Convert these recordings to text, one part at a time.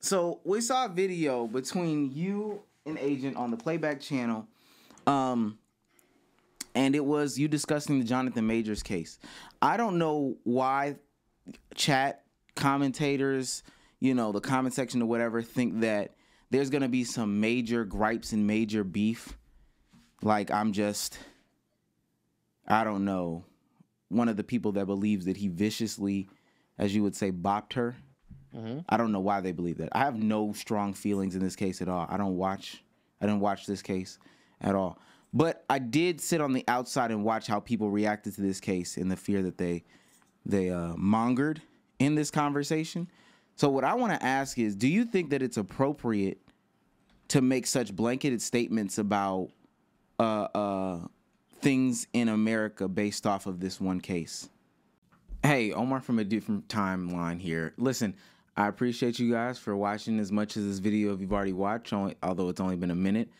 So we saw a video between you and Agent on the Playback channel, and it was you discussing the Jonathan Majors case. I don't know why chat commentators, the comment section or whatever, think that there's gonna be some major gripes and major beef. Like I don't know, one of the people that believes that he viciously, as you would say, bopped her. I don't know why they believe that. I have no strong feelings in this case at all. I didn't watch this case at all. But I did sit on the outside and watch how people reacted to this case and the fear that they mongered in this conversation. So what I want to ask is, do you think that it's appropriate to make such blanketed statements about things in America based off of this one case? Hey, Omar from a different timeline here. Listen, I appreciate you guys for watching as much as this video you've already watched, although it's only been a minute.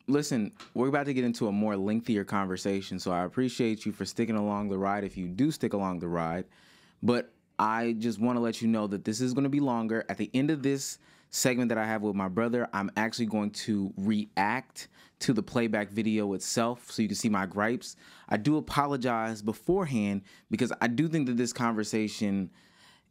Listen, we're about to get into a more lengthier conversation, so I appreciate you for sticking along the ride if you do stick along the ride. But I just want to let you know that this is going to be longer. At the end of this segment that I have with my brother, I'm actually going to react to the playback video itself so you can see my gripes. I do apologize beforehand because I do think that this conversation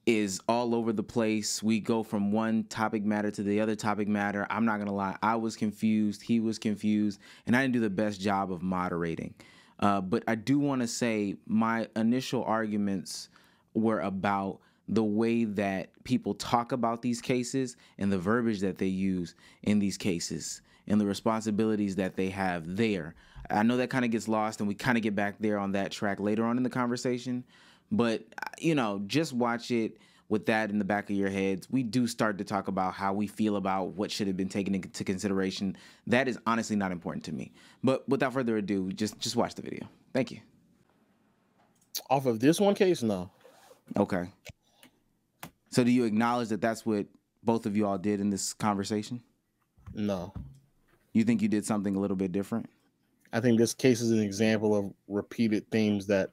is all over the place. We go from one topic matter to the other topic matter. I'm not going to lie. I was confused. He was confused. And I didn't do the best job of moderating. But I do want to say my initial arguments were about the way that people talk about these cases and the verbiage that they use in these cases and the responsibilities that they have there. I know that kind of gets lost and we kind of get back there on that track later on in the conversation. But, just watch it with that in the back of your heads. We do start to talk about how we feel about what should have been taken into consideration. That is honestly not important to me. But without further ado, just watch the video. Thank you. Off of this one case, no. Okay. So do you acknowledge that that's what both of you all did in this conversation? No. You think you did something a little bit different? I think this case is an example of repeated themes that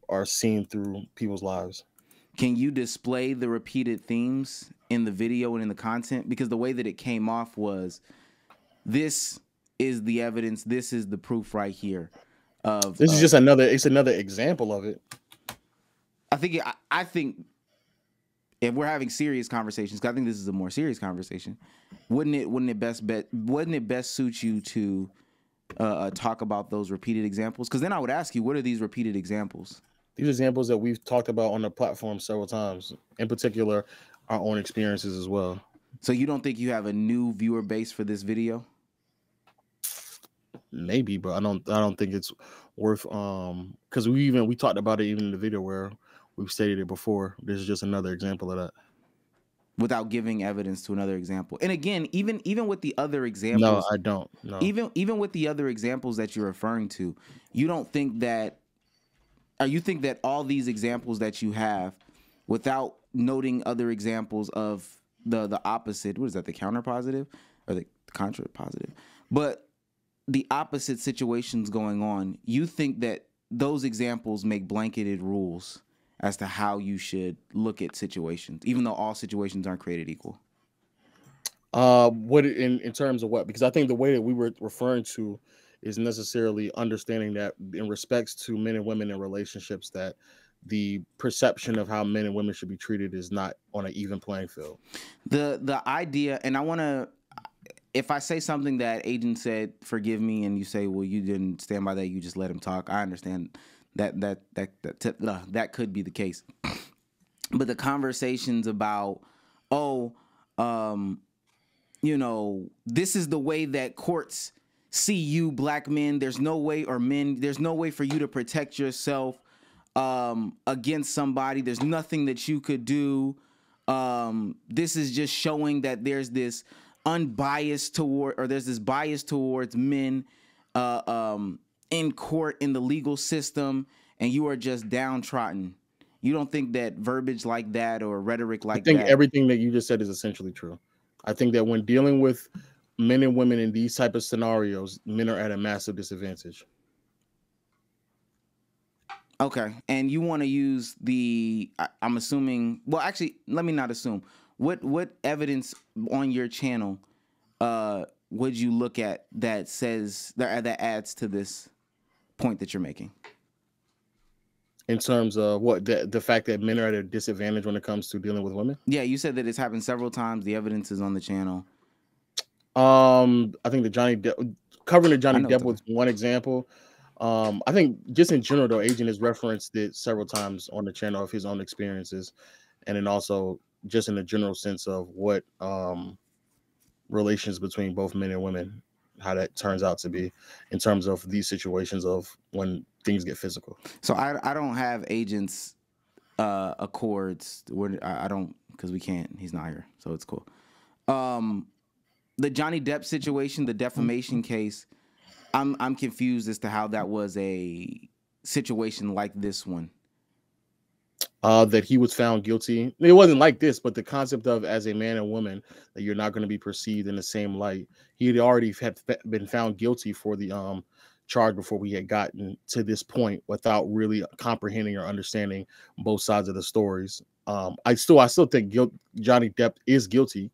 are seen through people's lives. Can you display the repeated themes in the video and in the content? Because the way that it came off was, this is the evidence, this is the proof right here. This is just another example of it. I think if we're having serious conversations, because I think this is a more serious conversation, wouldn't it best suit you to talk about those repeated examples? Because then I would ask you, what are these repeated examples? These examples that we've talked about on the platform several times, in particular, our own experiences as well. So you don't think you have a new viewer base for this video? Maybe, but I don't think it's worth because we talked about it even in the video where we've stated it before. This is just another example of that. Without giving evidence to another example. And again, even with the other examples. No, I don't. No. Even with the other examples that you're referring to, you don't think that, or you think that all these examples that you have, without noting other examples of the opposite, what is that, the counter positive or the contra positive, but the opposite situations going on, you think that those examples make blanketed rules as to how you should look at situations, even though all situations aren't created equal? What in terms of what? Because I think the way that we were referring to is necessarily understanding that in respects to men and women in relationships, that the perception of how men and women should be treated is not on an even playing field. The idea, and I want to, if I say something that Agent said, forgive me, and you say, well, you didn't stand by that, you just let him talk. I understand that could be the case. But the conversations about, this is the way that courts see you, black men. There's no way, or men, there's no way for you to protect yourself against somebody. There's nothing that you could do. This is just showing that there's this unbiased there's this bias towards men in court, in the legal system, and you are just downtrodden. You don't think that verbiage like that or rhetoric like that? I think everything that you just said is essentially true. I think that when dealing with men and women in these type of scenarios, men are at a massive disadvantage. Okay. And you want to use I'm assuming, well, actually, let me not assume. What evidence on your channel would you look at that says that adds to this point that you're making? In terms of what the fact that men are at a disadvantage when it comes to dealing with women. Yeah, you said that it's happened several times. The evidence is on the channel. I think the Johnny Depp covering the Johnny Depp okay. was one example. I think just in general, though, Agent has referenced it several times on the channel of his own experiences, and then also just in the general sense of what relations between both men and women, how that turns out to be in terms of these situations of when things get physical. So I don't have Agent's accords. I don't, because we can't. He's not here, so it's cool. The Johnny Depp situation, the defamation case, I'm confused as to how that was a situation like this one. That he was found guilty. It wasn't like this, but the concept of as a man and woman that you're not going to be perceived in the same light. He had already been found guilty for the charge before we had gotten to this point without really comprehending or understanding both sides of the stories. I still think Johnny Depp is guilty,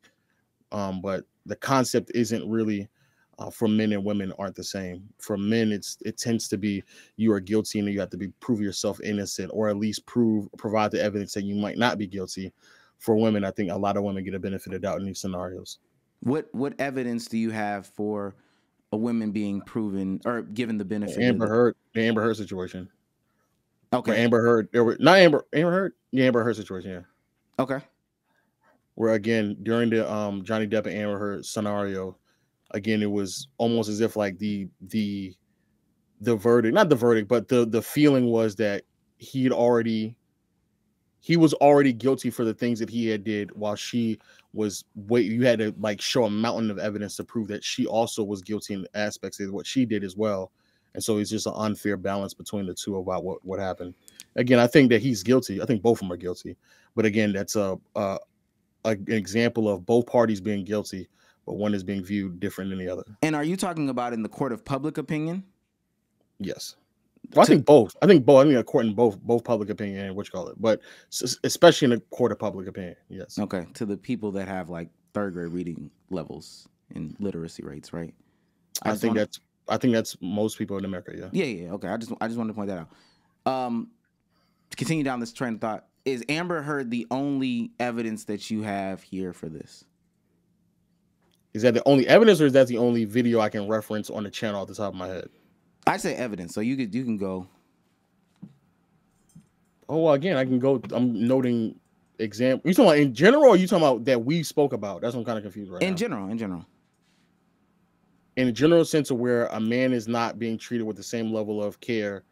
but the concept isn't really for men and women aren't the same. For men, it tends to be you are guilty and you have to prove yourself innocent, or at least provide the evidence that you might not be guilty. For women, I think a lot of women get a benefit of doubt in these scenarios. What evidence do you have for a woman being proven or given the benefit? The Amber Heard situation. Okay. Where Amber Heard, Amber Heard, yeah, Amber Heard situation, yeah. Okay. Where again during the Johnny Depp and Amber Heard scenario, again it was almost as if like the verdict, not the verdict, but the feeling was that he was already guilty for the things that he had did while she was you had to like show a mountain of evidence to prove that she also was guilty in aspects of what she did as well. And so it's just an unfair balance between the two about what happened. Again, I think that he's guilty. I think both of them are guilty. But again, that's an example of both parties being guilty, but one is being viewed different than the other. And are you talking about in the court of public opinion? Yes. Well, I think both. I think a court in both public opinion and what you call it, but especially in the court of public opinion. Yes. Okay. To the people that have like third grade reading levels and literacy rates, right? I think that's most people in America. Yeah. Yeah. Okay. I just wanted to point that out. To continue down this train of thought, is Amber Heard the only evidence that you have here for this? Is that the only evidence, or is that the only video I can reference on the channel off the top of my head? I say evidence, so you can go. Oh, well, again, I can go. I'm noting example. You talking about in general, or are you talking about that we spoke about? That's what I'm kind of confused right now. In general. In a general sense of where a man is not being treated with the same level of care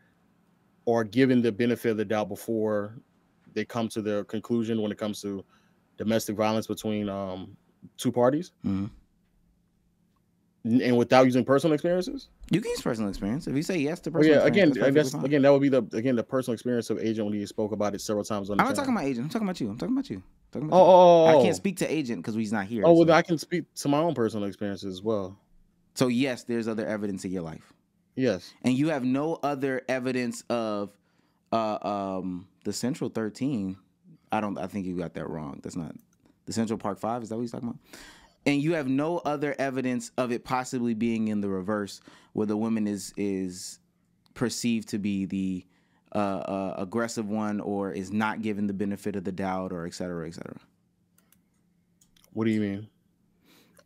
or given the benefit of the doubt before they come to their conclusion when it comes to domestic violence between two parties. Mm-hmm. And without using personal experiences? You can use personal experience. If you say yes to personal experience, again, that would be the personal experience of Agent when he spoke about it several times on the channel. I'm not talking about Agent. I'm talking about you. I can't speak to Agent because he's not here. Oh, well, I can speak to my own personal experiences as well. So yes, there's other evidence in your life. Yes. And you have no other evidence of the Central 13. I think you got that wrong. That's not the Central Park 5. Is that what he's talking about? And you have no other evidence of it possibly being in the reverse, where the woman is perceived to be the aggressive one, or is not given the benefit of the doubt, or et cetera, et cetera. What do you mean?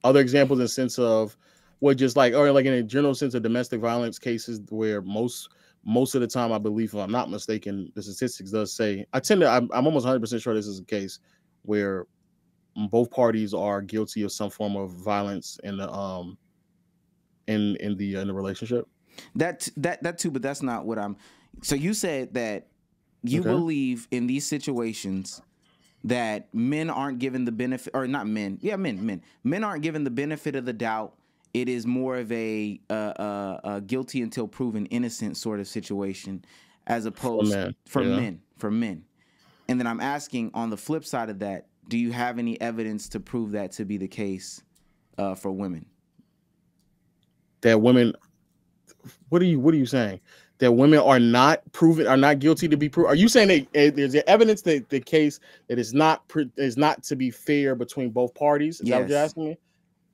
Other examples in the sense of what, just like, or like in a general sense of domestic violence cases where most of the time, I believe, if I'm not mistaken, the statistics does say, I'm almost 100% sure this is the case, where both parties are guilty of some form of violence in the relationship. That too, but that's not what I'm. So you said that you believe in these situations that men aren't given the benefit, or not men. Yeah, men aren't given the benefit of the doubt. It is more of a guilty until proven innocent sort of situation, as opposed for men. And then I'm asking, on the flip side of that, do you have any evidence to prove that to be the case for women? That women, what are you saying? that women are not guilty to be proven? Are you saying that there's evidence that the case that is not to be fair between both parties? Is that what you're Yes. asking me?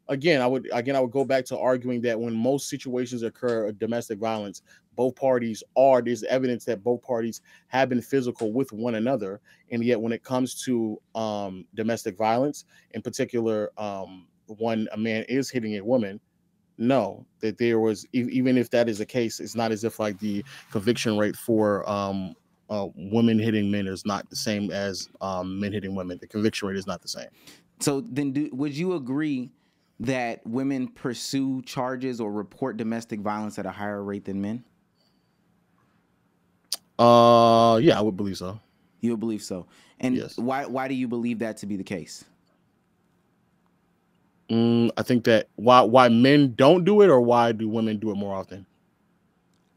Again, I would go back to arguing that when most situations occur of domestic violence, there's evidence that both parties have been physical with one another, and yet when it comes to domestic violence, in particular, when a man is hitting a woman, no, that there was even if that is the case, it's not as if like the conviction rate for women hitting men is not the same as men hitting women. The conviction rate is not the same. So then, would you agree that women pursue charges or report domestic violence at a higher rate than men? Yeah, I would believe so. You would believe so. And yes. Why do you believe that to be the case? I think that why men don't do it, or why do women do it more often?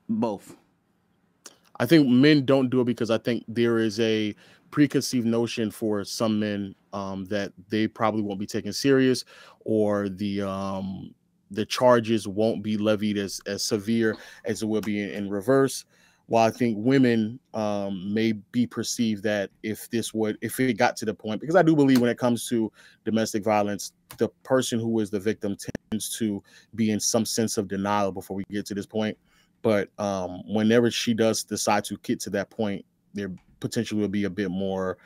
Both. I think men don't do it because I think there is a preconceived notion for some men that they probably won't be taken serious, or the charges won't be levied as severe as it will be in reverse. While I think women may be perceived that if it got to the point, because I do believe when it comes to domestic violence, the person who is the victim tends to be in some sense of denial before we get to this point. But whenever she does decide to get to that point, there potentially will be a bit more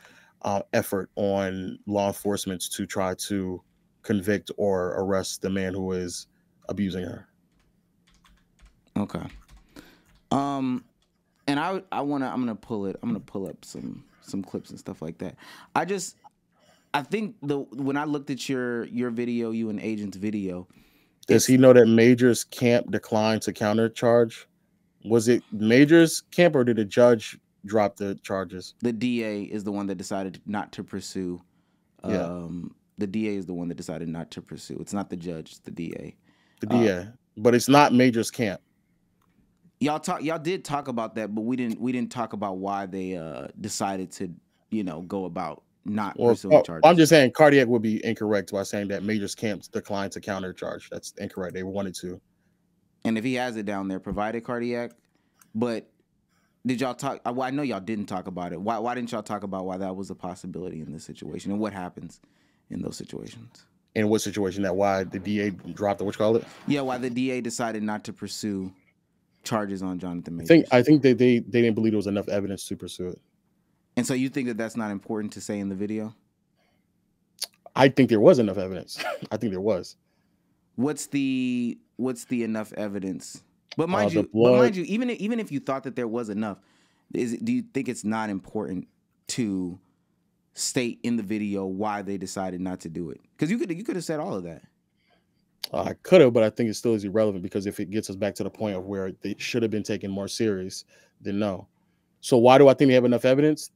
effort on law enforcement to try to convict or arrest the man who is abusing her. Okay. And I'm gonna pull up some clips and stuff like that. I think when I looked at your video, you and Agent's video. Does he know that Major's camp declined to countercharge? Was it Major's camp, or did the judge drop the charges? The DA is the one that decided not to pursue. The DA is the one that decided not to pursue. It's not the judge, it's the DA. The DA, but it's not Major's camp. Y'all did talk about that, but we didn't talk about why they decided to, go about not pursuing charges. I'm just saying Cardiac would be incorrect by saying that Major's camp declined to countercharge. That's incorrect. They wanted to. And if he has it down there, provided Cardiac. But did y'all talk? Well, I know y'all didn't talk about it. Why didn't y'all talk about why that was a possibility in this situation, and what happens in those situations? In what situation? That why the DA dropped the Yeah, why the DA decided not to pursue charges on Jonathan Majors. I think they didn't believe there was enough evidence to pursue it. And so you think that that's not important to say in the video? I think there was enough evidence. I think there was. What's the enough evidence? But mind you, even if you thought that there was enough, do you think it's not important to state in the video why they decided not to do it? Because you could have said all of that. I could have, but I think it still is irrelevant, because if it gets us back to the point of where they should have been taken more serious, then no. So why do I think they have enough evidence?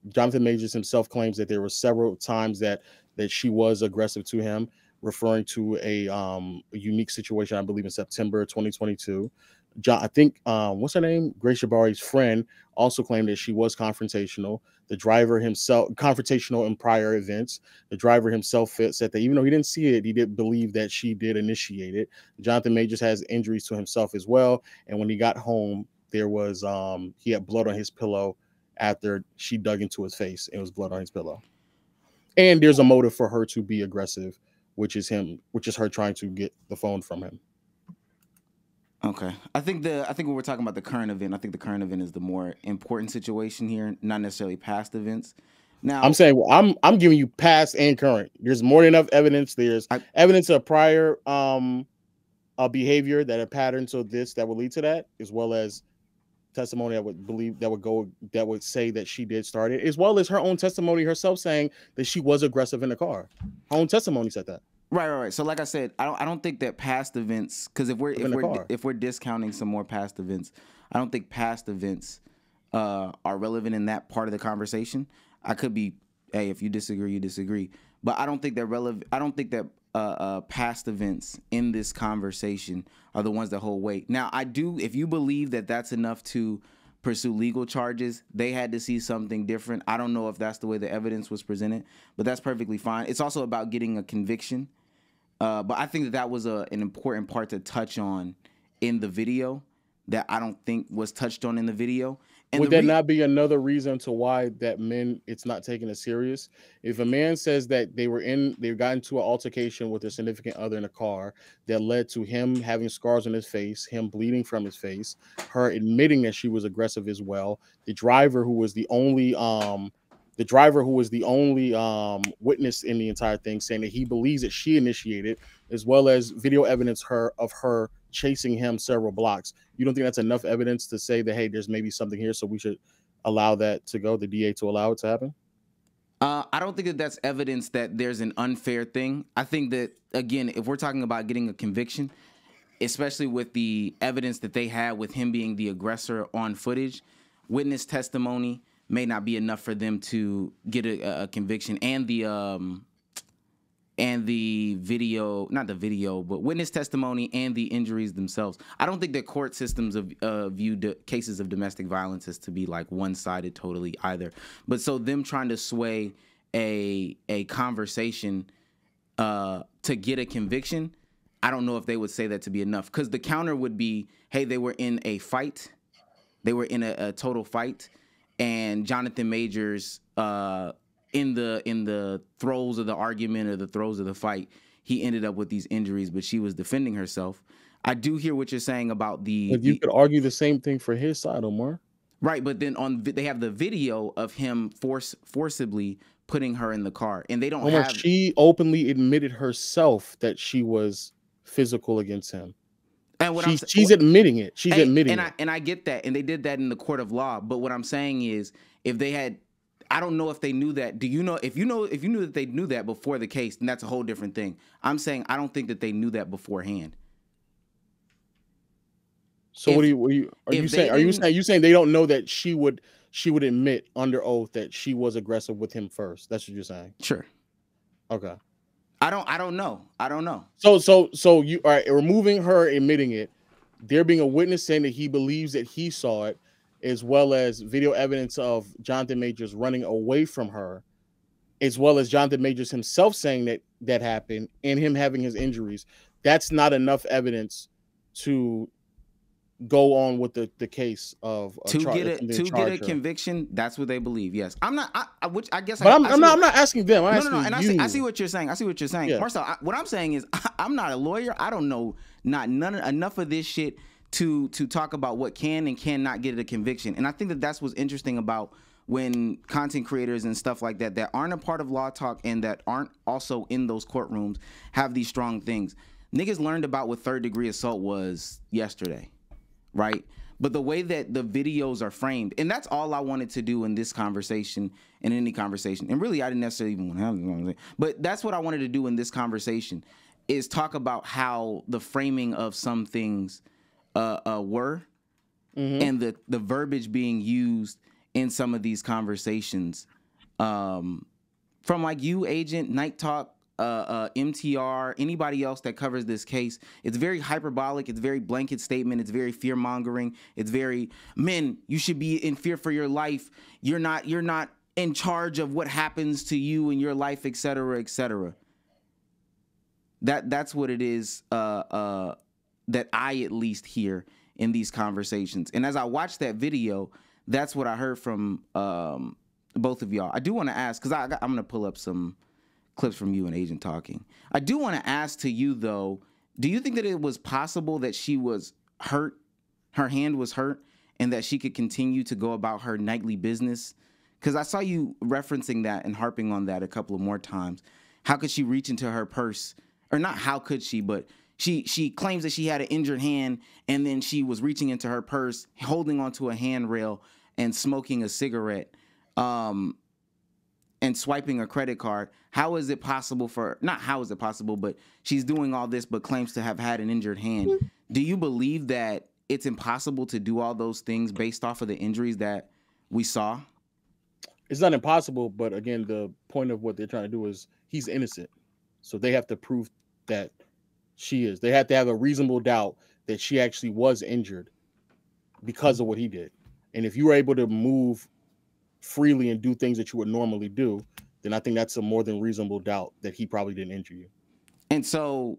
Jonathan Majors himself claims that there were several times that she was aggressive to him, referring to a unique situation, I believe in September 2022. I think, what's her name? Grace Jabari's friend also claimed that she was confrontational. The driver himself, confrontational in prior events. The driver himself said that even though he didn't see it, he did believe that she did initiate it. Jonathan Majors has injuries to himself as well. And when he got home, there was, he had blood on his pillow after she dug into his face, and it was blood on his pillow. And there's a motive for her to be aggressive, which is her trying to get the phone from him. Okay. I think when we're talking about the current event, I think the current event is the more important situation here, not necessarily past events. Now I'm saying I'm giving you past and current. There's more than enough evidence. There's evidence of prior behavior, that a pattern to this that would lead to that, as well as testimony that would say that she did start it, as well as her own testimony herself saying that she was aggressive in the car. Her own testimony said that. Right. So like I said, I don't think that past events, because if we're discounting some more past events, I don't think past events are relevant in that part of the conversation. I could be, hey, if you disagree, you disagree, but I don't think that past events in this conversation are the ones that hold weight. Now, if you believe that that's enough to pursue legal charges, they had to see something different. I don't know if that's the way the evidence was presented, but that's perfectly fine. It's also about getting a conviction. But I think that was an important part to touch on in the video, that I don't think was touched on in the video. And Would that not be another reason to why that men it's not taken as serious? If a man says that they got into an altercation with their significant other in a car that led to him having scars on his face, him bleeding from his face, her admitting that she was aggressive as well, the driver who was the only witness in the entire thing saying that he believes that she initiated, as well as video evidence of her chasing him several blocks. You don't think that's enough evidence to say that, hey, there's maybe something here, so we should allow that to go, the DA to allow it to happen? I don't think that that's evidence that there's an unfair thing. I think that, again, if we're talking about getting a conviction, especially with the evidence that they had with him being the aggressor on footage, witness testimony may not be enough for them to get a conviction, and the video, not the video, but witness testimony and the injuries themselves. I don't think that court systems view cases of domestic violence as to be like one-sided totally either. But so them trying to sway a conversation to get a conviction, I don't know if they would say that to be enough, because the counter would be, hey, they were in a fight. They were in a total fight, and Jonathan Majors, in the throes of the argument or the throes of the fight, he ended up with these injuries, but she was defending herself. I do hear what you're saying about But you could argue the same thing for his side, Omar. Right, but then they have the video of him forcibly putting her in the car, and they don't Omar, have. She openly admitted herself that she was physical against him. And what she's admitting it. She's admitting it. And I get that, and they did that in the court of law. But what I'm saying is, if they had, I don't know if they knew that. Do you know if you knew that they knew that before the case, then that's a whole different thing. I'm saying I don't think that they knew that beforehand. So are you saying they don't know that she would admit under oath that she was aggressive with him first? That's what you're saying? Sure. Okay. I don't know. So you are removing her admitting it, there being a witness saying that he believes that he saw it, as well as video evidence of Jonathan Majors running away from her, as well as Jonathan Majors himself saying that happened, and him having his injuries. That's not enough evidence to go on with the case of to get a conviction. That's what they believe. Yes, I'm not. Which I guess. But I'm not asking them. I'm asking no. And you. I see what you're saying. Yeah. Marcel, what I'm saying is, I'm not a lawyer. I don't know enough of this shit to talk about what can and cannot get a conviction. And I think that that's what's interesting about when content creators and stuff like that aren't a part of Law Talk and that aren't also in those courtrooms have these strong things. Niggas learned about what third-degree assault was yesterday. Right? But the way that the videos are framed, and that's all I wanted to do in this conversation, in any conversation, and really I didn't necessarily even want to have this conversation, but that's what I wanted to do in this conversation, is talk about how the framing of some things were, and the verbiage being used in some of these conversations, from like you, Agent, Night Talk, MTR, anybody else that covers this case. It's very hyperbolic. It's very blanket statement. It's very fear mongering. It's very, men, you should be in fear for your life. You're not in charge of what happens to you in your life, etc., etc. That's what it is. That I at least hear in these conversations. And as I watched that video, that's what I heard from both of y'all. I do want to ask, because I'm going to pull up some clips from you and Agent talking. I do want to ask to you, though, do you think that it was possible that she was hurt, her hand was hurt, and that she could continue to go about her nightly business? Because I saw you referencing that and harping on that a couple of more times. How could she reach into her purse? Or not how could she, but she claims that she had an injured hand, and then she was reaching into her purse, holding onto a handrail and smoking a cigarette, and swiping a credit card. How is it possible not how is it possible, but she's doing all this but claims to have had an injured hand. Do you believe that it's impossible to do all those things based off of the injuries that we saw? It's not impossible, but again, the point of what they're trying to do is he's innocent. So they have to prove that she is. They have to have a reasonable doubt that she actually was injured because of what he did. And if you were able to move freely and do things that you would normally do, then I think that's a more than reasonable doubt that he probably didn't injure you. And so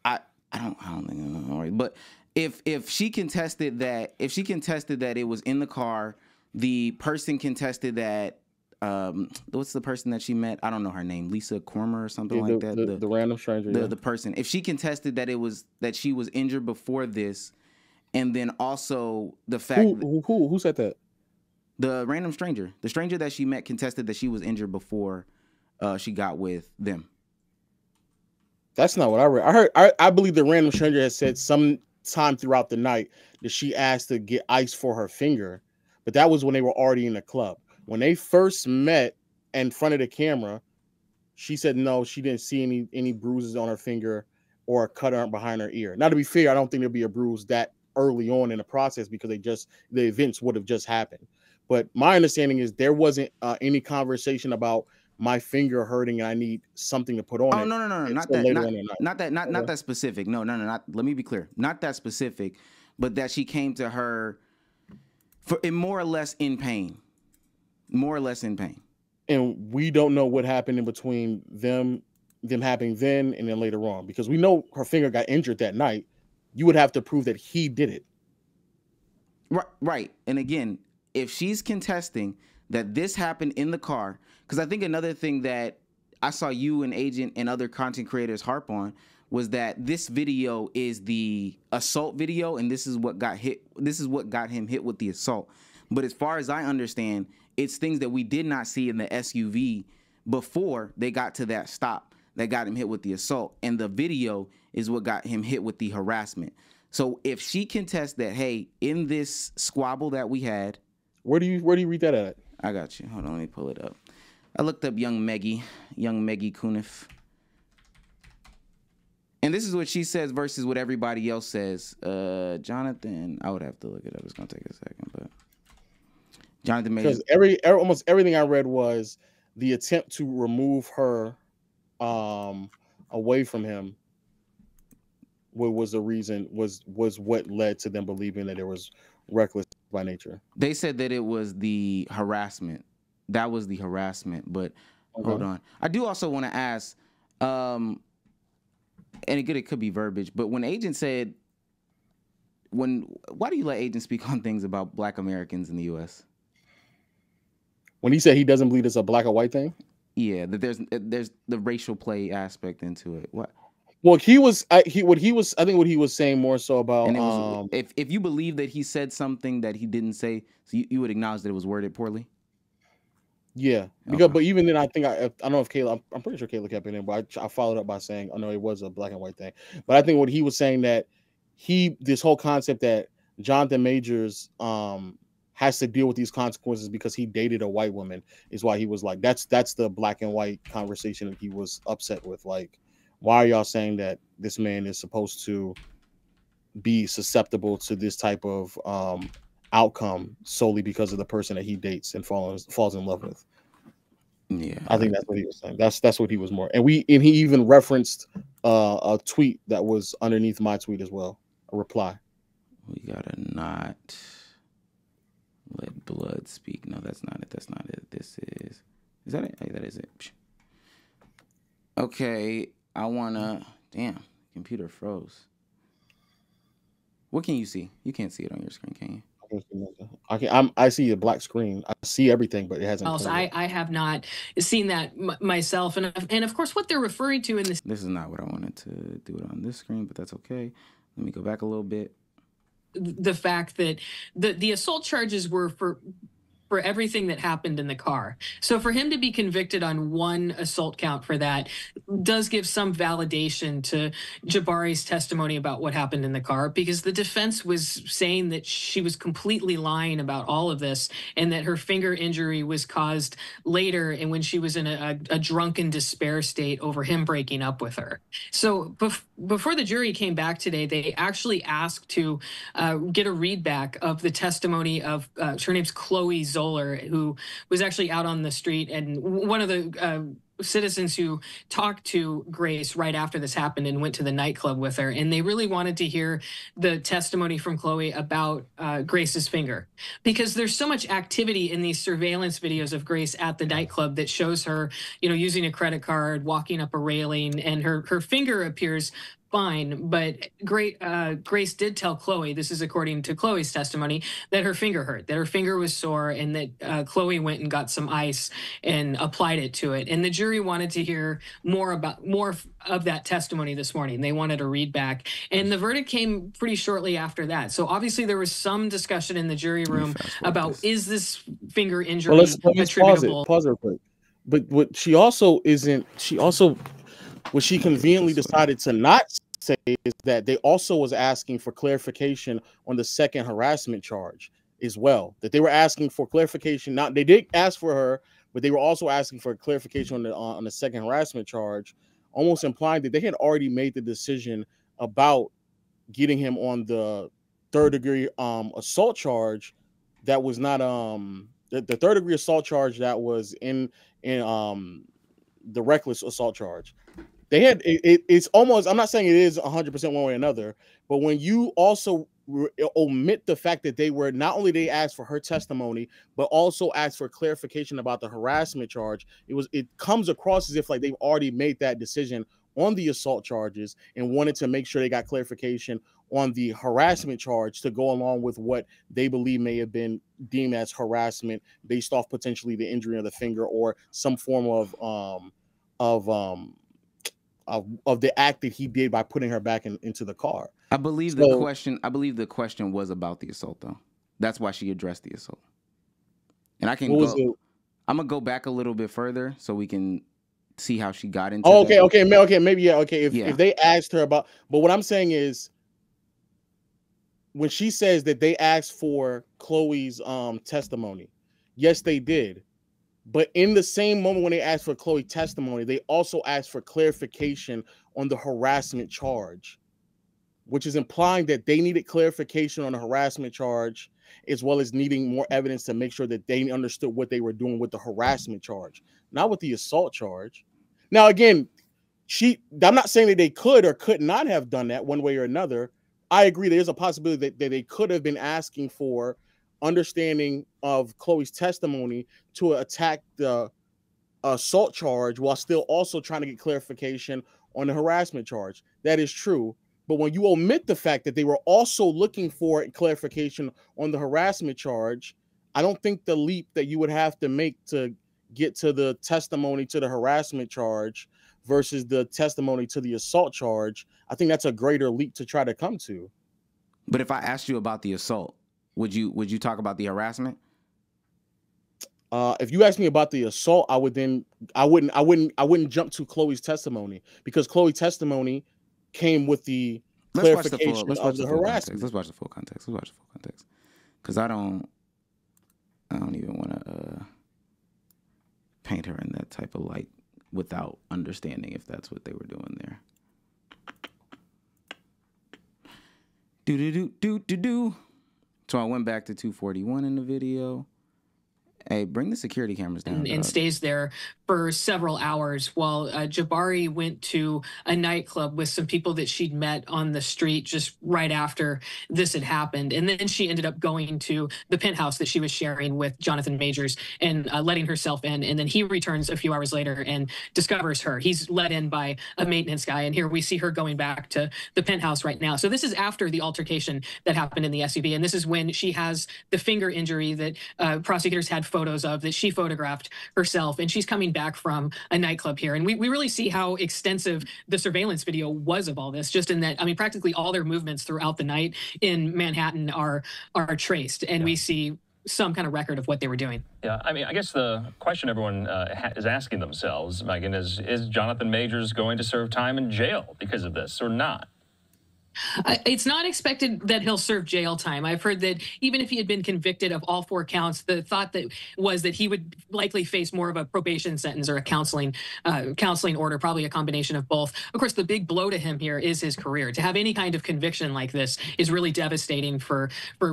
I don't think, but if she contested that it was in the car, the person contested that what's the person that she met? I don't know her name, Lisa Cormer or something like that. The random stranger. The person. If she contested that she was injured before this, and then also the fact who said that? The random stranger, the stranger that she met, contested that she was injured before she got with them. That's not what I read. I believe the random stranger has said some time throughout the night that she asked to get ice for her finger, but that was when they were already in the club. When they first met in front of the camera, she said no, she didn't see any bruises on her finger or a cut behind her ear. Now, to be fair, I don't think there'd be a bruise that early on in the process because the events would have just happened. But my understanding is there wasn't any conversation about my finger hurting and I need something to put on it. Oh, no, not that. Not that specific. No. Let me be clear. Not that specific, but that she came to her more or less in pain. More or less in pain. And we don't know what happened in between them happening then and then later on, because we know her finger got injured that night. You would have to prove that he did it. Right. And again, if she's contesting that this happened in the car, because I think another thing that I saw you and Agent and other content creators harp on was that this video is the assault video, and this is what got him hit with the assault. But as far as I understand, it's things that we did not see in the SUV before they got to that stop that got him hit with the assault, and the video is what got him hit with the harassment. So if she contests that, hey, in this squabble that we had, where do you read that at? I got you. Hold on, let me pull it up. I looked up young Meggie Cuniff. And this is what she says versus what everybody else says. Jonathan, I would have to look it up. It's gonna take a second, but Jonathan made because almost everything I read was the attempt to remove her away from him. What was the reason? Was what led to them believing that it was reckless by nature? They said that it was the harassment. That was the harassment. But hold on, I do also want to ask. And it could be verbiage, but when Agent said, why do you let Agent speak on things about Black Americans in the U.S.? When he said he doesn't believe it's a black or white thing? Yeah, that there's the racial play aspect into it. What? Well, I think what he was saying more so about, and it was, if you believe that he said something that he didn't say, so you would acknowledge that it was worded poorly. Yeah, because okay. But even then, I don't know if Kayla. I'm pretty sure Kayla kept it in, but I followed up by saying, "Oh no, it was a black and white thing." But I think what he was saying that this whole concept that Jonathan Majors has to deal with these consequences because he dated a white woman is why he was like, that's the black and white conversation that he was upset with. Like, why are y'all saying that this man is supposed to be susceptible to this type of outcome solely because of the person that he dates and falls in love with? Yeah, I think that's what he was saying. That's what he was more. And he even referenced a tweet that was underneath my tweet as well, a reply. We gotta not let blood speak. No, that's not it. That's not it. Is that it? Hey, that is it. Okay, I wanna. Damn, computer froze. What can you see? You can't see it on your screen, can you? I see a black screen. I see everything, but it hasn't. I have not seen that myself, and of course, what they're referring to in this. This is not what I wanted to do it on this screen, but that's okay. Let me go back a little bit. The fact that the assault charges were for everything that happened in the car. So for him to be convicted on one assault count for that does give some validation to Jabari's testimony about what happened in the car, because the defense was saying that she was completely lying about all of this and that her finger injury was caused later and when she was in a drunken despair state over him breaking up with her. So before the jury came back today, they actually asked to get a readback of the testimony of her name's Chloe Zoller, who was actually out on the street, and one of the citizens who talked to Grace right after this happened and went to the nightclub with her. And they really wanted to hear the testimony from Chloe about Grace's finger, because there's so much activity in these surveillance videos of Grace at the nightclub that shows her, using a credit card, walking up a railing, and her finger appears fine, but Grace did tell Chloe, this is according to Chloe's testimony, that her finger hurt, that her finger was sore, and that Chloe went and got some ice and applied it to it. And the jury wanted to hear more of that testimony this morning. They wanted to read back, and the verdict came pretty shortly after that. So obviously there was some discussion in the jury room about is this finger injury attributable? Pause it real quick. But what she conveniently decided to not say is that they also was asking for clarification on the second harassment charge as well. That they were asking for clarification. Not they did ask for her, but they were also asking for clarification on the second harassment charge, almost implying that they had already made the decision about getting him on the third degree assault charge. That was not the third degree assault charge that was in the reckless assault charge. They had it's almost, I'm not saying it is 100% one way or another, but when you also omit the fact that they were not only they asked for her testimony, but also asked for clarification about the harassment charge, it comes across as if like they've already made that decision on the assault charges and wanted to make sure they got clarification on the harassment charge to go along with what they believe may have been deemed as harassment based off potentially the injury of the finger or some form of the act that he did by putting her back into the car. I believe the question was about the assault, though. That's why she addressed the assault. And I'm gonna go back a little bit further so we can see how she got into. If they asked her about, but what I'm saying is, when she says that they asked for Chloe's testimony, yes, they did. But in the same moment when they asked for Chloe's testimony, they also asked for clarification on the harassment charge, which is implying that they needed clarification on the harassment charge, as well as needing more evidence to make sure that they understood what they were doing with the harassment charge, not with the assault charge. Now, again, I'm not saying that they could or could not have done that one way or another. I agree there's a possibility that they could have been asking for understanding of Chloe's testimony to attack the assault charge while still also trying to get clarification on the harassment charge. That is true. But when you omit the fact that they were also looking for clarification on the harassment charge, I don't think the leap that you would have to make to get to the testimony to the harassment charge versus the testimony to the assault charge, I think that's a greater leap to try to come to. But if I asked you about the assault, would you talk about the harassment? If you asked me about the assault, I wouldn't jump to Chloe's testimony, because Chloe's testimony came with the clarification of the harassment. Let's watch the full context. Because I don't even want to paint her in that type of light without understanding if that's what they were doing there. Do. So I went back to 241 in the video. Hey, bring the security cameras down. And stays there for several hours while Jabari went to a nightclub with some people that she'd met on the street just right after this had happened. And then she ended up going to the penthouse that she was sharing with Jonathan Majors and letting herself in. And then he returns a few hours later and discovers her. He's let in by a maintenance guy. And here we see her going back to the penthouse right now. So this is after the altercation that happened in the SUV. And this is when she has the finger injury that prosecutors had photos of, that she photographed herself, and she's coming back from a nightclub here. And we really see how extensive the surveillance video was of all this, just in that, I mean, practically all their movements throughout the night in Manhattan are traced, and we see some kind of record of what they were doing. Yeah, I mean, I guess the question everyone is asking themselves, Megan, is Jonathan Majors going to serve time in jail because of this or not? It's not expected that he'll serve jail time. I've heard that even if he had been convicted of all 4 counts, the thought that was that he would likely face more of a probation sentence or a counseling order, probably a combination of both. Of course, the big blow to him here is his career. To have any kind of conviction like this is really devastating for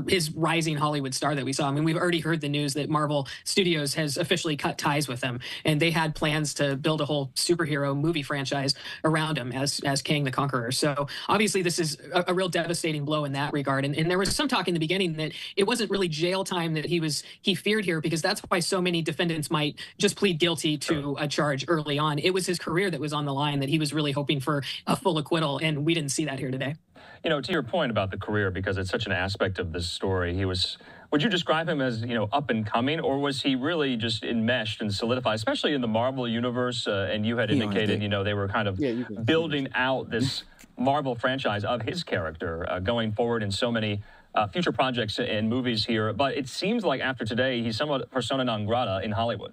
his rising Hollywood star that we saw. I mean, we've already heard the news that Marvel Studios has officially cut ties with him, and they had plans to build a whole superhero movie franchise around him as Kang the Conqueror. So obviously this is was a real devastating blow in that regard. And there was some talk in the beginning that it wasn't really jail time that he feared here, because that's why so many defendants might just plead guilty to a charge early on. It was his career that was on the line, that he was really hoping for a full acquittal, and we didn't see that here today. You know, to your point about the career, because it's such an aspect of this story, would you describe him as, up and coming, or was he really just enmeshed and solidified, especially in the Marvel universe? And you had indicated, they were kind of building out this Marvel franchise of his character going forward in so many future projects and movies here. But it seems like after today, he's somewhat persona non grata in Hollywood.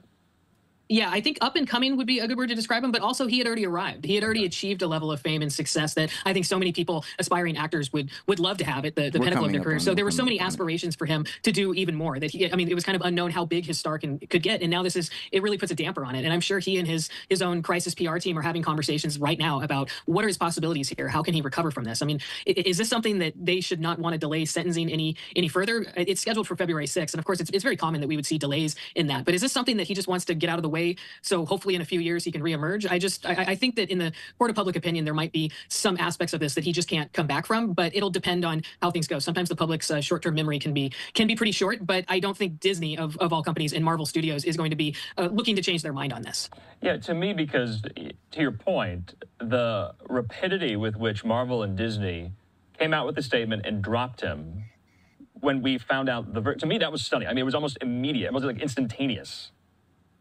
Yeah, I think up and coming would be a good word to describe him, but also he had already arrived. He had already achieved a level of fame and success that I think so many people, aspiring actors, would love to have at the pinnacle of their career. So there were so many aspirations for him to do even more, that it was kind of unknown how big his star could get. And now it really puts a damper on it. And I'm sure he and his own crisis PR team are having conversations right now about what are his possibilities here? How can he recover from this? I mean, is this something that they should not want to delay sentencing any further? It's scheduled for February 6th. And of course, it's very common that we would see delays in that. But is this something that he just wants to get out of the way, so hopefully in a few years he can reemerge? I think that in the court of public opinion, there might be some aspects of this that he just can't come back from, but it'll depend on how things go. Sometimes the public's short-term memory can be pretty short, but I don't think Disney, of all companies, and Marvel Studios is going to be looking to change their mind on this. Yeah, to me, because to your point, the rapidity with which Marvel and Disney came out with the statement and dropped him when we found out to me, that was stunning. I mean, it was almost immediate. It was like instantaneous.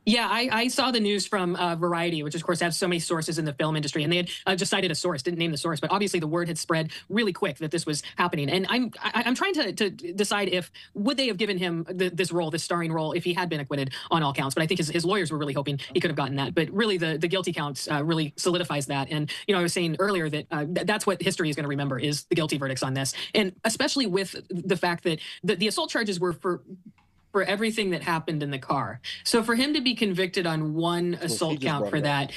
Yeah, I saw the news from Variety, which of course has so many sources in the film industry, and they had just cited a source, didn't name the source, but obviously the word had spread really quick that this was happening. And I'm trying to decide if would they have given him this starring role, if he had been acquitted on all counts. But I think his lawyers were really hoping he could have gotten that. But really, the guilty counts really solidifies that. And I was saying earlier that that's what history is going to remember, is the guilty verdicts on this, and especially with the fact that the assault charges were for everything that happened in the car. So for him to be convicted on one assault count for that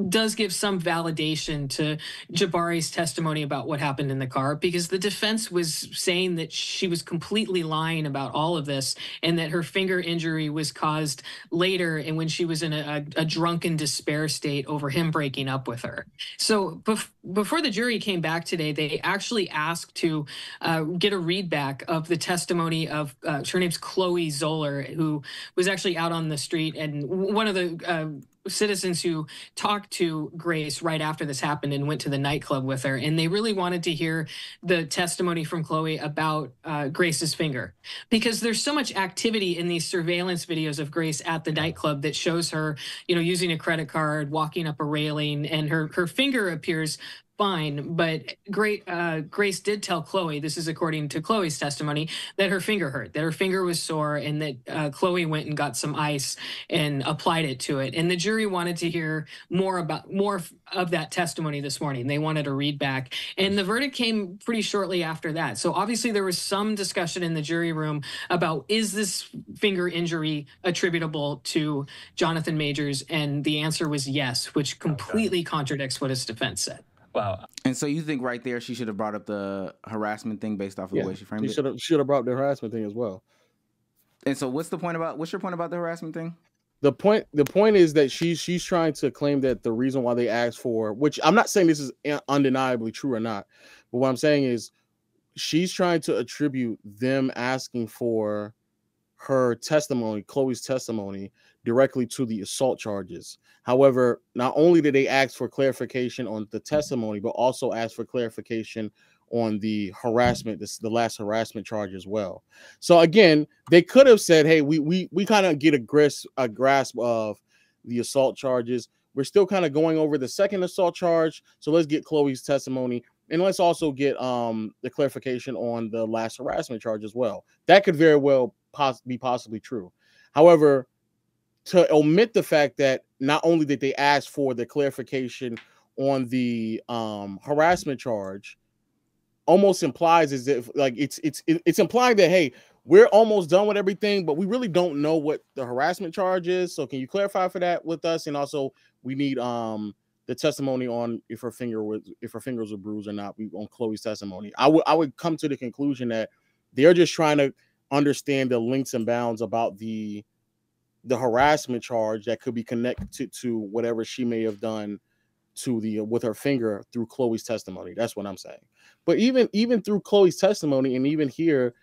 does give some validation to Jabari's testimony about what happened in the car, because the defense was saying that she was completely lying about all of this, and that her finger injury was caused later and when she was in a drunken despair state over him breaking up with her. So before the jury came back today, they actually asked to get a readback of the testimony of her name's Chloe Zoller, who was actually out on the street, and one of the citizens who talked to Grace right after this happened and went to the nightclub with her. And they really wanted to hear the testimony from Chloe about Grace's finger, because there's so much activity in these surveillance videos of Grace at the nightclub that shows her, using a credit card, walking up a railing, and her finger appears fine. But Grace did tell Chloe, this is according to Chloe's testimony, that her finger hurt, that her finger was sore, and that Chloe went and got some ice and applied it to it. And the jury wanted to hear more of that testimony this morning. They wanted a read back, and the verdict came pretty shortly after that. So obviously there was some discussion in the jury room about, is this finger injury attributable to Jonathan Majors? And the answer was yes, which completely contradicts what his defense said. Wow. And so you think right there she should have brought up the harassment thing based off of the way she framed it? Should have brought up the harassment thing as well. And so what's your point about the harassment thing? The point is that she's trying to claim that the reason why they asked for, which I'm not saying this is undeniably true or not, but what I'm saying is she's trying to attribute them asking for her testimony, Chloe's testimony, directly to the assault charges. However, not only did they ask for clarification on the testimony, but also asked for clarification on the harassment, the last harassment charge as well. So again, they could have said, hey, we kind of get a grasp of the assault charges. We're still kind of going over the second assault charge, so let's get Chloe's testimony, and let's also get the clarification on the last harassment charge as well. That could very well be possibly true. However, to omit the fact that not only did they ask for the clarification on the harassment charge, almost implies as if like it's implying that, hey, we're almost done with everything, but we really don't know what the harassment charge is. So can you clarify for that with us? And also we need the testimony on if her fingers were bruised or not. On Chloe's testimony, I would come to the conclusion that they're just trying to understand the links and bounds about the harassment charge that could be connected to whatever she may have done to the with her finger through Chloe's testimony. That's what I'm saying. But even through Chloe's testimony, and even here,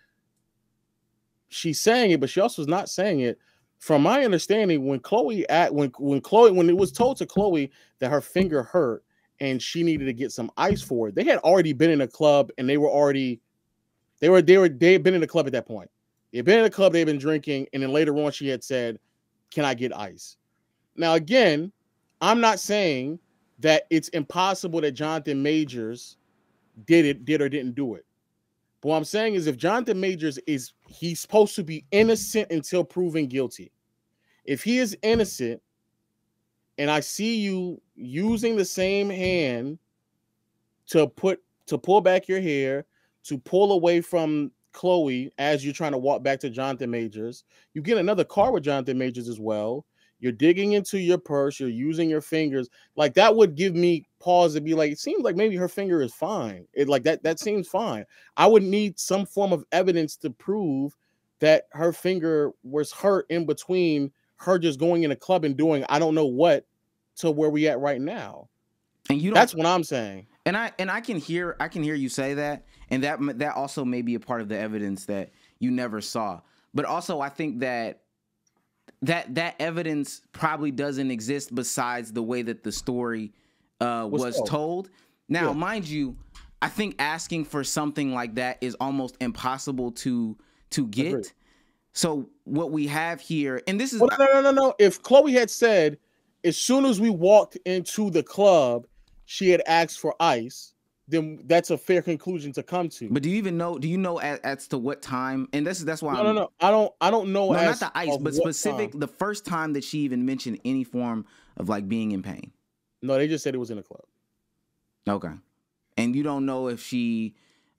she's saying it, but she also is not saying it. From my understanding, when it was told to Chloe that her finger hurt and she needed to get some ice for it, they had already been in a club, and they had been in the club at that point. They'd been in the club, they'd been drinking, and then later on she had said, "Can I get ice?" Now again, I'm not saying that it's impossible that Jonathan Majors did or didn't do it. But what I'm saying is, if Jonathan Majors he's supposed to be innocent until proven guilty. If he is innocent, and I see you using the same hand to pull back your hair, to pull away from Chloe as you're trying to walk back to Jonathan Majors, you get another car with Jonathan Majors as well. You're digging into your purse, you're using your fingers. Like, that would give me pause to be like, it seems like maybe her finger is fine. That seems fine. I would need some form of evidence to prove that her finger was hurt in between her just going in a club and doing I don't know what to where we at right now. And that's what I'm saying. And I can hear you say that, and that also may be a part of the evidence that you never saw. But also I think that evidence probably doesn't exist besides the way that the story was told. Now, mind you, I think asking for something like that is almost impossible to get. Agreed. So what we have here, and this is no. If Chloe had said, as soon as we walked into the club, she had asked for ice, then that's a fair conclusion to come to. But do you know as to what time? And that's why no. I don't know. No, not the ice, but specific the first time that she even mentioned any form of like being in pain. No, they just said it was in a club. Okay. And you don't know if she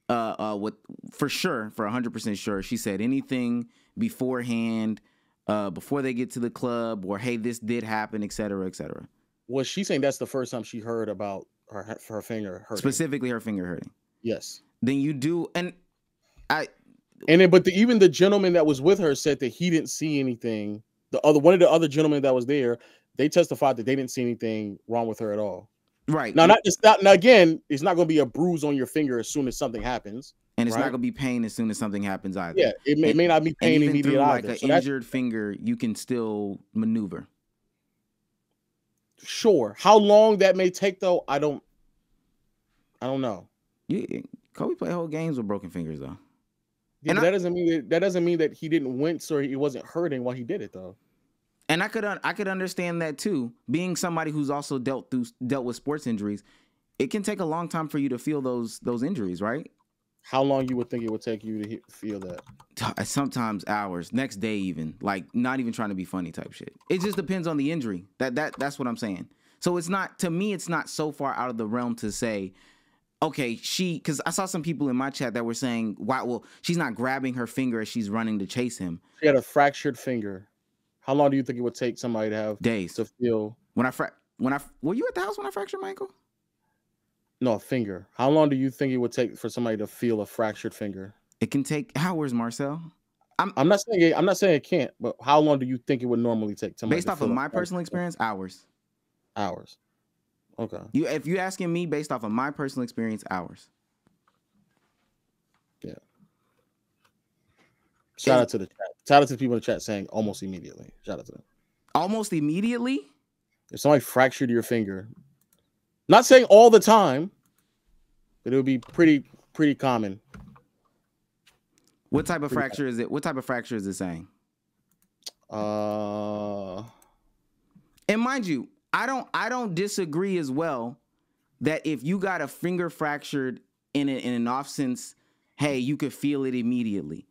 for 100% sure she said anything beforehand, before they get to the club, or hey, this did happen, etc., etc. Was she saying that's the first time she heard about her finger hurting? Specifically her finger hurting. Yes. Then you do, even the gentleman that was with her said that he didn't see anything. One of the other gentlemen that was there, they testified that they didn't see anything wrong with her at all. Right. Now, again, it's not going to be a bruise on your finger as soon as something happens. And it's not going to be pain as soon as something happens either. Yeah, it may not be pain immediately either. Like an injured finger, you can still maneuver. Sure. How long that may take, though, I don't know. Kobe played whole games with broken fingers, though. Yeah, and that doesn't mean that he didn't wince or he wasn't hurting while he did it, though. And I could understand that too. Being somebody who's also dealt with sports injuries, it can take a long time for you to feel those injuries, right? How long you would think it would take you to feel that? Sometimes hours, next day even. Like, not even trying to be funny type shit. It just depends on the injury. That's what I'm saying. So it's not so far out of the realm to say, okay, because I saw some people in my chat that were saying, wow, well, she's not grabbing her finger as she's running to chase him. She had a fractured finger. How long do you think it would take somebody to have days to feel? Were you at the house when I fractured my ankle? No, a finger. How long do you think it would take for somebody to feel a fractured finger? It can take hours, Marcel. I'm not saying it can't, but how long do you think it would normally take? Based off of my personal experience, hours. Hours. Okay. If you're asking me based off of my personal experience, hours. Yeah. Shout out to the chat. Shout out to the people in the chat saying almost immediately. Shout out to them. Almost immediately? If somebody fractured your finger, not saying all the time, but it would be pretty common. What type of fracture is it? What type of fracture is it saying? And mind you, I don't disagree as well that if you got a finger fractured in an off sense, hey, you could feel it immediately.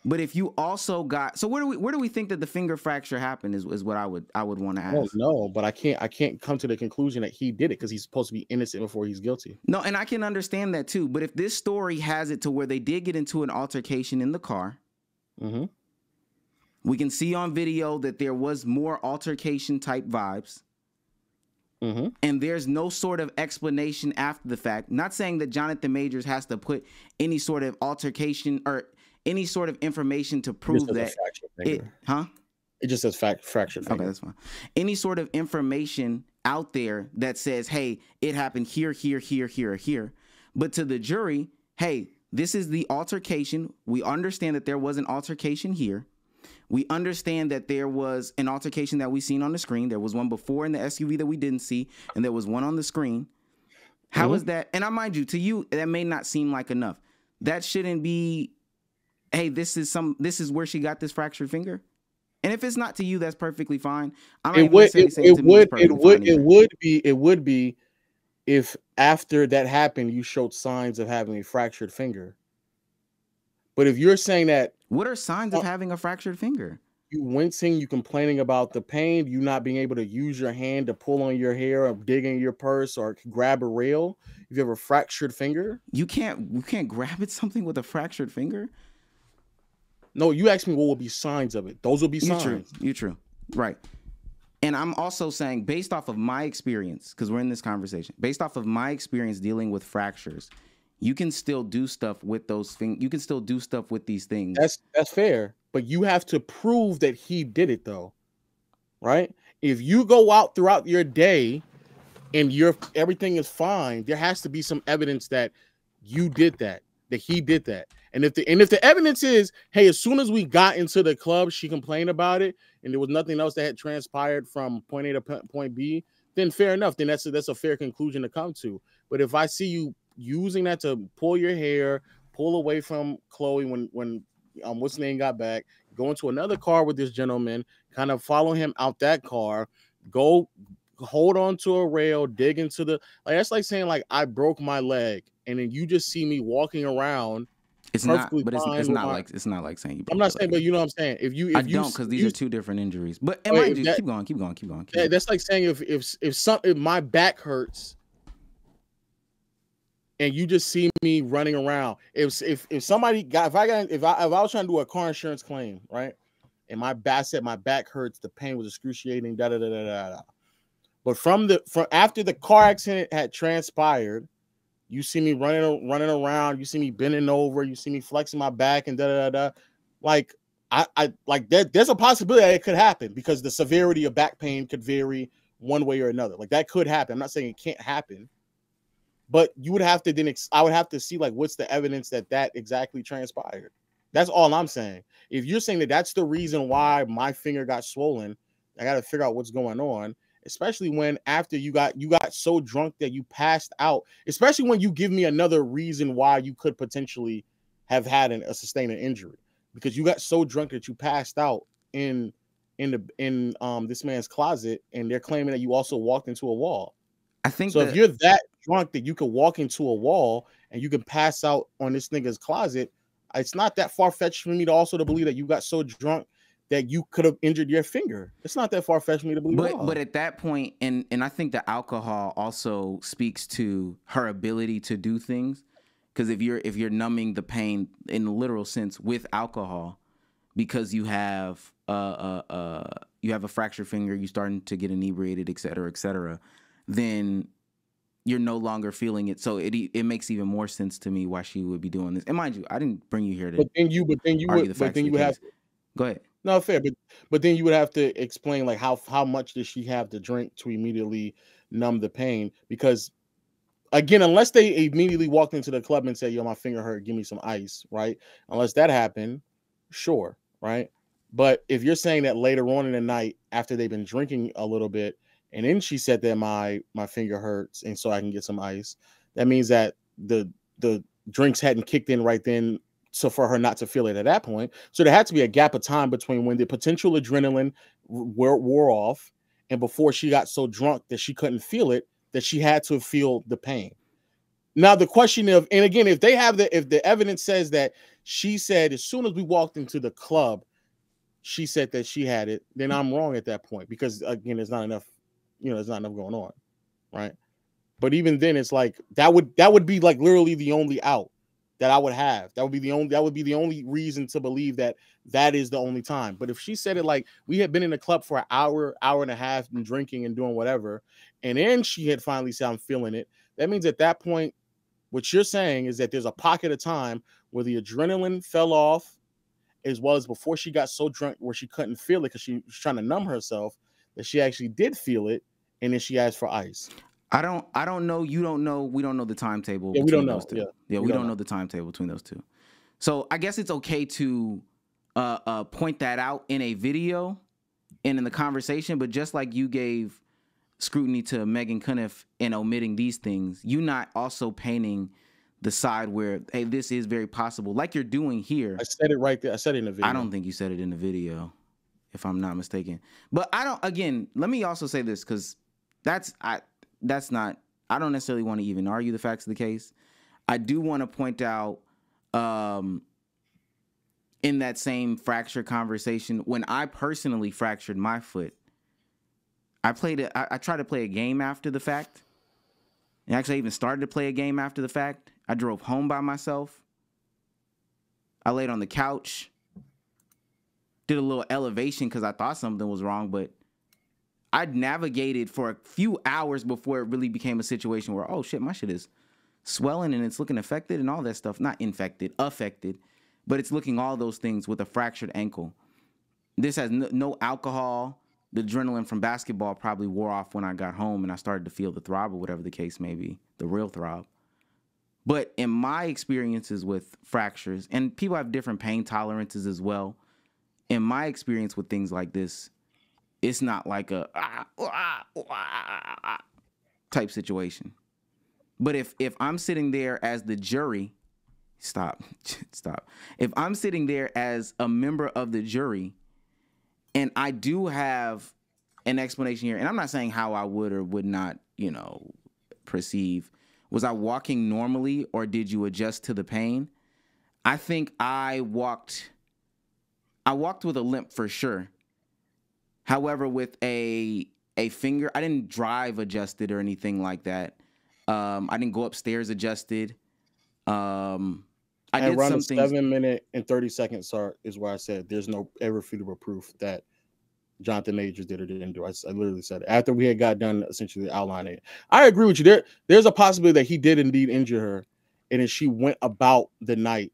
But if you also got, so where do we think that the finger fracture happened is what I would want to ask. Oh, no, but I can't come to the conclusion that he did it because he's supposed to be innocent before he's guilty. No, and I can understand that too. But if this story has it to where they did get into an altercation in the car, we can see on video that there was more altercation type vibes. And there's no sort of explanation after the fact. Not saying that Jonathan Majors has to put any sort of altercation or any sort of information to prove that it just says fractured finger. Okay, that's fine. Any sort of information out there that says, hey, it happened here, here, here, here, here. But to the jury, hey, this is the altercation. We understand that there was an altercation here. We understand that there was an altercation that we seen on the screen. There was one before in the SUV that we didn't see, and there was one on the screen. How is that? And I mind you, to you, that may not seem like enough. That shouldn't be, hey, this is where she got this fractured finger. And if it's not to you, that's perfectly fine. I'm not even necessarily saying to me it's perfectly fine either. It would be if after that happened, you showed signs of having a fractured finger. But if you're saying that, what are signs of having a fractured finger? You wincing, you complaining about the pain, you not being able to use your hand to pull on your hair or dig in your purse or grab a rail. If you have a fractured finger, you can't grab at something with a fractured finger. No, you asked me what would be signs of it. Those would be signs. You're true. Right. And I'm also saying, based off of my experience, because we're in this conversation, based off of my experience dealing with fractures, you can still do stuff with those things. You can still do stuff with these things. That's fair. But you have to prove that he did it, though. Right? If you go out throughout your day and everything is fine, there has to be some evidence that you did that he did that. And if the evidence is, hey, as soon as we got into the club, she complained about it, and there was nothing else that had transpired from point A to point B, then fair enough. Then that's a fair conclusion to come to. But if I see you using that to pull your hair, pull away from Chloe when what's his name got back, go into another car with this gentleman, kind of follow him out that car, go hold on to a rail, dig into the, like, that's like saying, like, I broke my leg, and then you just see me walking around. It's not, but it's not like saying you broke. I'm not saying, but you know what I'm saying. I don't, because these are two different injuries. But mind you, keep going. That's like saying if my back hurts and you just see me running around. If I was trying to do a car insurance claim, right? And my back hurts, the pain was excruciating, da da da da da. But from after the car accident had transpired, you see me running around, you see me bending over, you see me flexing my back and da da da da. Like I like that. There's a possibility that it could happen because the severity of back pain could vary one way or another. Like that could happen. I'm not saying it can't happen, but you would have to I would have to see, like, what's the evidence that exactly transpired. That's all I'm saying. If you're saying that that's the reason why my finger got swollen, I got to figure out what's going on. Especially when after you got so drunk that you passed out, especially when you give me another reason why you could potentially have had a sustained injury, because you got so drunk that you passed out in this man's closet, and they're claiming that you also walked into a wall. I think so. If you're that drunk that you could walk into a wall and you can pass out on this nigga's closet, it's not that far-fetched for me to believe that you got so drunk that you could have injured your finger. It's not that far-fetched for me to believe. But at that point, and I think the alcohol also speaks to her ability to do things, because if you're numbing the pain in the literal sense with alcohol, because you have a fractured finger, you're starting to get inebriated, et cetera, then you're no longer feeling it. So it makes even more sense to me why she would be doing this. And mind you, I didn't bring you here to Go ahead. No, fair, but then you would have to explain, like, how much does she have to drink to immediately numb the pain? Because again, unless they immediately walked into the club and said, "Yo, my finger hurt, give me some ice," right? Unless that happened, sure, right? But if you're saying that later on in the night, after they've been drinking a little bit, and then she said that my finger hurts, and so I can get some ice, that means that the drinks hadn't kicked in right then. So for her not to feel it at that point, so there had to be a gap of time between when the potential adrenaline wore off and before she got so drunk that she couldn't feel it, that she had to feel the pain. Now the question of, and again, if the evidence says that she said as soon as we walked into the club, she said that she had it, then I'm wrong at that point, because again, there's not enough going on, right? But even then, it's like that would be like literally the only out that I would have. That would be the only reason to believe that is the only time. But if she said it like we had been in the club for an hour and a half and drinking and doing whatever, and then she had finally said, "I'm feeling it," that means at that point, what you're saying is that there's a pocket of time where the adrenaline fell off, as well as before she got so drunk where she couldn't feel it because she was trying to numb herself, that she actually did feel it. and then she asked for ice. I don't know. You don't know. We don't know the timetable. Yeah, we don't between know. Those two. Yeah, we don't know the timetable between those two. So I guess it's okay to point that out in a video and in the conversation, but just like you gave scrutiny to Megan Cuniff in omitting these things, you not also painting the side where, hey, this is very possible, like you're doing here. I said it right there. I said it in the video. I don't think you said it in the video, if I'm not mistaken. But again, let me also say this, because I don't necessarily want to even argue the facts of the case. I do want to point out, in that same fracture conversation, when I personally fractured my foot, I tried to play a game after the fact. And actually, I even started to play a game after the fact. I drove home by myself. I laid on the couch, did a little elevation because I thought something was wrong, but I'd navigated for a few hours before it really became a situation where, oh shit, my shit is swelling and it's looking affected and all that stuff. Not infected, affected, but it's looking all those things with a fractured ankle. This has no alcohol. The adrenaline from basketball probably wore off when I got home and I started to feel the throb or whatever the case may be, the real throb. But in my experiences with fractures, and people have different pain tolerances as well, in my experience with things like this, it's not like a type situation. But if I'm sitting there as the jury, stop. If I'm sitting there as a member of the jury, and I do have an explanation here, and I'm not saying how I would or would not, perceive. Was I walking normally, or did you adjust to the pain? I think I walked with a limp for sure. However, with a finger, I didn't drive adjusted or anything like that. I didn't go upstairs adjusted. I did around some 7 minute and 30 seconds is where I said there's no irrefutable proof that Jonathan Majors did or didn't do. I literally said it after we had got done essentially outlining it. I agree with you. There's a possibility that he did indeed injure her, and then she went about the night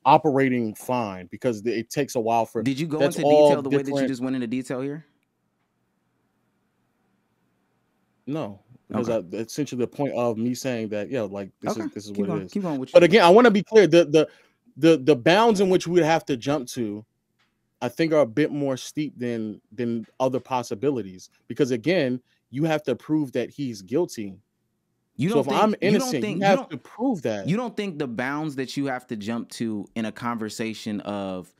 operating fine, because it takes a while for. Did you go into detail the way that you just went into detail here? No, because essentially the point of me saying that, this is what it is. Keep going with but again, I want to be clear. The bounds in which we would have to jump to, I think, are a bit more steep than other possibilities, because again, you have to prove that he's guilty. So if I'm innocent, you have to prove that. You don't think the bounds that you have to jump to in a conversation of,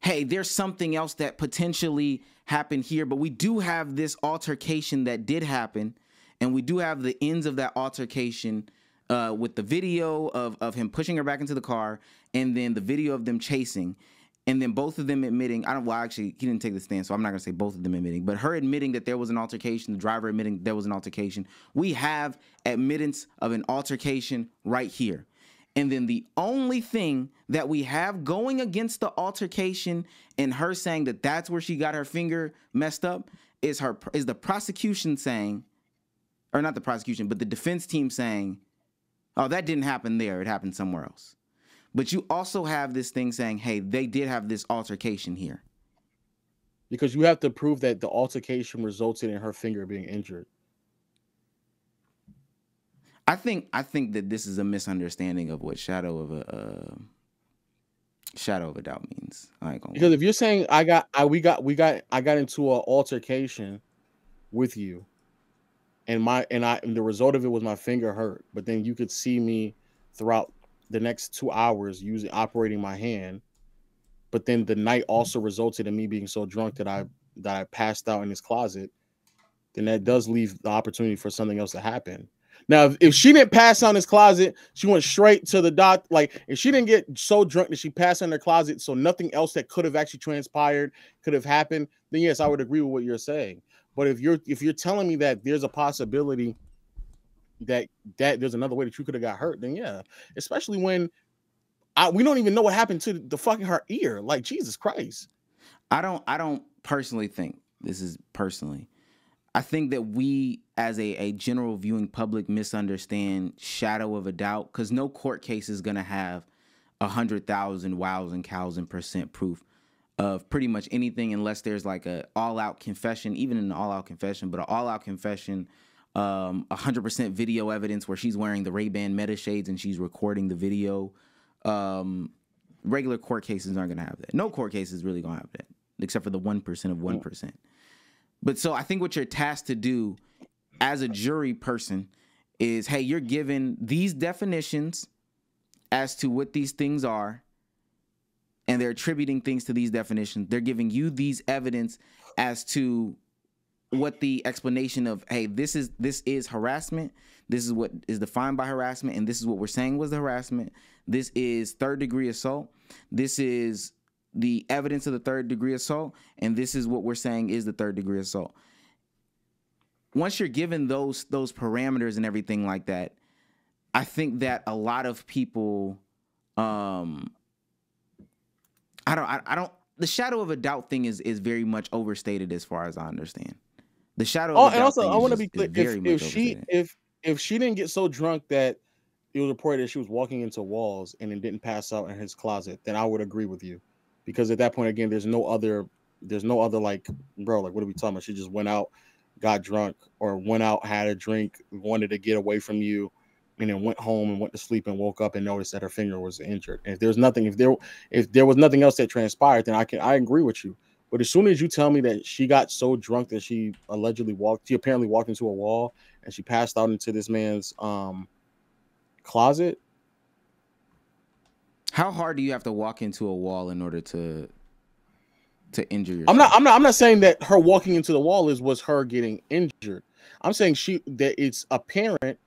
hey, there's something else that potentially happened here, but we do have this altercation that did happen, and we do have the ends of that altercation with the video of him pushing her back into the car, and then the video of them chasing, and then both of them admitting, he didn't take the stand, so I'm not going to say both of them admitting, but her admitting that there was an altercation, the driver admitting there was an altercation. We have admittance of an altercation right here. And then the only thing that we have going against the altercation and her saying that that's where she got her finger messed up is the prosecution saying, or not the prosecution, but the defense team saying, oh, that didn't happen there, it happened somewhere else. But you also have this thing saying, hey, they did have this altercation here. Because you have to prove that the altercation resulted in her finger being injured. I think that this is a misunderstanding of what shadow of a doubt means. Because if you're saying I got into an altercation with you, and the result of it was my finger hurt, but then you could see me throughout the next 2 hours operating my hand, but then the night also resulted in me being so drunk that I passed out in his closet, then that does leave the opportunity for something else to happen. Now, if she didn't pass out in his closet, she went straight to the doctor. Like, if she didn't get so drunk that she passed out in her closet, so nothing else that could have actually transpired could have happened, then yes, I would agree with what you're saying. But if you're telling me that there's a possibility that there's another way that you could have got hurt, then yeah, especially when we don't even know what happened to the fucking her ear. Like, Jesus Christ. I don't personally think, this is personally, I think that we as a general viewing public misunderstand shadow of a doubt, because no court case is going to have 100,000 wows and cows and % proof. of pretty much anything unless there's like a all-out confession, even an all-out confession, but an all-out confession, 100% video evidence where she's wearing the Ray-Ban Meta shades and she's recording the video. Regular court cases aren't going to have that. No court case is really going to have that, except for the 1% of 1%. But so I think what you're tasked to do as a jury person is, hey, you're given these definitions as to what these things are, and they're attributing things to these definitions. They're giving you these evidence as to what the explanation of, hey, this is harassment. This is what is defined by harassment, and this is what we're saying was the harassment. This is third-degree assault. This is the evidence of the third-degree assault, and this is what we're saying is the third-degree assault. Once you're given those parameters and everything like that, I think that a lot of people, the shadow of a doubt thing is very much overstated as far as I understand. The shadow of a doubt. And also, thing I want to just, be clear. If she didn't get so drunk that it was reported that she was walking into walls and then didn't pass out in his closet, then I would agree with you, because at that point, again, there's no other like, bro, like, what are we talking about? She just went out, got drunk, or went out, had a drink, wanted to get away from you, and then went home and went to sleep and woke up and noticed that her finger was injured. And if there was nothing else that transpired, then I agree with you. But as soon as you tell me that she got so drunk that she apparently walked into a wall and she passed out into this man's closet. How hard do you have to walk into a wall in order to injure yourself? I'm not saying that her walking into the wall was her getting injured. I'm saying that it's apparent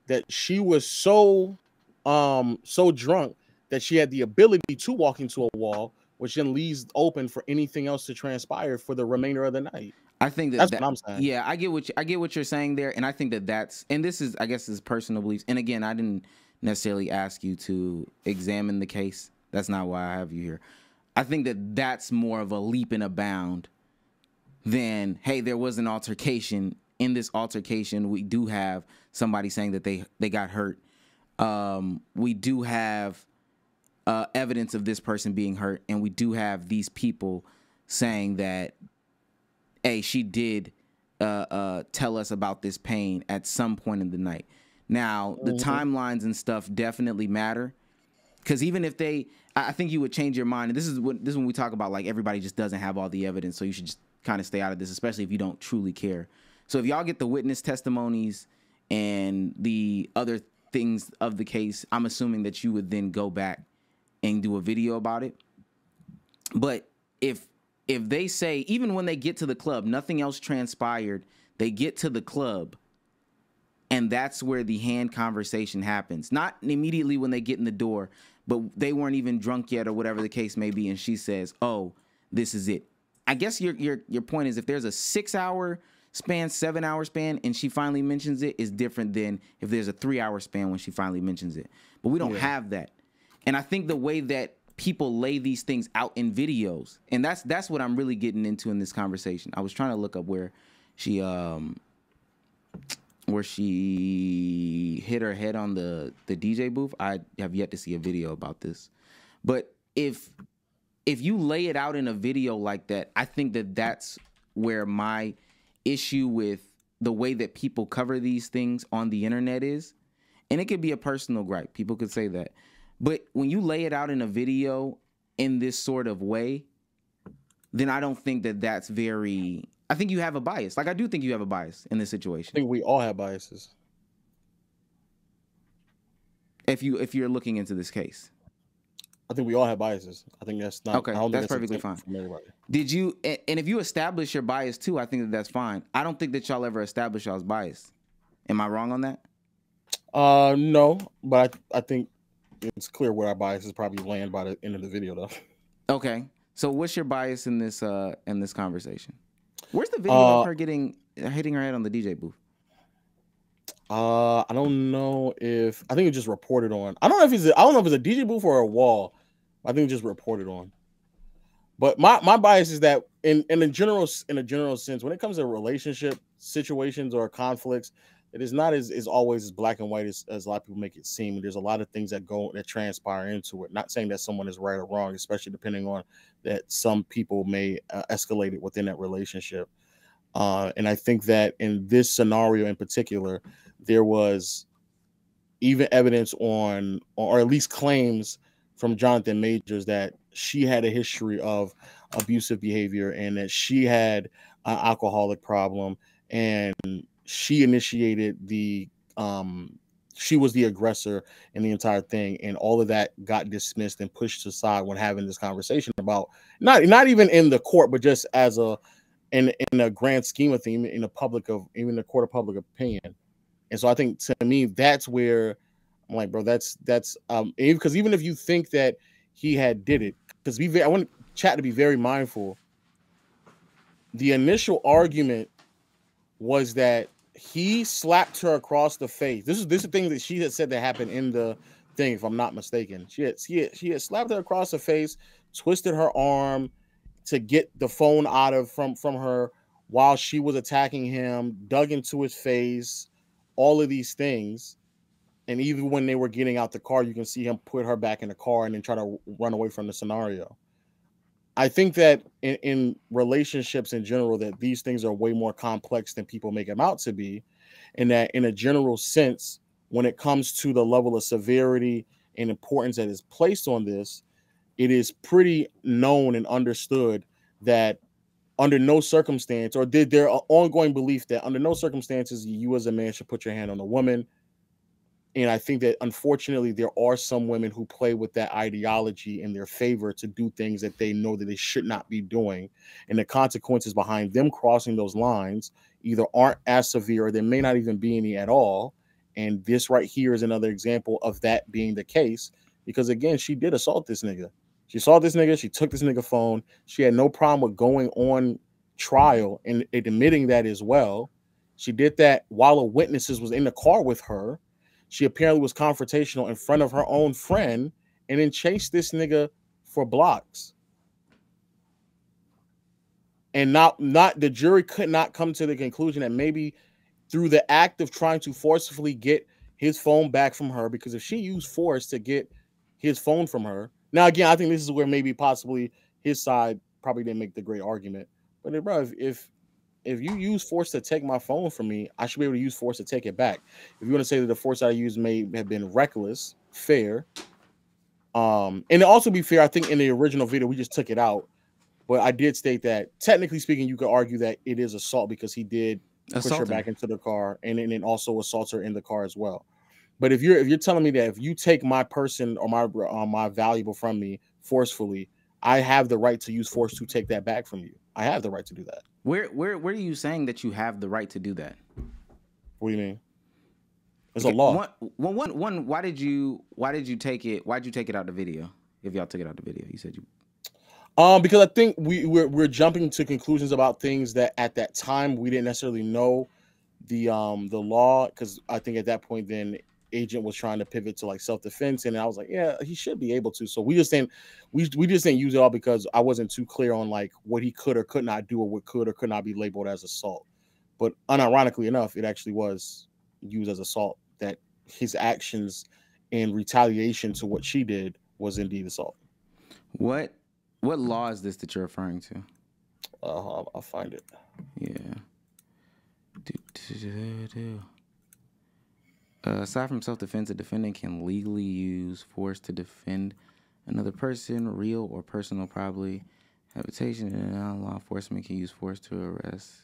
that she was so drunk that she had the ability to walk into a wall, which then leaves open for anything else to transpire for the remainder of the night. I think that's what I'm saying. Yeah, I get what you're saying there, and I think and this is, I guess, is personal beliefs. And again, I didn't necessarily ask you to examine the case. That's not why I have you here. I think that that's more of a leap and a bound than, hey, there was an altercation. In this altercation, we do have somebody saying that they got hurt. We do have evidence of this person being hurt, and we do have these people saying that, hey, she did tell us about this pain at some point in the night. Now, the timelines and stuff definitely matter, because even if I think you would change your mind. And this is when we talk about, like, everybody just doesn't have all the evidence, so you should just kind of stay out of this, especially if you don't truly care. So if y'all get the witness testimonies and the other things of the case, I'm assuming that you would then go back and do a video about it. But if they say, even when they get to the club, nothing else transpired, they get to the club, and that's where the hand conversation happens. Not immediately when they get in the door, but they weren't even drunk yet or whatever the case may be, and she says, oh, this is it. I guess your point is, if there's a 6-hour span, 7-hour span, and she finally mentions it, is different than if there's a 3-hour span when she finally mentions it. But we don't have that. And I think the way that people lay these things out in videos, and that's what I'm really getting into in this conversation. I was trying to look up where she hit her head on the DJ booth. I have yet to see a video about this. But if you lay it out in a video like that, I think that that's where my issue with the way that people cover these things on the internet is. And it could be a personal gripe. People could say that. But when you lay it out in a video in this sort of way, then I don't think that that's very... I think you have a bias. Like, I do think you have a bias in this situation. I think we all have biases. If you're looking into this case. I think we all have biases. I think that's not... Okay, that's perfectly fine. Did you... And if you establish your bias too, I think that that's fine. I don't think that y'all ever establish y'all's bias. Am I wrong on that? No, but I think it's clear where our biases probably land by the end of the video, though. Okay, so what's your bias in this conversation? Where's the video of her hitting her head on the DJ booth? I don't know if... I think it just reported on. I don't know if it's a DJ booth or a wall. I think it just reported on. But my bias is that in a general sense, when it comes to relationship situations or conflicts, it is not as always as black and white as a lot of people make it seem. There's a lot of things that transpire into it. Not saying that someone is right or wrong, especially depending on that some people may escalate it within that relationship. And I think that in this scenario in particular, there was even evidence on, or at least claims from Jonathan Majors, that she had a history of abusive behavior and that she had an alcoholic problem, and she initiated she was the aggressor in the entire thing, and all of that got dismissed and pushed aside when having this conversation about not even in the court, but just as in a grand scheme of things, in the court of public opinion. And so I think, to me, that's where I'm like, bro, that's because even if you think that he did it, because I want chat to be very mindful. The initial argument was that he slapped her across the face. This is the thing that she had said that happened in the thing, if I'm not mistaken. She had slapped her across the face, twisted her arm to get the phone from her while she was attacking him, dug into his face, all of these things. And even when they were getting out the car, you can see him put her back in the car and then try to run away from the scenario. I think that in relationships in general, that these things are way more complex than people make them out to be. And that in a general sense, when it comes to the level of severity and importance that is placed on this, it is pretty known and understood that under no circumstance, or did there an ongoing belief that under no circumstances you as a man should put your hand on a woman. And I think that, unfortunately, there are some women who play with that ideology in their favor to do things that they know that they should not be doing. And the consequences behind them crossing those lines either aren't as severe, or there may not even be any at all. And this right here is another example of that being the case. Because, again, she did assault this nigga. She saw this nigga. She took this nigga phone. She had no problem with going on trial and admitting that as well. She did that while a witness was in the car with her. She apparently was confrontational in front of her own friend and then chased this nigga for blocks. And not the jury could not come to the conclusion that maybe through the act of trying to forcefully get his phone back from her, because if she used force to get his phone from her. Now, again, I think this is where maybe possibly his side probably didn't make the great argument. But bro, if you use force to take my phone from me, I should be able to use force to take it back. If you want to say that the force I used may have been reckless, fair. And to also be fair, I think in the original video, we just took it out. But I did state that, technically speaking, you could argue that it is assault because he did push her back into the car and then also assaults her in the car as well. But if you're telling me that if you take my person or my valuable from me forcefully, I have the right to use force to take that back from you. I have the right to do that. Where are you saying that you have the right to do that? What do you mean? It's a law. One. Why did you take it? Why'd you take it out the video? If y'all took it out the video, you said you. Because I think we're jumping to conclusions about things that at that time we didn't necessarily know the law. Because I think at that point then agent was trying to pivot to like self-defense, and I was like, yeah, he should be able to. So we just didn't use it all because I wasn't too clear on like what he could or could not do, or what could or could not be labeled as assault. But unironically enough, it actually was used as assault, that his actions in retaliation to what she did was indeed assault. What law is this that you're referring to? I'll find it. Yeah. Aside from self-defense, a defendant can legally use force to defend another person, real or personal property, habitation, and law enforcement can use force to arrest.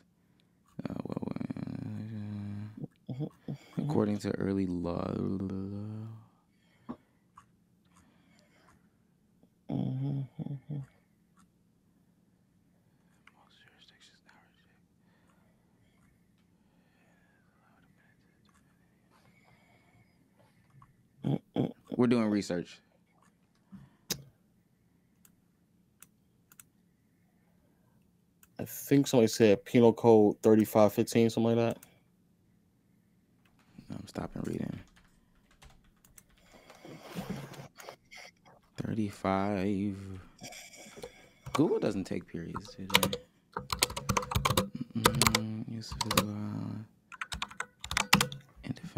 According to early law. We're doing research. I think somebody said Penal Code 3515, something like that. I'm stopping reading. 35. Google doesn't take periods today.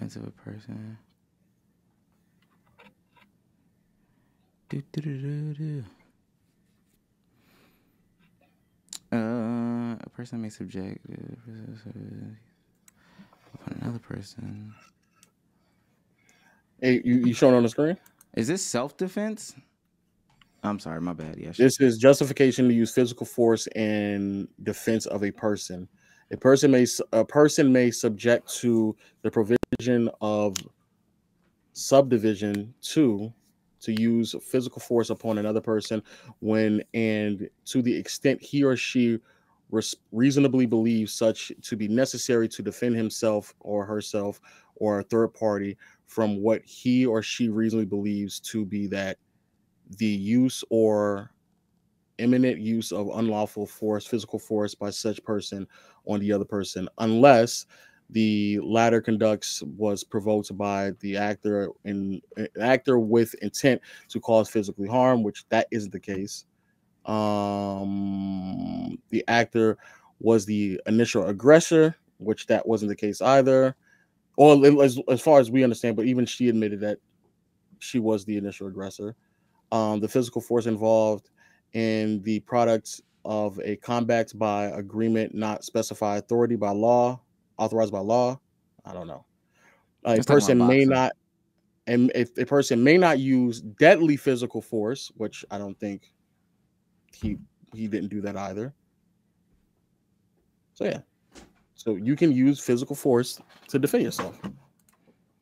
defense of a person. A person may subject another person. Hey, you showing on the screen? Is this self-defense? I'm sorry, my bad. Yeah, this is justification to use physical force in defense of a person. A person may subject to the provision of subdivision 2 to use physical force upon another person when and to the extent he or she reasonably believes such to be necessary to defend himself or herself or a third party from what he or she reasonably believes to be that the use or imminent use of unlawful force, physical force by such person on the other person, unless the latter conducts was provoked by the actor with intent to cause physically harm, which that isn't the case. The actor was the initial aggressor, which that wasn't the case either. Or as far as we understand, but even she admitted that she was the initial aggressor. The physical force involved in the products of a combat by agreement, not specified authority by law, authorized by law. I don't know. A person may not, and if a person may not use deadly physical force, which I don't think he didn't do that either. So yeah, so you can use physical force to defend yourself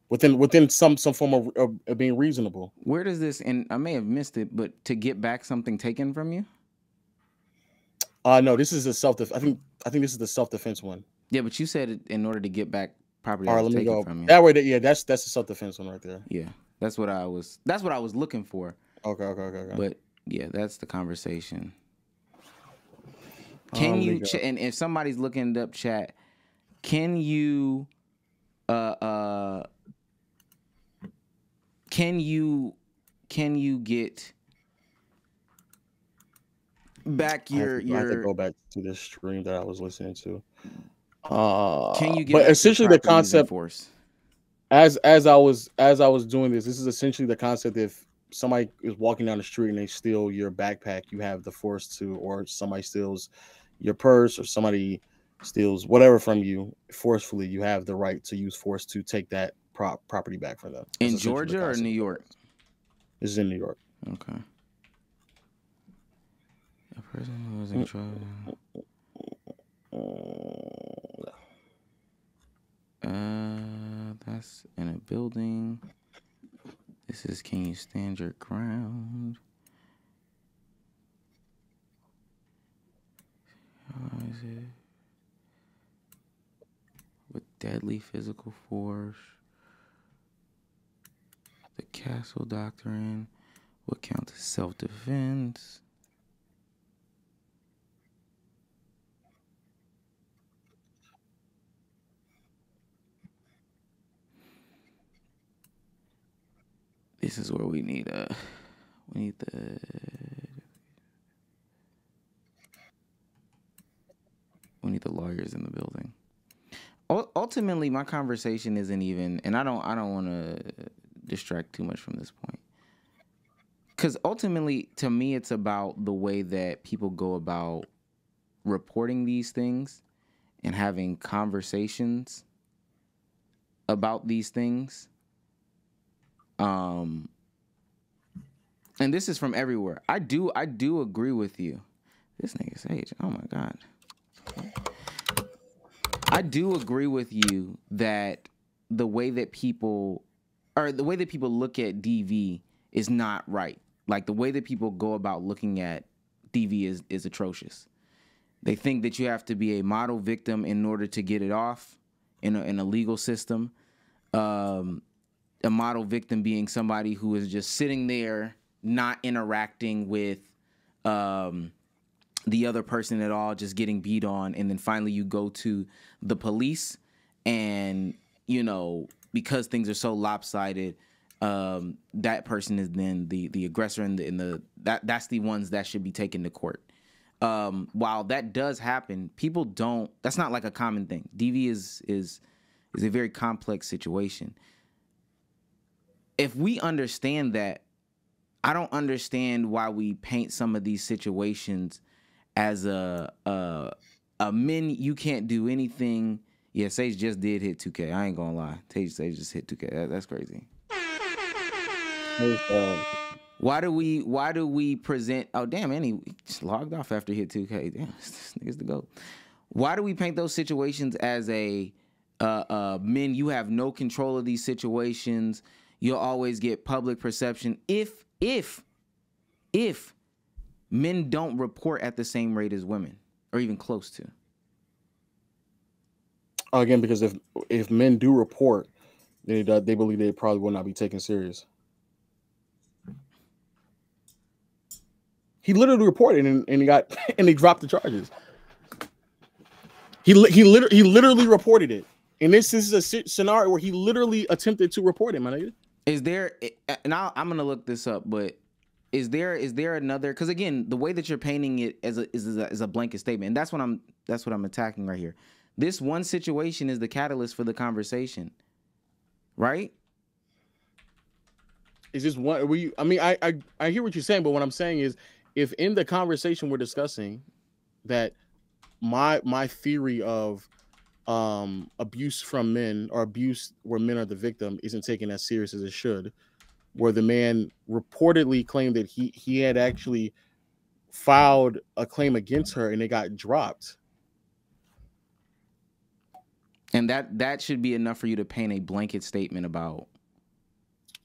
within some form of being reasonable. Where does this, and I may have missed it, but to get back something taken from you? No, this is a self-defense. I think this is the self-defense one. Yeah, but you said in order to get back property All right, that was let me taken go. from you. That way, yeah, that's a self-defense one right there. Yeah, that's what I was looking for. Okay. But yeah, that's the conversation. Can you and if somebody's looking up chat, can you get back your I have to go back to this stream that I was listening to. Can you get but essentially the concept force? As I was doing this is essentially the concept. If somebody is walking down the street and they steal your backpack, you have the force to, or somebody steals your purse, or somebody steals whatever from you forcefully, you have the right to use force to take that property back from them. In Georgia or New York? This is in New York. Okay. A person who was in trouble. That's in a building. This is, can you stand your ground? How is it? With deadly physical force. The castle doctrine. What counts as self-defense? This is where we need the lawyers in the building. Ultimately, my conversation isn't even, and I don't want to distract too much from this point, because ultimately, to me, it's about the way that people go about reporting these things and having conversations about these things. And this is from everywhere. I do agree with you. This nigga's age. Oh my God. I do agree with you that the way that people look at DV is not right. Like the way that people go about looking at DV is atrocious. They think that you have to be a model victim in order to get it off in a legal system. A model victim being somebody who is just sitting there, not interacting with the other person at all, just getting beat on, and then finally you go to the police, and because things are so lopsided, that person is then the aggressor, and that's the ones that should be taken to court. While that does happen, people don't. That's not like a common thing. DV It's a very complex situation. If we understand that, I don't understand why we paint some of these situations as a men, you can't do anything. Yeah, Sage just did hit 2K. I ain't gonna lie. Sage just hit 2K. That's crazy. Why do we present? Oh damn, and he just logged off after he hit 2K. Damn, this nigga's the GOAT. Why do we paint those situations as a men? You have no control of these situations. You'll always get public perception if men don't report at the same rate as women, or even close to. Again, because if men do report, they believe they probably will not be taken serious. He literally reported and he got and they dropped the charges. He literally reported it, and this is a scenario where he literally attempted to report it, man. Is there? And I'm gonna look this up, but is there another? Because again, the way that you're painting it as a blanket statement, and that's what I'm attacking right here. This one situation is the catalyst for the conversation, right? Is this one? I mean, I hear what you're saying, but what I'm saying is, if in the conversation we're discussing that my theory of abuse from men, or abuse where men are the victim, isn't taken as serious as it should, where the man reportedly claimed that he had actually filed a claim against her and it got dropped. And that should be enough for you to paint a blanket statement about.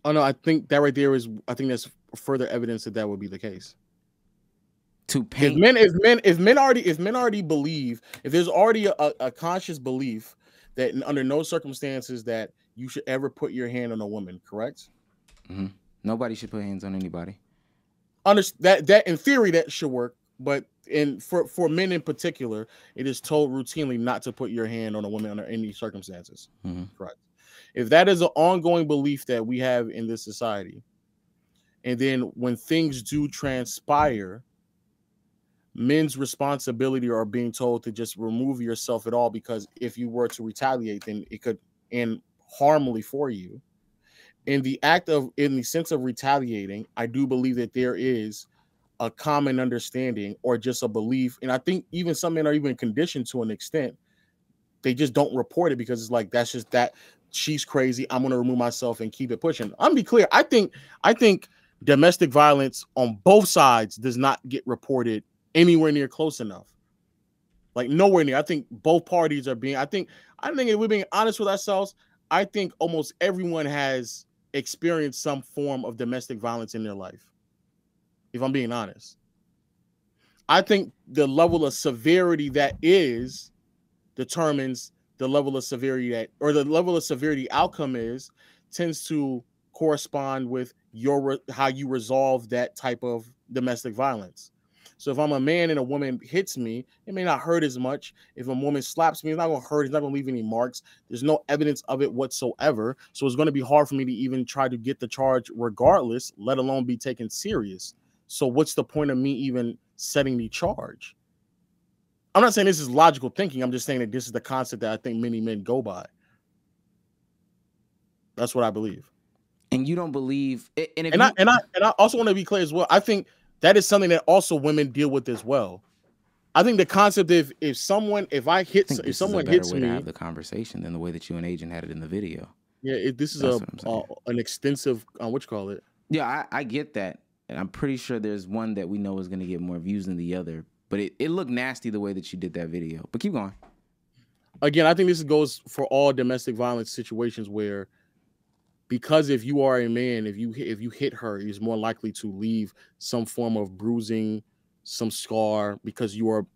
Oh no, I think that right there is. I think that's further evidence that would be the case. To paint, if men already believe, if there's already a conscious belief that under no circumstances that you should ever put your hand on a woman, correct? Mm-hmm. Nobody should put hands on anybody. That in theory that should work, but for men in particular, it is told routinely not to put your hand on a woman under any circumstances. Mm-hmm. Correct. If that is an ongoing belief that we have in this society, and then when things do transpire, men's responsibility are being told to just remove yourself at all, because if you were to retaliate, then it could end harmfully for you. In the sense of retaliating, I do believe that there is a common understanding or just a belief, and I think even some men are even conditioned to an extent. They just don't report it because it's like, that's just that she's crazy, I'm going to remove myself and keep it pushing. I'm gonna be clear. I think domestic violence on both sides does not get reported anywhere near close enough. Like nowhere near. I think both parties are being, I think if we're being honest with ourselves, I think almost everyone has experienced some form of domestic violence in their life. If I'm being honest, I think the level of severity that is determines the level of severity that, or the level of severity outcome is, tends to correspond with how you resolve that type of domestic violence. So if I'm a man and a woman hits me, it may not hurt as much. If a woman slaps me, it's not going to hurt. It's not going to leave any marks. There's no evidence of it whatsoever. So it's going to be hard for me to even try to get the charge regardless, let alone be taken serious. So what's the point of me even setting the charge? I'm not saying this is logical thinking. I'm just saying that this is the concept that I think many men go by. That's what I believe. And you don't believe, and I also want to be clear as well. I think that is something that also women deal with as well. I think the concept of if someone hits me, to have the conversation than the way that you and Agent had it in the video. Yeah, this is an extensive what you call it. Yeah, I get that, and I'm pretty sure there's one that we know is going to get more views than the other. But it looked nasty the way that you did that video. But keep going. Again, I think this goes for all domestic violence situations where, because if you are a man, if you hit her, he's more likely to leave some form of bruising, some scar, because you are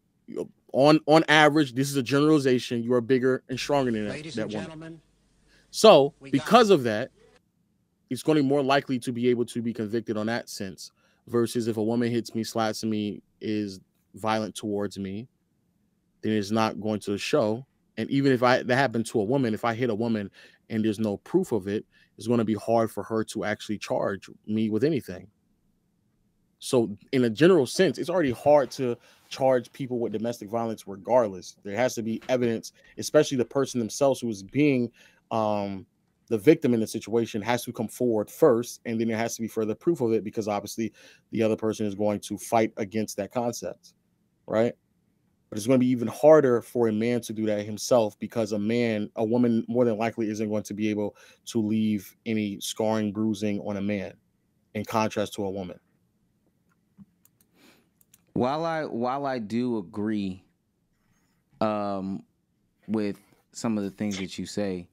on average. This is a generalization. You are bigger and stronger than that woman. So because of that, it's going to be more likely to be able to be convicted on that sense. Versus if a woman hits me, slaps me, is violent towards me, then it's not going to show. And even if that happened to a woman, if I hit a woman and there's no proof of it, it's going to be hard for her to actually charge me with anything. So in a general sense, it's already hard to charge people with domestic violence regardless. There has to be evidence, especially the person themselves who is being the victim in the situation has to come forward first, and then there has to be further proof of it, because obviously the other person is going to fight against that concept, right? But it's going to be even harder for a man to do that himself, because a woman more than likely isn't going to be able to leave any scarring, bruising on a man, in contrast to a woman. While I do agree with some of the things that you say,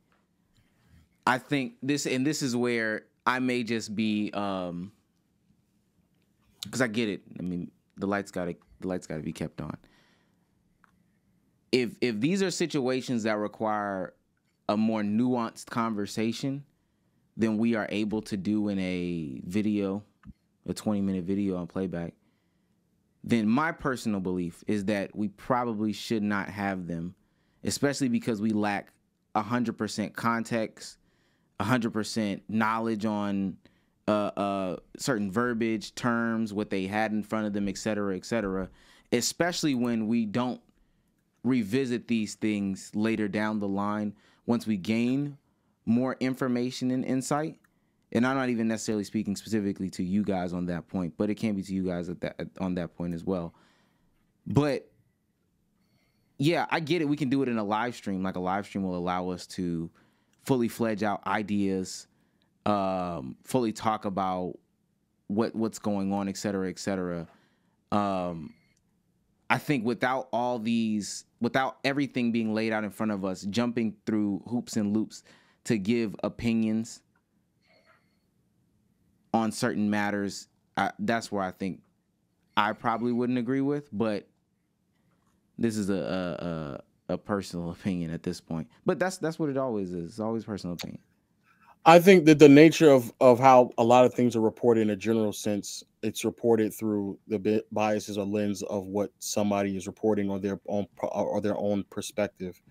I think this is where I may just be because I get it. I mean, the lights gotta be kept on. If these are situations that require a more nuanced conversation than we are able to do in a video, a 20-minute video on playback, then my personal belief is that we probably should not have them, especially because we lack 100% context, 100% knowledge on certain verbiage, terms, what they had in front of them, et cetera, especially when we don't revisit these things later down the line once we gain more information and insight. And I'm not even necessarily speaking specifically to you guys on that point, but it can be to you guys on that point as well. But yeah, I get it. We can do it in a live stream. Like, a live stream will allow us to fully fledge out ideas, fully talk about what's going on, et cetera. I think without everything being laid out in front of us, jumping through hoops and loops to give opinions on certain matters, that's where I think I probably wouldn't agree with. But this is a personal opinion at this point. But that's what it always is. It's always personal opinion. I think that the nature of how a lot of things are reported in a general sense, it's reported through the biases or lens of what somebody is reporting on their own perspective.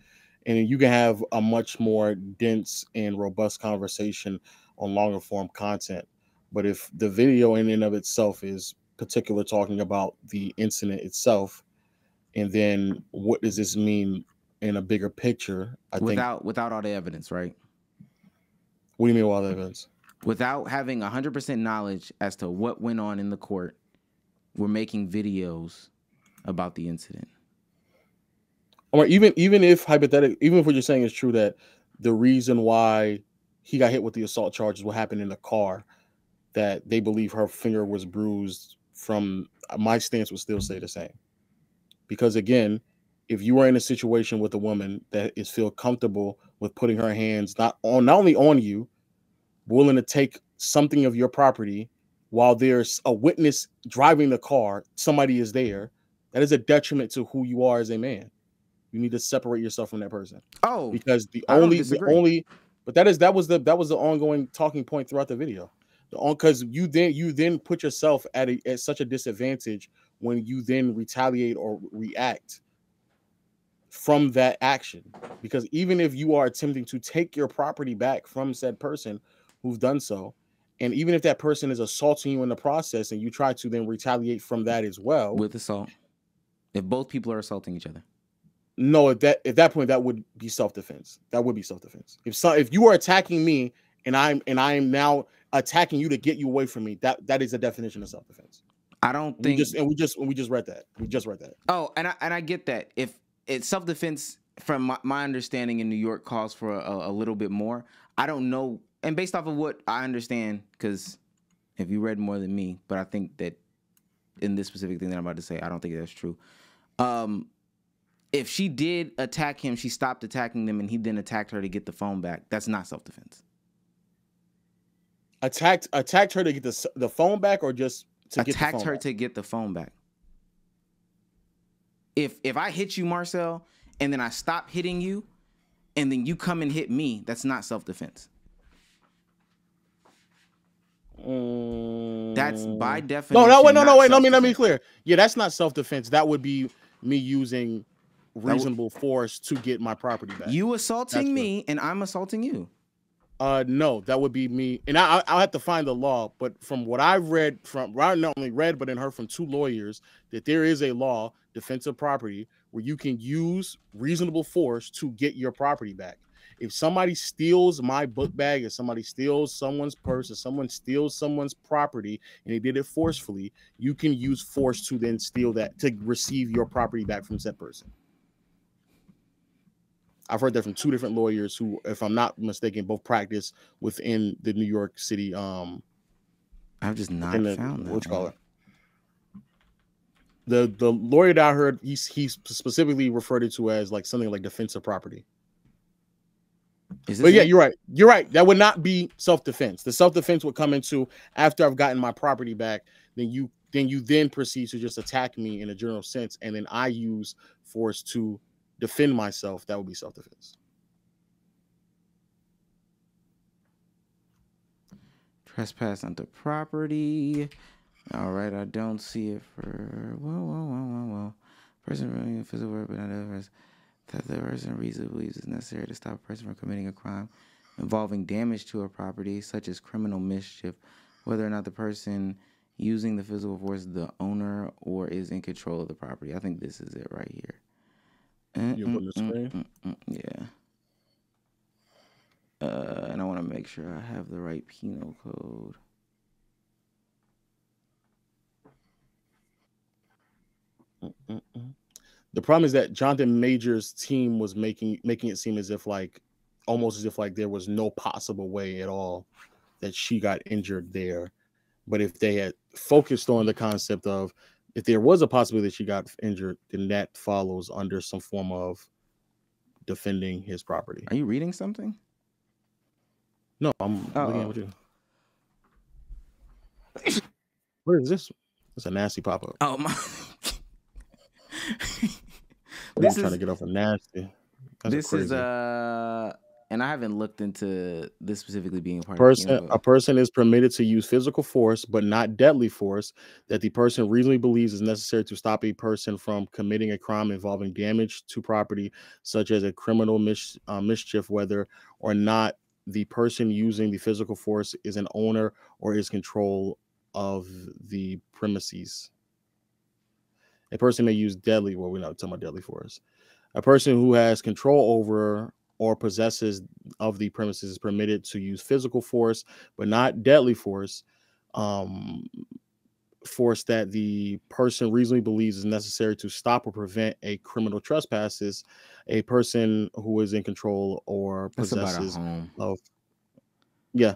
And you can have a much more dense and robust conversation on longer form content. But if the video in and of itself is particular talking about the incident itself, and then what does this mean in a bigger picture, without all the evidence, right? What do you mean by all the evidence? Without having 100% knowledge as to what went on in the court, we're making videos about the incident. Or even if hypothetically, even if what you're saying is true, that the reason why he got hit with the assault charges, what happened in the car, that they believe her finger was bruised from, my stance would still say the same. Because again, if you are in a situation with a woman that is feel comfortable with putting her hands not only on you, willing to take something of your property while there's a witness driving the car, somebody is there, that is a detriment to who you are as a man. You need to separate yourself from that person. Oh, because the that was the ongoing talking point throughout the video. Because you then put yourself at such a disadvantage when you then retaliate or react from that action. Because even if you are attempting to take your property back from said person who's done so, and even if that person is assaulting you in the process, and you try to then retaliate from that as well, with assault, if both people are assaulting each other, no, at that point that would be self-defense. That would be self-defense. If you are attacking me and I am now attacking you to get you away from me, that is a definition of self-defense. I don't think we just read that. We just read that. Oh, and I get that. If it's self-defense, from my understanding in New York, calls for a little bit more. I don't know, and based off of what I understand, because if you read more than me, but I think that in this specific thing that I'm about to say, I don't think that's true. If she did attack him, she stopped attacking them, and he then attacked her to get the phone back. That's not self-defense. Attacked her to get the phone back, or just to attacked her to get the phone back. If I hit you, Marcel, and then I stop hitting you, and then you come and hit me, that's not self-defense. That's by definition. No, wait. Let me be clear. Yeah, that's not self-defense. That would be me using reasonable force to get my property back. You assaulting me, and I'm assaulting you. No, that would be me, and I'll have to find the law. But from what I've read, I not only read but then heard from 2 lawyers that there is a law, defensive property, where you can use reasonable force to get your property back. If somebody steals my book bag, if somebody steals someone's purse, if someone steals someone's property, and they did it forcefully, you can use force to then steal that to receive your property back from said person. I've heard that from 2 different lawyers who, if I'm not mistaken, both practice within the New York City. I've just not found that. What you call it? The lawyer that I heard, he specifically referred it to as like something like defensive property. But yeah, you're right. You're right. That would not be self-defense. The self-defense would come into after I've gotten my property back. Then you proceed to just attack me in a general sense, and then I use force to defend myself. That would be self-defense. Trespass onto property. All right, I don't see it for well. Person running a physical work, but not others. That the person reasonably believes is necessary to stop a person from committing a crime involving damage to a property, such as criminal mischief, whether or not the person using the physical force is the owner or is in control of the property. I think this is it right here. You put the screen? Yeah. And I want to make sure I have the right penal code. The problem is that Jonathan Major's team was making it seem as if almost as if there was no possible way at all that she got injured there. But if they had focused on the concept of if there was a possibility that she got injured, then that follows under some form of defending his property. Are you reading something? No, I'm looking at what you. What is this? It's a nasty pop-up. Oh my! I'm trying to get off a nasty. This is and I haven't looked into this specifically being a part of a person is permitted to use physical force, but not deadly force, that the person reasonably believes is necessary to stop a person from committing a crime involving damage to property, such as a criminal mischief, whether or not the person using the physical force is an owner or is control of the premises. A person may use deadly. Well, we're not talking about deadly force. A person who has control over or possesses of the premises is permitted to use physical force, but not deadly force. Force that the person reasonably believes is necessary to stop or prevent a criminal trespasses. A person who is in control or possesses of. Yeah.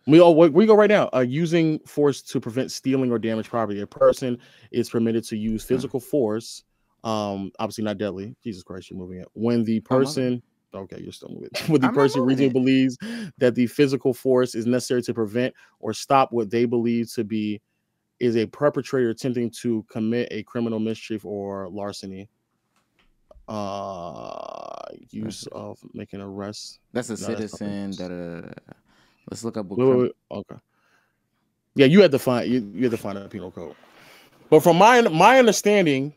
We go right now. Using force to prevent stealing or damage property. A person is permitted to use physical force. Obviously not deadly. Jesus Christ, you're moving it. When the person, okay, you're still moving it. When the person reasonably believes that the physical force is necessary to prevent or stop what they believe to be is a perpetrator attempting to commit a criminal mischief or larceny. Use of making arrests. That's a citizen. Let's look up. Wait. Okay. Yeah, you had to find a penal code. But from my understanding,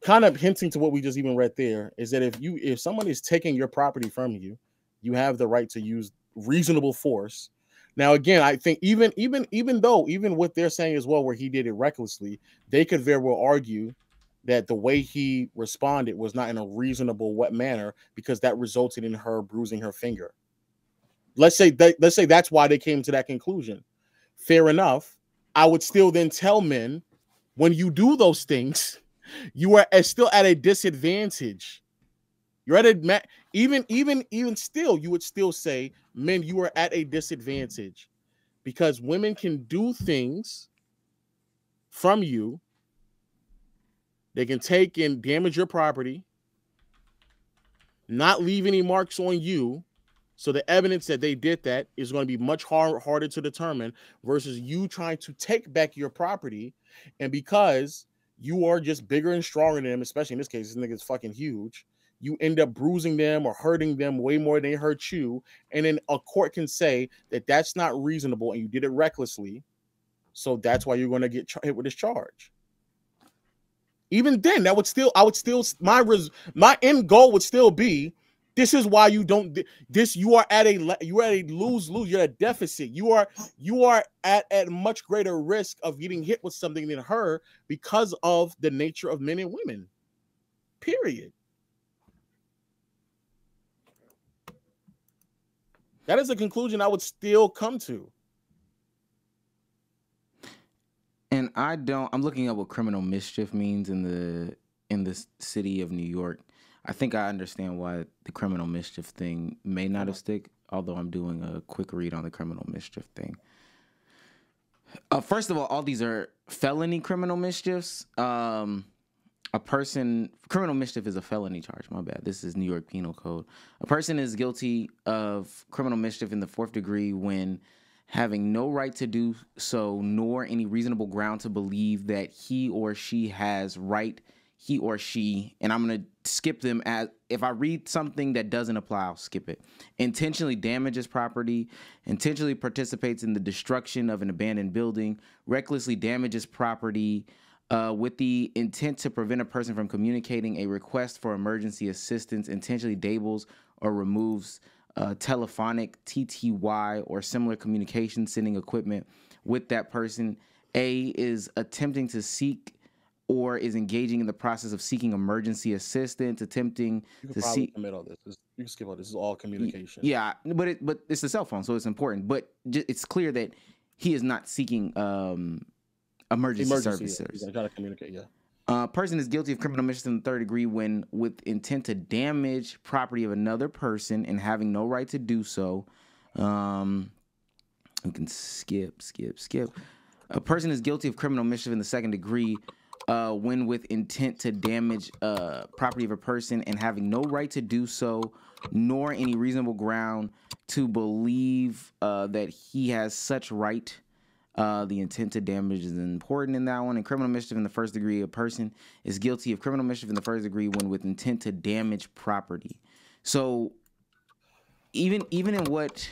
kind of hinting to what we just even read there, is that if someone is taking your property from you, you have the right to use reasonable force. Now, again, I think even what they're saying as well, where he did it recklessly, they could very well argue that the way he responded was not in a reasonable manner because that resulted in her bruising her finger. Let's say that's why they came to that conclusion. Fair enough. I would still then tell men, when you do those things, you are still at a disadvantage. You're at a even still, you would still say, men, you are at a disadvantage because women can do things from you. They can take and damage your property, not leave any marks on you. So the evidence that they did that is going to be much harder to determine versus you trying to take back your property. And because you are just bigger and stronger than them, especially in this case, this nigga's fucking huge, you end up bruising them or hurting them way more than they hurt you. And then a court can say that that's not reasonable and you did it recklessly. So that's why you're going to get hit with this charge. Even then, my end goal would still be This is why you don't. This you are at a lose-lose. You're at a deficit. You are at much greater risk of getting hit with something than her because of the nature of men and women. Period. That is a conclusion I would still come to. And I'm looking up what criminal mischief means in the city of New York. I think I understand why the criminal mischief thing may not have stick, although I'm doing a quick read on the criminal mischief thing. First of all these are felony criminal mischiefs. Criminal mischief is a felony charge. My bad. This is New York Penal Code. A person is guilty of criminal mischief in the 4th degree when having no right to do so, nor any reasonable ground to believe that he or she, and I'm going to skip them as if I read something that doesn't apply, I'll skip it. Intentionally damages property, intentionally participates in the destruction of an abandoned building, recklessly damages property, with the intent to prevent a person from communicating a request for emergency assistance, intentionally disables or removes telephonic, TTY, or similar communication sending equipment with that person. A is attempting to seek or is engaging in the process of seeking emergency assistance, attempting to seek. Commit all this. You can skip all this. This is all communication. Yeah, but it's a cell phone, so it's important. But it's clear that he is not seeking emergency services. He's trying to communicate. Yeah. Person is guilty of criminal mischief in the 3rd degree when with intent to damage property of another person and having no right to do so. We can skip. A person is guilty of criminal mischief in the 2nd degree when with intent to damage property of a person and having no right to do so, nor any reasonable ground to believe that he has such right. The intent to damage is important in that one. In criminal mischief in the 1st degree, a person is guilty of criminal mischief in the 1st degree when with intent to damage property. So even in what,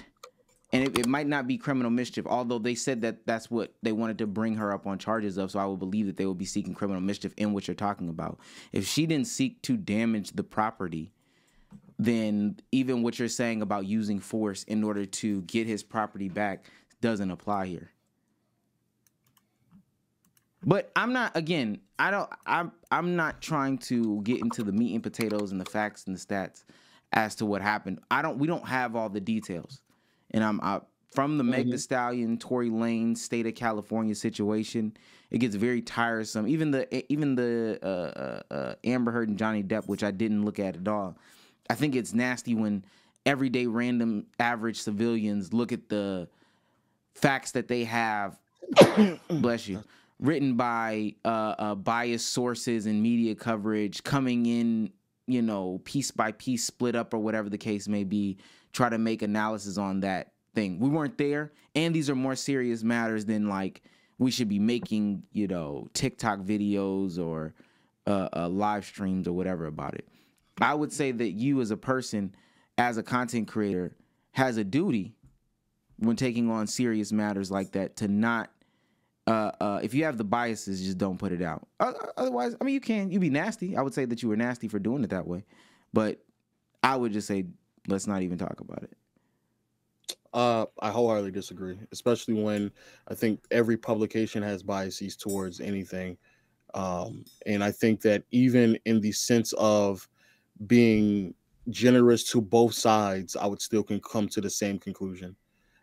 and it might not be criminal mischief, although they said that that's what they wanted to bring her up on charges of, so I would believe that they would be seeking criminal mischief in what you're talking about. If she didn't seek to damage the property, then even what you're saying about using force in order to get his property back doesn't apply here. But I'm not trying to get into the meat and potatoes and the facts and the stats as to what happened. We don't have all the details. And I'm from the Meg Thee Stallion, Tory Lanez, state of California situation. It gets very tiresome. Even the Amber Heard and Johnny Depp, which I didn't look at all. I think it's nasty when everyday random average civilians look at the facts that they have. Bless you. Written by biased sources and media coverage coming in, piece by piece, split up or whatever the case may be, try to make analysis on that thing. We weren't there, and these are more serious matters than like we should be making, TikTok videos or live streams or whatever about it. I would say that you as a person, as a content creator, has a duty when taking on serious matters like that to not, if you have the biases, just don't put it out. Otherwise, I mean, you be nasty. I would say that you were nasty for doing it that way. But I would just say, let's not even talk about it. I wholeheartedly disagree, especially when I think every publication has biases towards anything. And I think that even in the sense of being generous to both sides, I would still come to the same conclusion.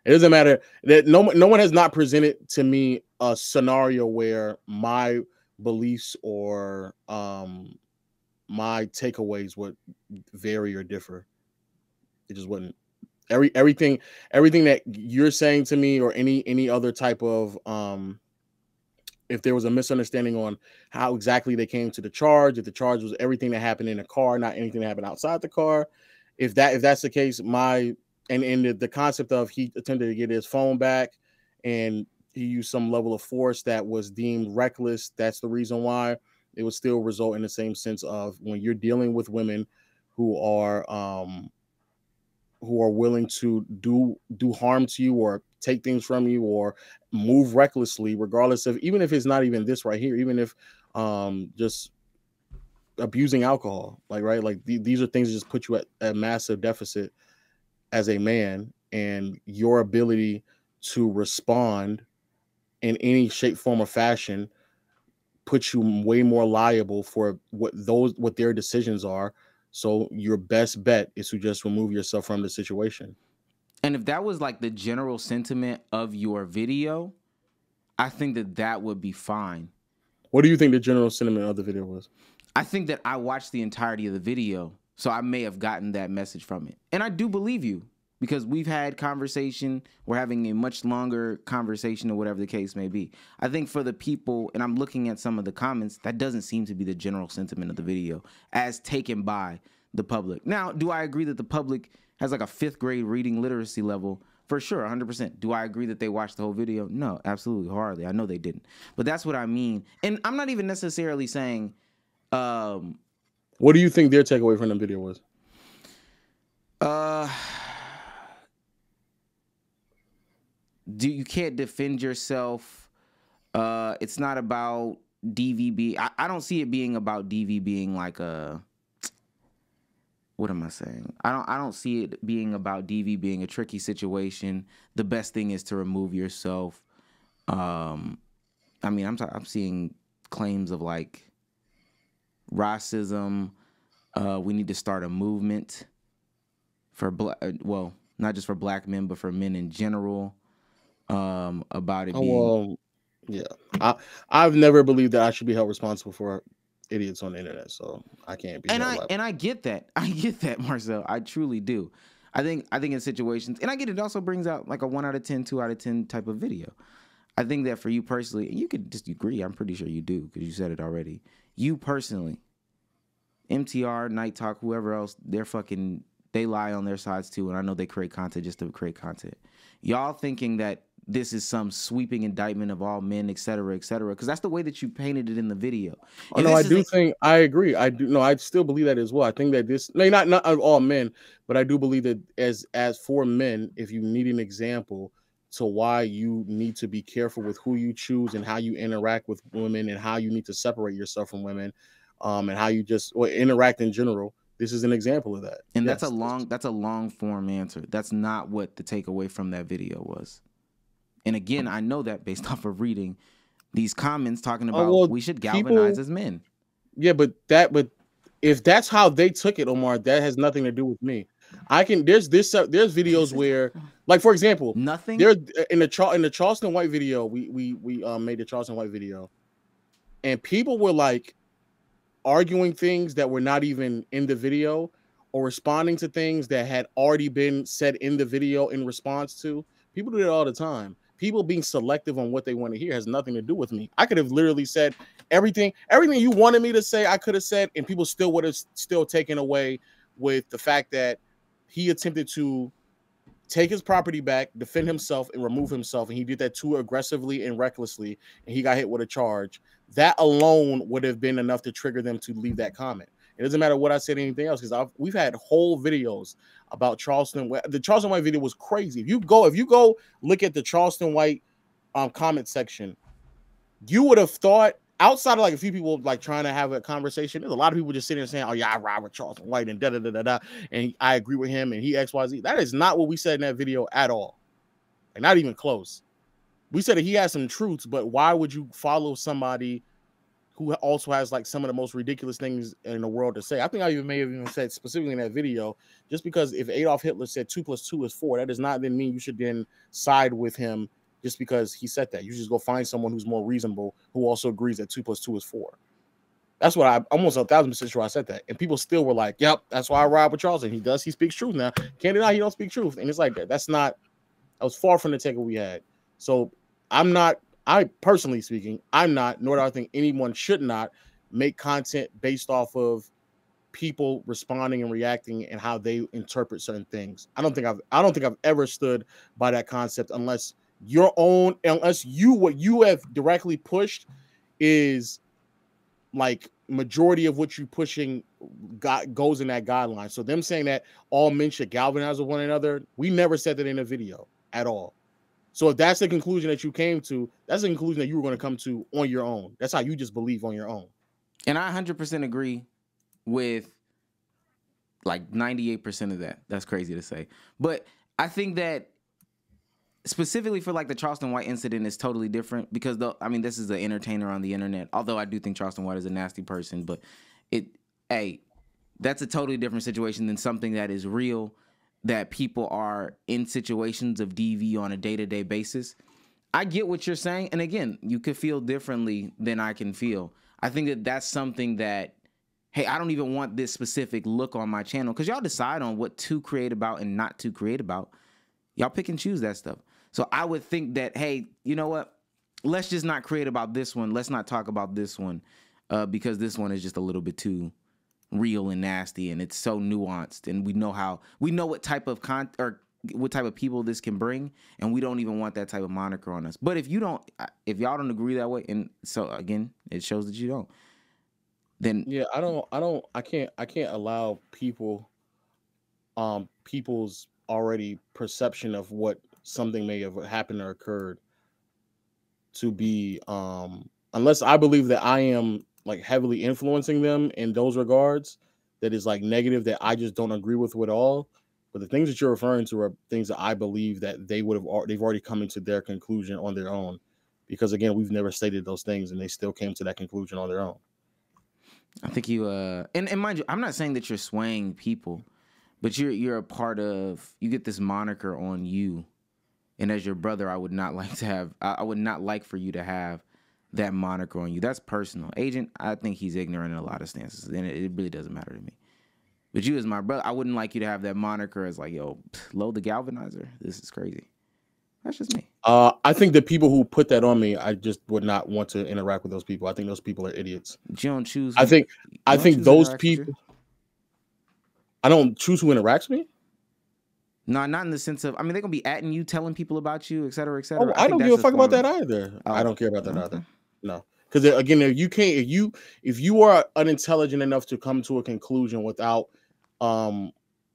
It doesn't matter that no one has not presented to me a scenario where my beliefs or my takeaways would vary or differ. It just wouldn't. Everything that you're saying to me or any other type of if there was a misunderstanding on how exactly they came to the charge, if the charge was everything that happened in the car, not anything that happened outside the car, if that's the case, the concept of he attempted to get his phone back and he used some level of force that was deemed reckless, that's the reason why, it would still result in the same sense of when you're dealing with women who are willing to do harm to you or take things from you or move recklessly, regardless of, even if it's not even this right here, even if just abusing alcohol, like, right, like these are things that just put you at a massive deficit as a man, and your ability to respond in any shape, form, or fashion puts you way more liable for what their decisions are. So your best bet is to just remove yourself from the situation. And if that was like the general sentiment of your video, I think that would be fine. What do you think the general sentiment of the video was? I think that I watched the entirety of the video, so I may have gotten that message from it. And I do believe you, because we've had conversation. We're having a much longer conversation, or whatever the case may be. I think for the people, and I'm looking at some of the comments, that doesn't seem to be the general sentiment of the video as taken by the public. Now, do I agree that the public has like a 5th grade reading literacy level? For sure, 100%. Do I agree that they watched the whole video? No, absolutely, hardly. I know they didn't. But that's what I mean. And I'm not even necessarily saying... what do you think their takeaway from the video was? You can't defend yourself. It's not about DV. I don't see it being about DV being like a... What am I saying? I don't see it being about DV being a tricky situation. The best thing is to remove yourself. I mean, I'm seeing claims of like racism. We need to start a movement for well, not just for black men, but for men in general. About it being... Well, yeah. I've never believed that I should be held responsible for idiots on the internet, so I can't be. And I get that. I get that, Marcel. I truly do. I think in situations, and I get it also brings out like a 1 out of 10, 2 out of 10 type of video. I think that for you personally, and you could just agree, I'm pretty sure you do, because you said it already. You personally, MTR, Night Talk, whoever else, they lie on their sides too, and I know they create content just to create content. Y'all thinking that this is some sweeping indictment of all men, et cetera, because that's the way that you painted it in the video. Oh, no, I agree. I do. No, I still believe that as well. I think that this, not of all men, but I do believe that as for men, if you need an example to why you need to be careful with who you choose and how you interact with women and how you need to separate yourself from women, and how you just interact in general, this is an example of that. And yes, that's a long form answer. That's not what the takeaway from that video was. And again, I know that based off of reading these comments talking about we should galvanize as men. Yeah, but if that's how they took it, Omar, that has nothing to do with me. There's videos where, like, for example, nothing. There's in the Charleston White video, we made the Charleston White video, and people were like arguing things that were not even in the video, or responding to things that had already been said in the video in response to. People do that all the time. People being selective on what they want to hear has nothing to do with me. I could have literally said everything you wanted me to say, I could have said, and people still would have taken away with the fact that he attempted to take his property back, defend himself, and remove himself, and he did that too aggressively and recklessly, and he got hit with a charge. That alone would have been enough to trigger them to leave that comment. It doesn't matter what I said, anything else, because we've had whole videos about Charleston. The Charleston White video was crazy. If you go look at the Charleston White comment section, you would have thought, outside of like a few people like trying to have a conversation, there's a lot of people just sitting there saying, "Oh yeah, I ride with Charleston White and da da da da da," and I agree with him and he XYZ. That is not what we said in that video at all, and not even close. We said that he has some truths, but why would you follow somebody who also has like some of the most ridiculous things in the world to say? I think I may have even said specifically in that video, just because if Adolf Hitler said 2 + 2 is 4, that does not then mean you should then side with him just because he said that. You just go find someone who's more reasonable who also agrees that 2 + 2 is 4. That's what I almost 1,000% sure I said that. And people still were like, yep, that's why I ride with Charles. And he speaks truth now. Can't deny he don't speak truth. And it's like that. That was far from the takeaway we had. So I personally speaking, I'm not, nor do I think anyone should not make content based off of people responding and reacting and how they interpret certain things. I don't think I've ever stood by that concept unless what you have directly pushed is like majority of what you're pushing goes in that guideline. So them saying that all men should galvanize with one another, we never said that in a video at all. So if that's the conclusion that you came to, that's the conclusion that you were going to come to on your own. That's how you just believe on your own. And I 100% agree with like 98% of that. That's crazy to say. But I think that specifically for like the Charleston White incident is totally different because this is an entertainer on the internet. Although I do think Charleston White is a nasty person, but that's a totally different situation than something that is real, that people are in situations of DV on a day-to-day basis. I get what you're saying. And again, you could feel differently than I can feel. I think that that's something that, hey, I don't even want this specific look on my channel because y'all decide on what to create about and not to create about. Y'all pick and choose that stuff. So I would think that, hey, you know what? Let's just not create about this one. Let's not talk about this one because this one is just a little bit too real and nasty, and it's so nuanced, and we know what type of what type of people this can bring, and we don't even want that type of moniker on us. But if y'all don't agree that way, and so again, it shows that you don't. Then yeah, I can't allow people's already perception of what something may have happened or occurred to be unless I believe that I am like heavily influencing them in those regards, that is like negative, that I just don't agree with at all. But the things that you're referring to are things that I believe that they've already come into their conclusion on their own, because again, we've never stated those things and they still came to that conclusion on their own. I think you and mind you, I'm not saying that you're swaying people, but you're a part of, you get this moniker on you, and as your brother, I would not like for you to have that moniker on you. That's personal. Agent, I think he's ignorant in a lot of stances, and it really doesn't matter to me. But you as my brother, I wouldn't like you to have that moniker as like, yo, load the galvanizer. This is crazy. That's just me. I think the people who put that on me, I just would not want to interact with those people. I think those people are idiots. But you don't choose. I think those people. I don't choose who interacts with me. No, not in the sense of, they're going to be atting you, telling people about you, et cetera, et cetera. Oh, I don't give a fuck about that either. I don't care about that either. No. Because again, if you are unintelligent enough to come to a conclusion without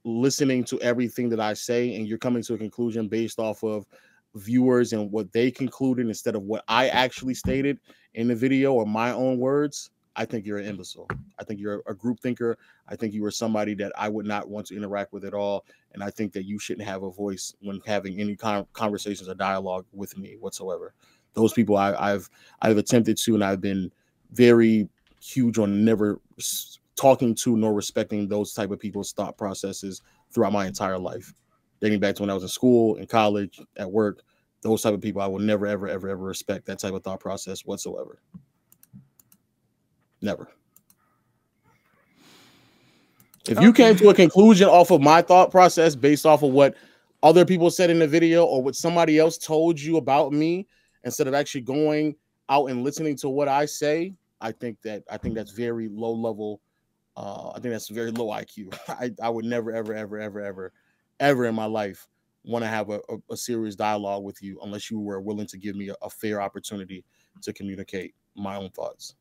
listening to everything that I say, and you're coming to a conclusion based off of viewers and what they concluded instead of what I actually stated in the video or my own words, I think you're an imbecile. I think you're a group thinker. I think you are somebody that I would not want to interact with at all. And I think that you shouldn't have a voice when having any kind of conversations or dialogue with me whatsoever. Those people I've attempted to, and I've been very huge on never talking to nor respecting those type of people's thought processes throughout my entire life, dating back to when I was in school, in college, at work. Those type of people I will never, ever, ever, ever respect that type of thought process whatsoever. Never. If you came to a conclusion off of my thought process based off of what other people said in the video or what somebody else told you about me, instead of actually going out and listening to what I say, I think that's very low level. I think that's very low IQ. I would never, ever, ever, ever, ever, ever in my life want to have a serious dialogue with you unless you were willing to give me a fair opportunity to communicate my own thoughts,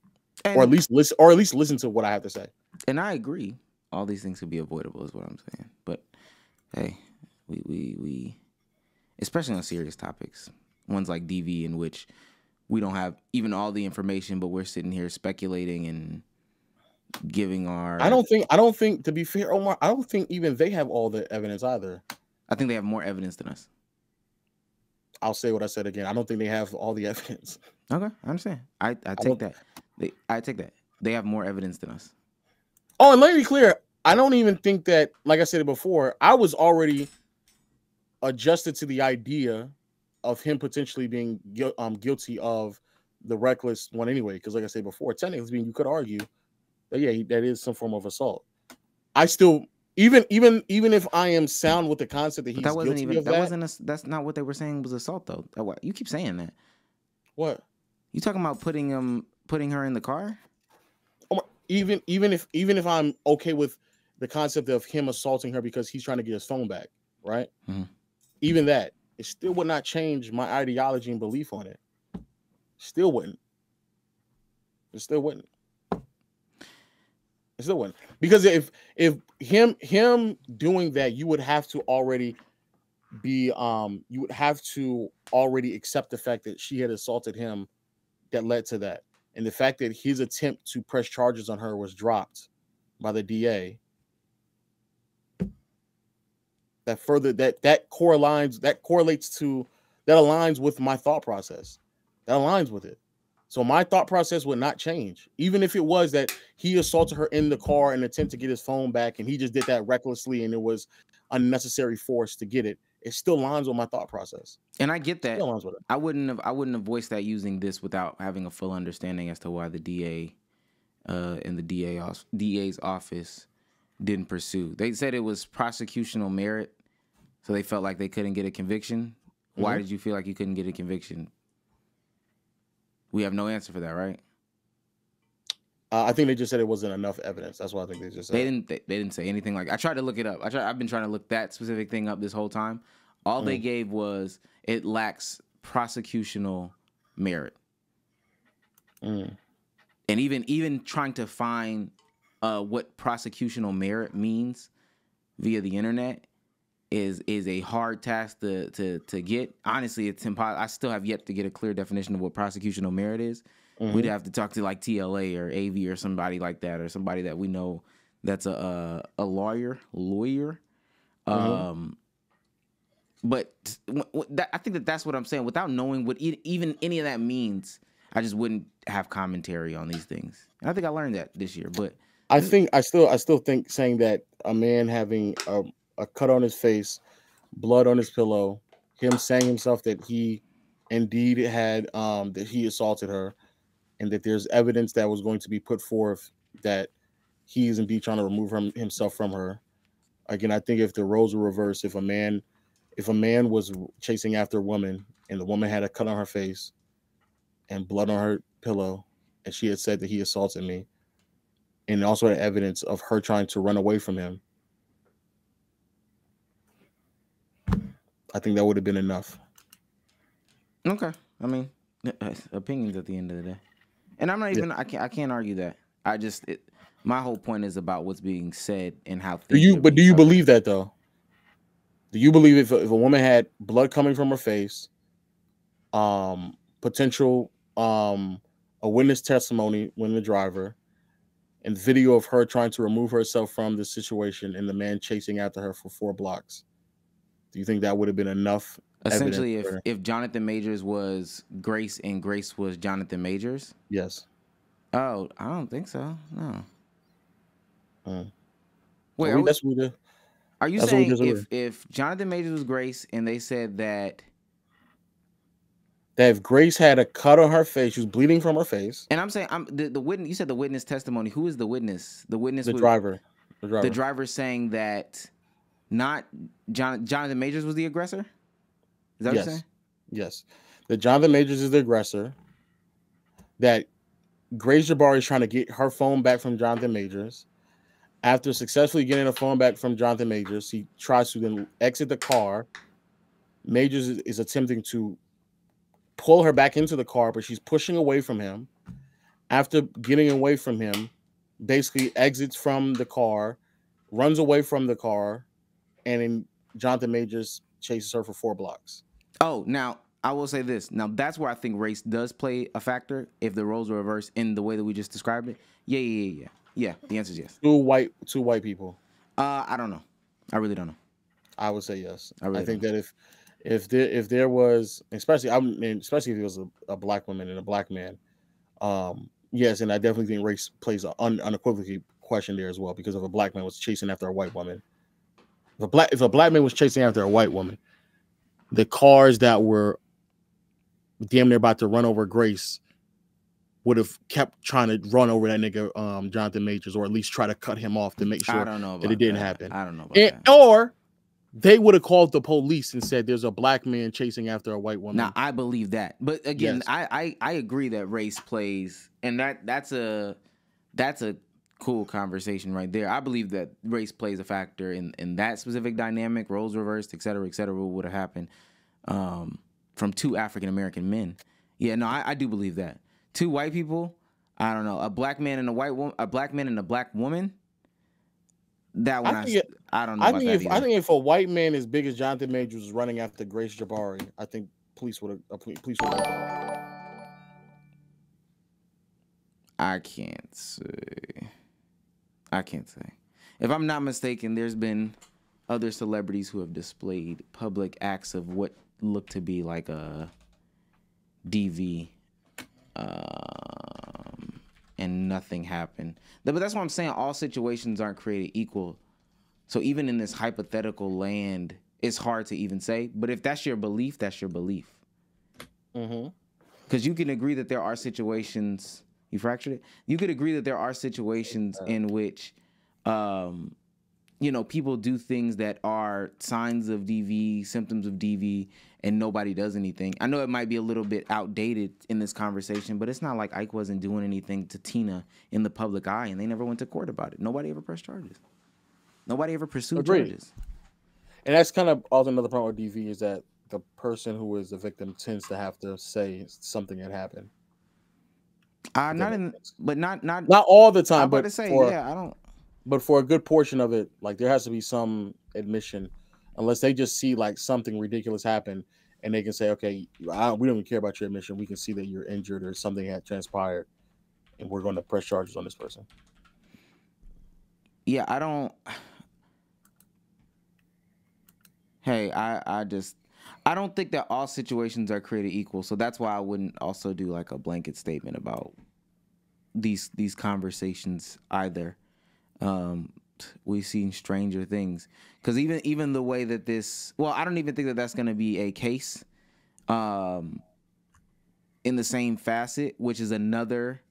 or at least listen to what I have to say. And I agree. All these things could be avoidable, is what I'm saying. But hey, we especially on serious topics, ones like DV, in which we don't have even all the information, but we're sitting here speculating and giving our. I don't think to be fair, Omar, I don't think even they have all the evidence either. I think they have more evidence than us. I'll say what I said again. I don't think they have all the evidence. Okay, I understand. I take that. I take that. They have more evidence than us. Oh, and let me be clear. I don't even think that, like I said before, I was already adjusted to the idea of him potentially being guilty of the reckless one anyway. Because, like I said before, technically, you could argue that that is some form of assault. I still, even if I am sound with the concept that he's guilty of that, that's not what they were saying was assault though. You keep saying that. What? You talking about putting her in the car? Even if I'm okay with the concept of him assaulting her because he's trying to get his phone back, right? Mm-hmm. Even that, it still would not change my ideology and belief on it. Still wouldn't. It still wouldn't. It still wouldn't. Because if him doing that, you would have to already be you would have to already accept the fact that she had assaulted him that led to that. And the fact that his attempt to press charges on her was dropped by the DA, that further that correlates to that aligns with my thought process. That aligns with it. So my thought process would not change, even if it was that he assaulted her in the car in an attempt to get his phone back, and he just did that recklessly, and it was unnecessary force to get it. It still aligns with my thought process. And I get that. Still aligns with it. I wouldn't have voiced that using this without having a full understanding as to why the DA and the DA's office didn't pursue. They said it was prosecutional merit, so they felt like they couldn't get a conviction. Why did you feel like you couldn't get a conviction? We have no answer for that, right? I think they just said it wasn't enough evidence. That's what I think they just said. They didn't say anything like. I tried to look it up. I've been trying to look that specific thing up this whole time. All they gave was it lacks prosecutional merit. And even trying to find what prosecutional merit means via the internet is a hard task to get. Honestly, it's impossible. I still have yet to get a clear definition of what prosecutional merit is. We'd have to talk to like TLA or AV or somebody like that, or somebody that we know that's a lawyer. But I think that's what I'm saying. Without knowing what even any of that means, I just wouldn't have commentary on these things. And I think I learned that this year. But I still think saying that a man having a cut on his face, blood on his pillow, him saying himself that he indeed had that he assaulted her, and that there's evidence that was going to be put forth that he is indeed trying to remove himself from her. Again, I think if the roles were reversed, if a man was chasing after a woman and the woman had a cut on her face and blood on her pillow, and she had said that he assaulted me, and also had evidence of her trying to run away from him, I think that would have been enough. Okay. I mean, opinions at the end of the day. And I'm not even, I can't argue that. My whole point is about what's being said and how things do you believe that though? Do you believe if a woman had blood coming from her face, potential a witness testimony when the driver, and video of her trying to remove herself from the situation and the man chasing after her for 4 blocks, do you think that would have been enough? Essentially, if Jonathan Majors was Grace and Grace was Jonathan Majors? Yes. Oh, I don't think so. No. Wait, are you saying if Jonathan Majors was Grace and they said that if Grace had a cut on her face, she was bleeding from her face, and I'm saying the witness, you said the witness testimony. Who is the witness? The witness, the driver. The driver saying that not Jonathan Majors was the aggressor. Is that what you're saying? Yes. That Jonathan Majors is the aggressor. That Grace Jabari is trying to get her phone back from Jonathan Majors. After successfully getting the phone back from Jonathan Majors, he tries to then exit the car. Majors is attempting to pull her back into the car, but she's pushing away from him. After getting away from him, basically exits from the car, runs away from the car, and then Jonathan Majors chases her for 4 blocks. Oh, now I will say this. Now that's where I think race does play a factor if the roles were reversed in the way that we just described it. Yeah. The answer is yes. Two white people. I don't know. I really don't know. I would say yes. I think that if there was, especially if it was a black woman and a black man, yes, and I definitely think race plays an unequivocally question there as well, because if a black man was chasing after a white woman, if a black man was chasing after a white woman, the cars that were damn near about to run over Grace would have kept trying to run over that nigga, Jonathan Majors, or at least try to cut him off to make sure that it didn't happen. I don't know about that. Or they would have called the police and said there's a black man chasing after a white woman. Now I believe that, but again, yes. I agree that race plays, and that's a cool conversation right there. I believe that race plays a factor in that specific dynamic, roles reversed, et cetera, what would have happened from 2 African American men. Yeah, no, I do believe that. 2 white people, I don't know, a black man and a white woman, a black man and a black woman. That one, I don't know about that either. I think if a white man as big as Jonathan Majors was running after Grace Jabari, I think police would have. I can't say. I can't say. If I'm not mistaken, there's been other celebrities who have displayed public acts of what looked to be like a DV, and nothing happened. But that's what I'm saying. All situations aren't created equal. So even in this hypothetical land, it's hard to even say. But if that's your belief, that's your belief. Because you can agree that there are situations. You fractured it. You could agree that there are situations in which, people do things that are signs of DV, symptoms of DV, and nobody does anything. I know it might be a little bit outdated in this conversation, but it's not like Ike wasn't doing anything to Tina in the public eye, and they never went to court about it. Nobody ever pressed charges. Nobody ever pursued charges. And that's kind of also another problem with DV is that the person who is the victim tends to have to say something that happened. Not all the time. I'm about but to say, I don't. But for a good portion of it, like there has to be some admission, unless they just see like something ridiculous happen, and they can say, okay, we don't even care about your admission. We can see that you're injured or something had transpired, and we're going to press charges on this person. Yeah, I don't. Hey, I don't think that all situations are created equal. So that's why I wouldn't also do like a blanket statement about these conversations either. We've seen stranger things, because even the way that this, well, I don't even think that that's going to be a case in the same facet, which is another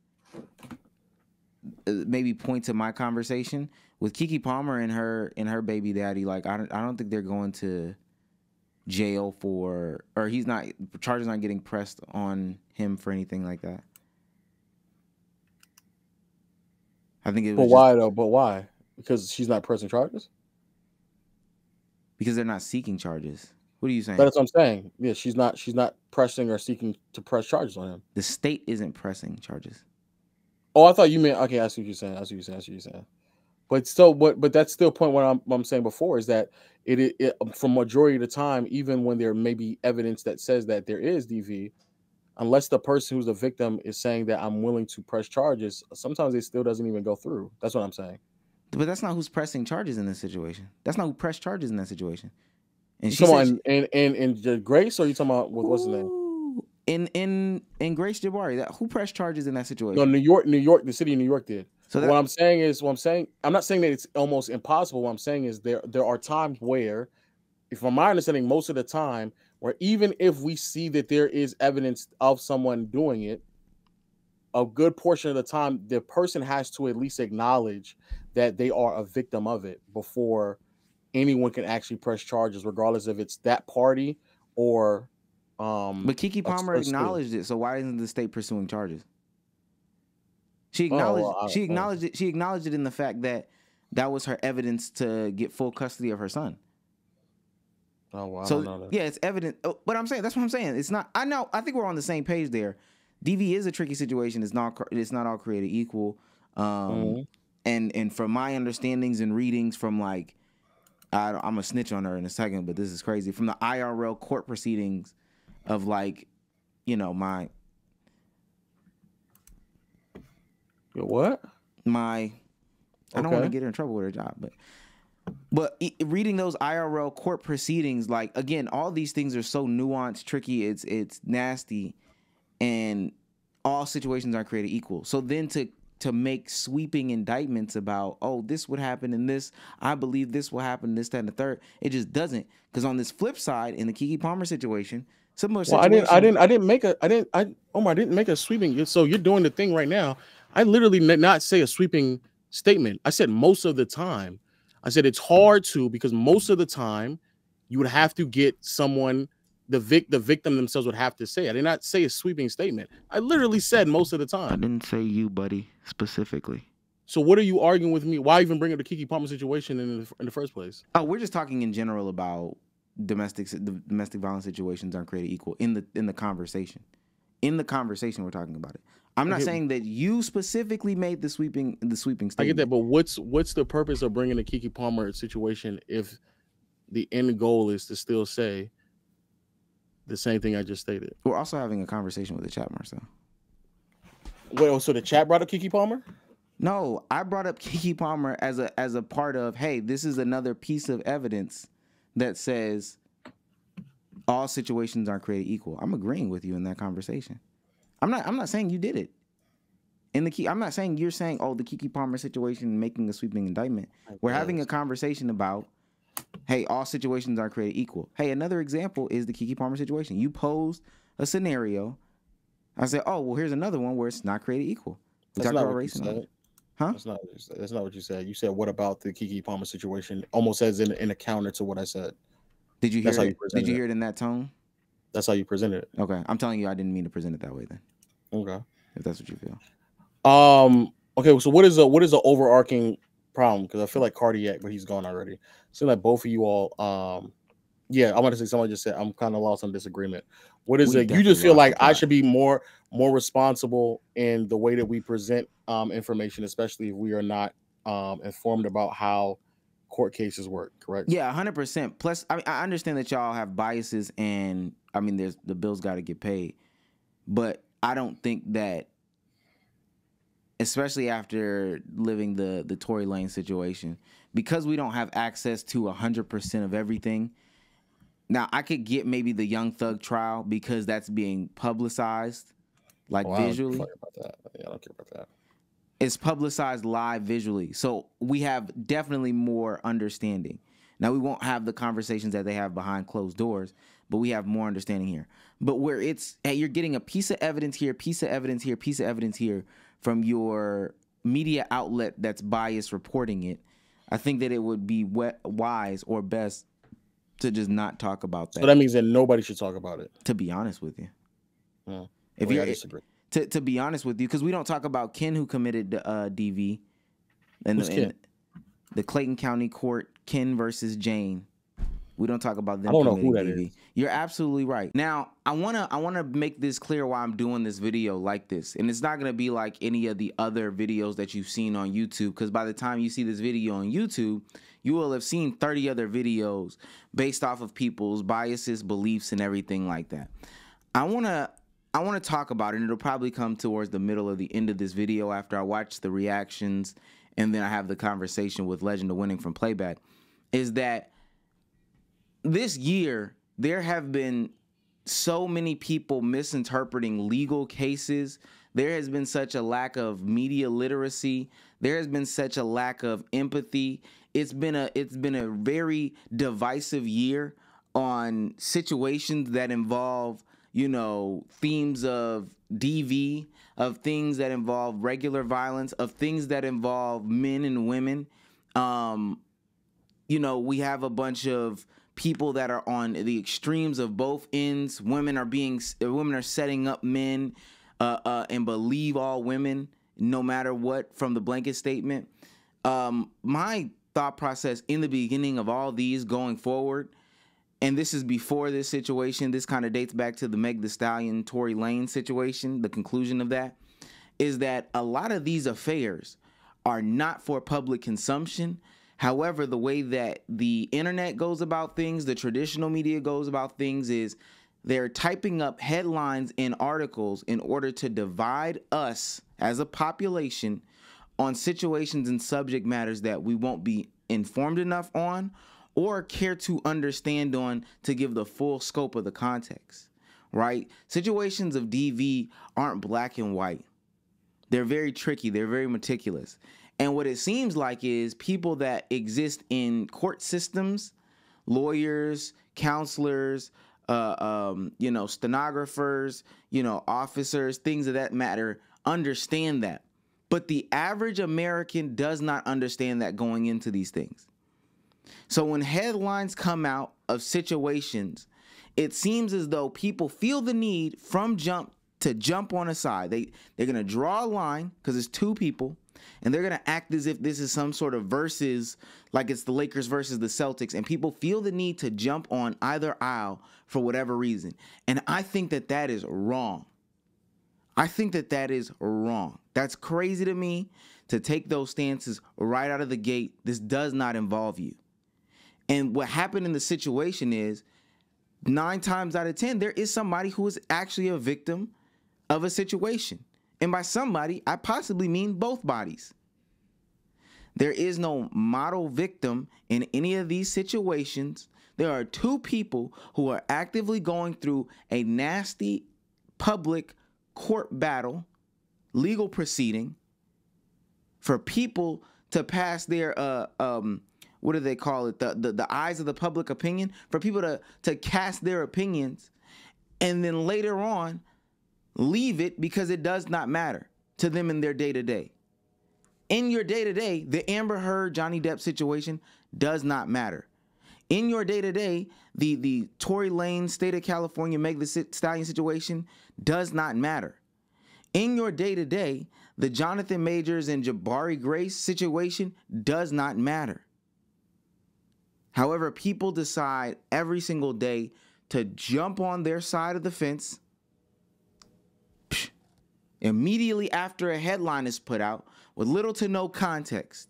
maybe point to my conversation with Keke Palmer and her baby daddy. Like I don't think they're going to jail for, or charges not getting pressed on him for anything like that. I think it was. But why though? But why? Because she's not pressing charges? Because they're not seeking charges. What are you saying? That's what I'm saying. Yeah, she's not pressing or seeking to press charges on him. The state isn't pressing charges. Oh, I thought you meant, okay, I see what you're saying. But still, but that's still a point what I'm saying before is that it from majority of the time, even when there may be evidence that says that there is DV, unless the person who's the victim is saying that I'm willing to press charges, sometimes it still doesn't even go through. That's what I'm saying. But that's not who's pressing charges in this situation. That's not who pressed charges in that situation. And she in Grace, or are you talking about what's the name? In Grace Jabari, who pressed charges in that situation? No, New York, the city of New York did. So I'm not saying that it's almost impossible. What I'm saying is there are times where, from my understanding, most of the time, where even if we see that there is evidence of someone doing it, a good portion of the time, the person has to at least acknowledge that they are a victim of it before anyone can actually press charges, regardless if it's that party or. But Keke Palmer acknowledged it, so why isn't the state pursuing charges? She acknowledged. She acknowledged it. She acknowledged it in the fact that was her evidence to get full custody of her son. Oh, well, I so don't know that. Yeah, it's evident. But I'm saying that's what I'm saying. It's not. I know. I think we're on the same page there. DV is a tricky situation. It's not all created equal. And from my understandings and readings from like, I'm gonna snitch on her in a second, but this is crazy. From the IRL court proceedings of like, my. Your what? I don't want to get her in trouble with her job, but reading those IRL court proceedings, like again, all these things are so nuanced, tricky. It's nasty, and all situations aren't created equal. So then to make sweeping indictments about, oh, this would happen in this, I believe this will happen, this, that, and the third, it just doesn't. Because on this flip side, in the Keke Palmer situation, similar situation. I didn't make a sweeping. So you're doing the thing right now. I literally did not say a sweeping statement. I said most of the time. I said it's hard to, because most of the time you would have to get someone, the victim themselves would have to say. I did not say a sweeping statement. I literally said most of the time. I didn't say you, buddy, specifically. So what are you arguing with me? Why even bring up the Keke Palmer situation in the first place? Oh, we're just talking in general about domestic violence situations aren't created equal in the conversation. In the conversation, we're talking about it. I'm not saying that you specifically made the sweeping statement. I get that, but what's the purpose of bringing the Keke Palmer situation if the end goal is to still say the same thing I just stated? We're also having a conversation with the chat, Marcel. Well, so the chat brought up Keke Palmer? No, I brought up Keke Palmer as a part of, hey, this is another piece of evidence that says all situations aren't created equal. I'm agreeing with you in that conversation. I'm not saying you did it. I'm not saying you're saying, oh, the Keke Palmer situation making a sweeping indictment. We're having a conversation about, hey, all situations aren't created equal. Hey, another example is the Keke Palmer situation. You posed a scenario. I said, oh, well, here's another one where it's not created equal. That's not what you said. Huh? That's not what you said. You said, what about the Keke Palmer situation? Almost as in a counter to what I said. Did you hear it? Did you hear it in that tone? That's how you presented it. Okay. I'm telling you, I didn't mean to present it that way then. Okay. If that's what you feel. Okay, so what is the overarching problem? Because I feel like Cardiac, but he's gone already. Seems like both of you all, yeah, I want to say someone just said I'm kind of lost on disagreement. What is it? You just feel like I should be more responsible in the way that we present information, especially if we are not informed about how court cases work, correct? Yeah, 100%. Plus, I understand that y'all have biases, and I mean, the bills got to get paid, but I don't think that, especially after living the Tory Lane situation, because we don't have access to 100% of everything. Now, I could get maybe the Young Thug trial because that's being publicized, like visually. I don't care about that. Yeah, I don't care about that. It's publicized live visually. So we have definitely more understanding. Now, we won't have the conversations that they have behind closed doors, but we have more understanding here. But where it's, hey, you're getting a piece of evidence here, piece of evidence here, piece of evidence here from your media outlet that's biased reporting it, I think that it would be wise or best to just not talk about that. So that means that nobody should talk about it. To be honest with you. I disagree. To be honest with you, because we don't talk about Ken who committed DV. Ken? The Clayton County Court, Ken versus Jane. We don't talk about them. I don't know who that is. You're absolutely right. Now, I wanna make this clear why I'm doing this video like this. And it's not gonna be like any of the other videos that you've seen on YouTube, because by the time you see this video on YouTube, you will have seen 30 other videos based off of people's biases, beliefs, and everything like that. I wanna talk about it, and it'll probably come towards the middle of the end of this video after I watch the reactions and then I have the conversation with Legend of Winning from Playback, is that this year there have been so many people misinterpreting legal cases. There has been such a lack of media literacy. There has been such a lack of empathy. It's been a very divisive year on situations that involve, you know, themes of DV, of things that involve regular violence, of things that involve men and women. You know, we have a bunch of people that are on the extremes of both ends. Women are setting up men and believe all women, no matter what, from the blanket statement. My thought process in the beginning of all these going forward, and this is before this situation, this kind of dates back to the Meg Thee Stallion, Tory Lane situation, the conclusion of that, is that a lot of these affairs are not for public consumption. However, the way that the internet goes about things, the traditional media goes about things, is they're typing up headlines in articles in order to divide us as a population on situations and subject matters that we won't be informed enough on or care to understand on to give the full scope of the context, right? Situations of DV aren't black and white. They're very tricky. They're very meticulous. And what it seems like is people that exist in court systems, lawyers, counselors, you know, stenographers, you know, officers, things of that matter, understand that. But the average American does not understand that going into these things. So when headlines come out of situations, it seems as though people feel the need from jump to jump on a side. They're going to draw a line because it's two people, and they're going to act as if this is some sort of versus, like it's the Lakers versus the Celtics, and people feel the need to jump on either aisle for whatever reason. And I think that that is wrong. I think that that is wrong. That's crazy to me to take those stances right out of the gate. This does not involve you. And what happened in the situation is 9 times out of 10, there is somebody who is actually a victim of a situation. And by somebody, I possibly mean both bodies. There is no model victim in any of these situations. There are two people who are actively going through a nasty public court battle, legal proceeding, for people to pass their what do they call it? The eyes of the public opinion, for people to cast their opinions and then later on leave it because it does not matter to them in their day-to-day. In your day-to-day, the Amber Heard, Johnny Depp situation does not matter. In your day-to-day, the Tory Lanez, State of California, Meg Thee Stallion situation does not matter. In your day-to-day, the Jonathan Majors and Jabari Grace situation does not matter. However, people decide every single day to jump on their side of the fence immediately after a headline is put out with little to no context.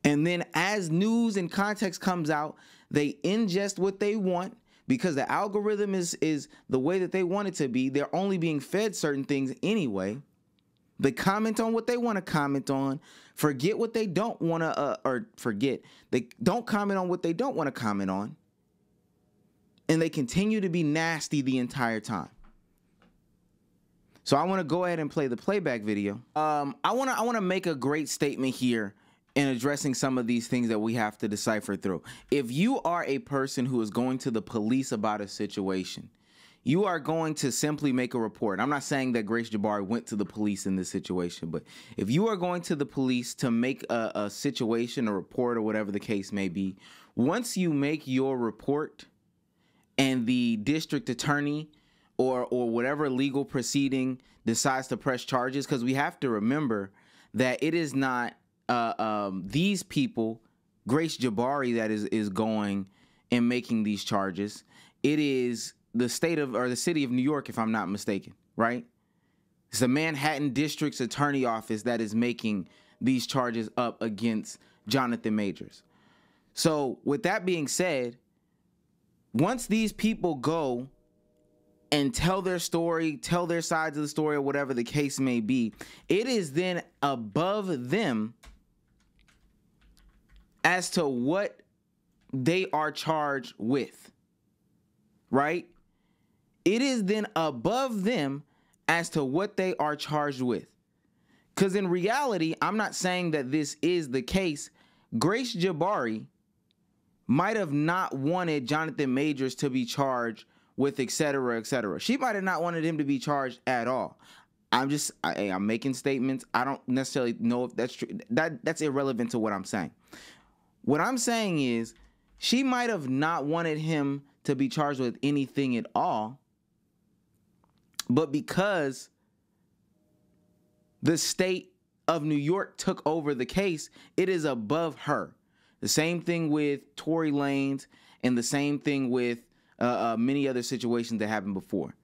And then as news and context comes out, they ingest what they want because the algorithm is the way that they want it to be. They're only being fed certain things anyway. They comment on what they want to comment on, forget what they don't want to, they don't comment on what they don't want to comment on, and they continue to be nasty the entire time. So I want to go ahead and play the playback video. I want to make a great statement here in addressing some of these things that we have to decipher through. If you are a person who is going to the police about a situation, you are going to simply make a report. I'm not saying that Grace Jabari went to the police in this situation, but if you are going to the police to make a situation, a report, or whatever the case may be, once you make your report and the district attorney or whatever legal proceeding decides to press charges, because we have to remember that it is not these people, Grace Jabari, that is going and making these charges. It is the city of New York, if I'm not mistaken, right? It's the Manhattan District's Attorney Office that is making these charges up against Jonathan Majors. So with that being said, once these people go and tell their story, tell their sides of the story, or whatever the case may be, it is then above them as to what they are charged with, right? It is then above them as to what they are charged with. Because in reality, I'm not saying that this is the case. Grace Jabari might have not wanted Jonathan Majors to be charged with et cetera, et cetera. She might have not wanted him to be charged at all. I'm making statements. I don't necessarily know if that's true. That's irrelevant to what I'm saying. What I'm saying is she might have not wanted him to be charged with anything at all, but because the state of New York took over the case, it is above her. The same thing with Tory Lanez and the same thing with many other situations that happened before.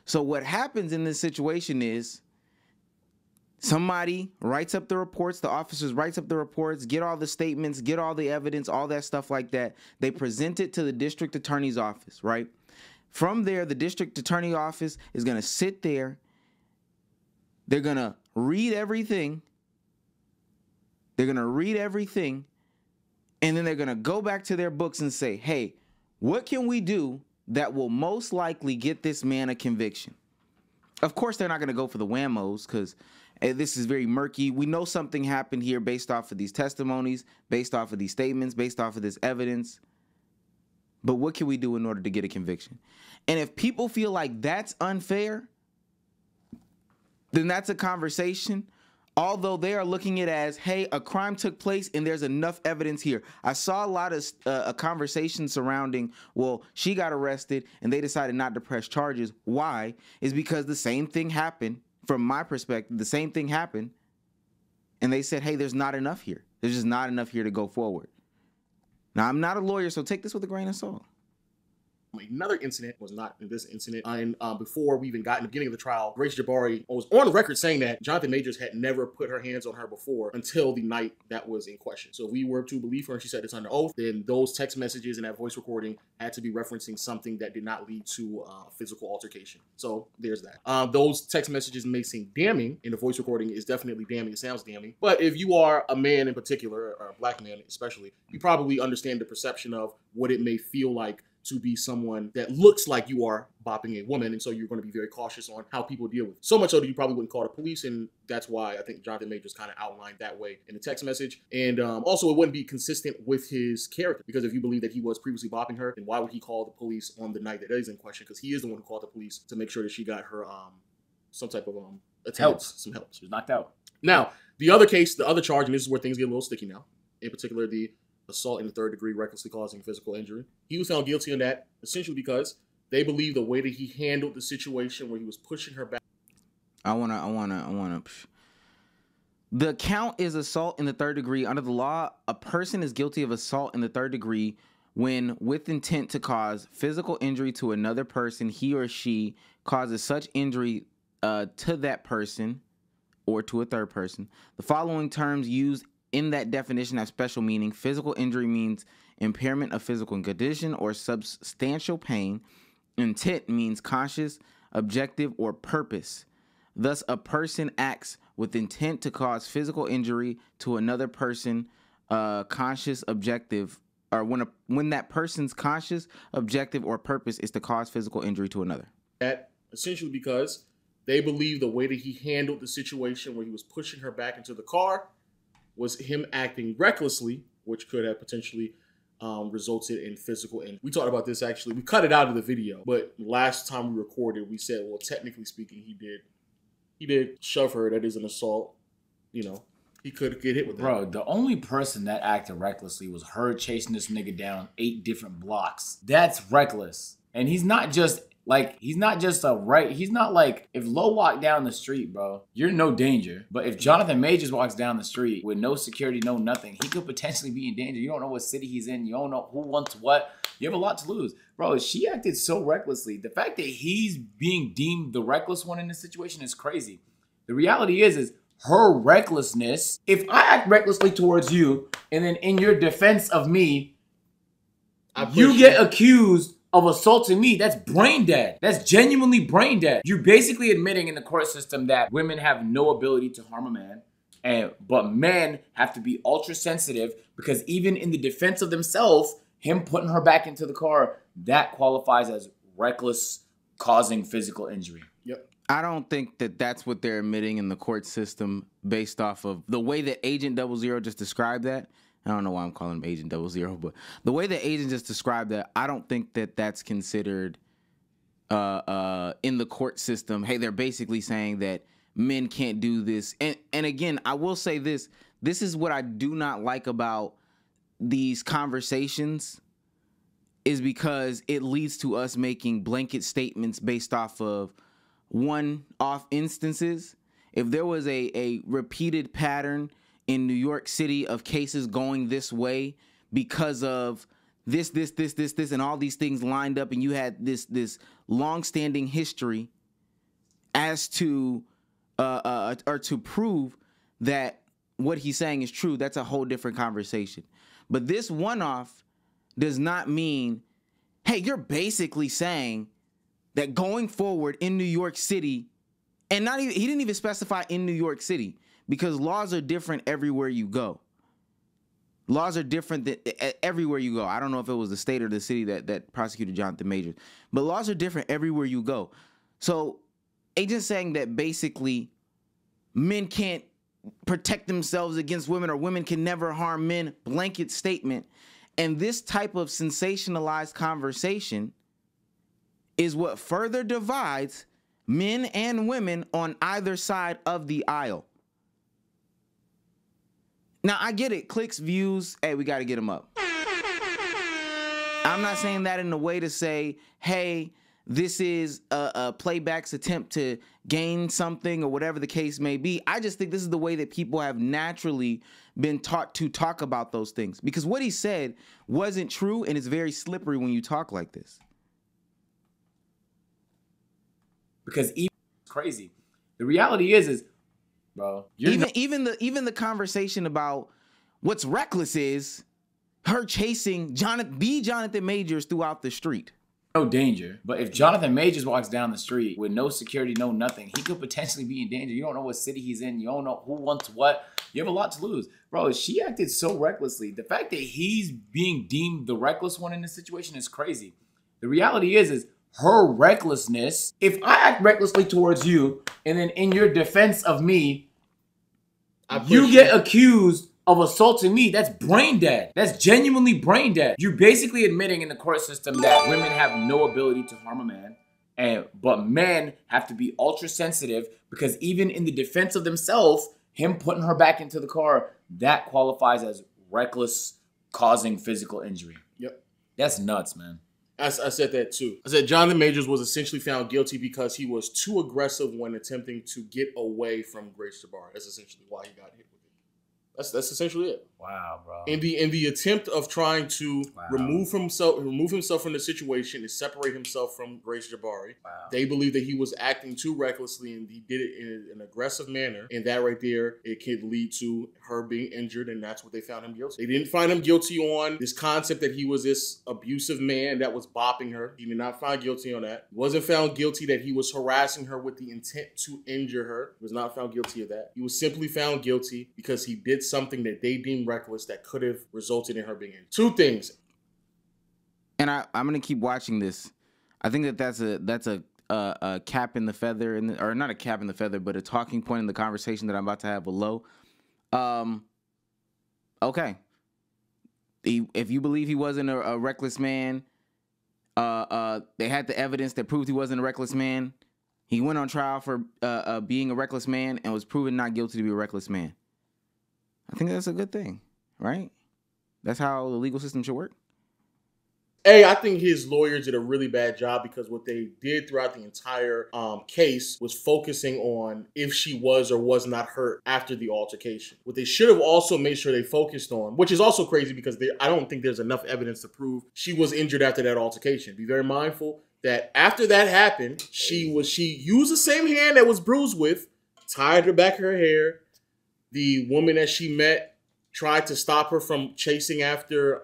So what happens in this situation is somebody writes up the reports, the officers writes up the reports, get all the statements, get all the evidence, all that stuff like that. They present it to the district attorney's office, right? From there, the district attorney office is going to sit there. They're going to read everything. They're going to read everything. And then they're going to go back to their books and say, hey, what can we do that will most likely get this man a conviction? Of course, they're not going to go for the whammos because this is very murky. We know something happened here based off of these testimonies, based off of these statements, based off of this evidence. But what can we do in order to get a conviction? And if people feel like that's unfair, then that's a conversation. Although they are looking at it as, hey, a crime took place and there's enough evidence here. I saw a lot of a conversation surrounding, well, she got arrested and they decided not to press charges. Why? Is because the same thing happened. From my perspective, the same thing happened. And they said, hey, there's not enough here. There's just not enough here to go forward. Now, I'm not a lawyer, so take this with a grain of salt. Another incident was not in this incident. And before we even got in the beginning of the trial, Grace Jabari was on the record saying that Jonathan Majors had never put her hands on her before until the night that was in question. So if we were to believe her, and she said it's under oath, then those text messages and that voice recording had to be referencing something that did not lead to physical altercation. So there's that. Those text messages may seem damning, and the voice recording is definitely damning. It sounds damning. But if you are a man in particular, or a black man especially, you probably understand the perception of what it may feel like to be someone that looks like you are bopping a woman, and so you're going to be very cautious on how people deal with it. So much so that you probably wouldn't call the police, and that's why I think Jonathan Majors kind of outlined that way in the text message. And also, it wouldn't be consistent with his character, because if you believe that he was previously bopping her, then why would he call the police on the night that is in question? Because he is the one who called the police to make sure that she got her some type of some help. She was knocked out. Now, the other case, the other charge, and this is where things get a little sticky now, in particular the assault in the third degree, recklessly causing physical injury. He was found guilty on that essentially because they believe the way that he handled the situation where he was pushing her back. The count is assault in the third degree. Under the law, a person is guilty of assault in the third degree when, with intent to cause physical injury to another person, he or she causes such injury to that person or to a third person. The following terms used in that definition have special meaning. Physical injury means impairment of physical condition or substantial pain. Intent means conscious, objective, or purpose. Thus, a person acts with intent to cause physical injury to another person, conscious, objective, or when that person's conscious, objective, or purpose is to cause physical injury to another. That essentially because they believe the way that he handled the situation where he was pushing her back into the car was him acting recklessly, which could have potentially resulted in physical injury. We talked about this actually. We cut it out of the video, but last time we recorded, we said, well, technically speaking, he did shove her. That is an assault. You know, he could get hit with that. Bro, the only person that acted recklessly was her chasing this nigga down 8 different blocks. That's reckless. And he's not just like, he's not like, if Lo walked down the street, bro, you're in no danger. But if Jonathan Majors walks down the street with no security, no nothing, he could potentially be in danger. You don't know what city he's in. You don't know who wants what. You have a lot to lose. Bro, she acted so recklessly. The fact that he's being deemed the reckless one in this situation is crazy. The reality is her recklessness, if I act recklessly towards you, and then in your defense of me, you get accused of assaulting me, that's brain dead. That's genuinely brain dead. You're basically admitting in the court system that women have no ability to harm a man, but men have to be ultra sensitive, because even in the defense of themselves, him putting her back into the car, that qualifies as reckless causing physical injury. Yep. I don't think that that's what they're admitting in the court system based off of the way that Agent 00 just described that. I don't know why I'm calling him Agent 00, but the way that Agent just described that, I don't think that that's considered in the court system. Hey, they're basically saying that men can't do this. And again, I will say this. This is what I do not like about these conversations, is because it leads to us making blanket statements based off of one-off instances. If there was a repeated pattern in New York City of cases going this way because of this, and all these things lined up, and you had this long-standing history as to or to prove that what he's saying is true, that's a whole different conversation. But this one-off does not mean, hey, you're basically saying that going forward in New York City, and not even, he didn't even specify in New York City, because laws are different everywhere you go. Laws are different everywhere you go. I don't know if it was the state or the city that prosecuted Jonathan Majors, but laws are different everywhere you go. So Agent's saying that basically men can't protect themselves against women, or women can never harm men, blanket statement. And this type of sensationalized conversation is what further divides men and women on either side of the aisle. Now, I get it. Clicks, views, hey, we got to get them up. I'm not saying that in a way to say, hey, this is a playback's attempt to gain something or whatever the case may be. I just think this is the way that people have naturally been taught to talk about those things. Because what he said wasn't true, and it's very slippery when you talk like this. because even crazy. The reality is bro, even the conversation about what's reckless is her chasing Jonathan Majors throughout the street. No danger. But if Jonathan Majors walks down the street with no security, no nothing, he could potentially be in danger. You don't know what city he's in. You don't know who wants what. You have a lot to lose. Bro, she acted so recklessly. The fact that he's being deemed the reckless one in this situation is crazy. The reality is her recklessness, if I act recklessly towards you, and then in your defense of me, you get accused of assaulting me, that's brain dead. That's genuinely brain dead. You're basically admitting in the court system that women have no ability to harm a man, but men have to be ultra sensitive because even in the defense of themselves, him putting her back into the car, that qualifies as reckless causing physical injury. Yep. That's nuts, man. I said that too. I said Jonathan Majors was essentially found guilty because he was too aggressive when attempting to get away from Grace Jabari. That's essentially why he got hit with it. That's essentially it. Wow, bro. In the attempt of trying to remove himself from the situation and separate himself from Grace Jabari, they believe that he was acting too recklessly and he did it in an aggressive manner. And that right there, it could lead to her being injured, and that's what they found him guilty. They didn't find him guilty on this concept that he was this abusive man that was bopping her. He did not find guilty on that. He wasn't found guilty that he was harassing her with the intent to injure her. He was not found guilty of that. He was simply found guilty because he did something that they deemed reckless that could have resulted in her being injured. Two things. And I'm gonna keep watching this. I think that's a cap in the feather, or not a cap in the feather, but a talking point in the conversation that I'm about to have with Lo. Okay. If you believe he wasn't a reckless man, they had the evidence that proved he wasn't a reckless man. He went on trial for being a reckless man and was proven not guilty to be a reckless man. I think that's a good thing, right? That's how the legal system should work. Hey, I think his lawyers did a really bad job because what they did throughout the entire case was focusing on if she was or was not hurt after the altercation. What they should have also made sure they focused on, which is also crazy because I don't think there's enough evidence to prove she was injured after that altercation. Be very mindful that after that happened, she used the same hand that was bruised with, tied the back of her hair. The woman that she met tried to stop her from chasing after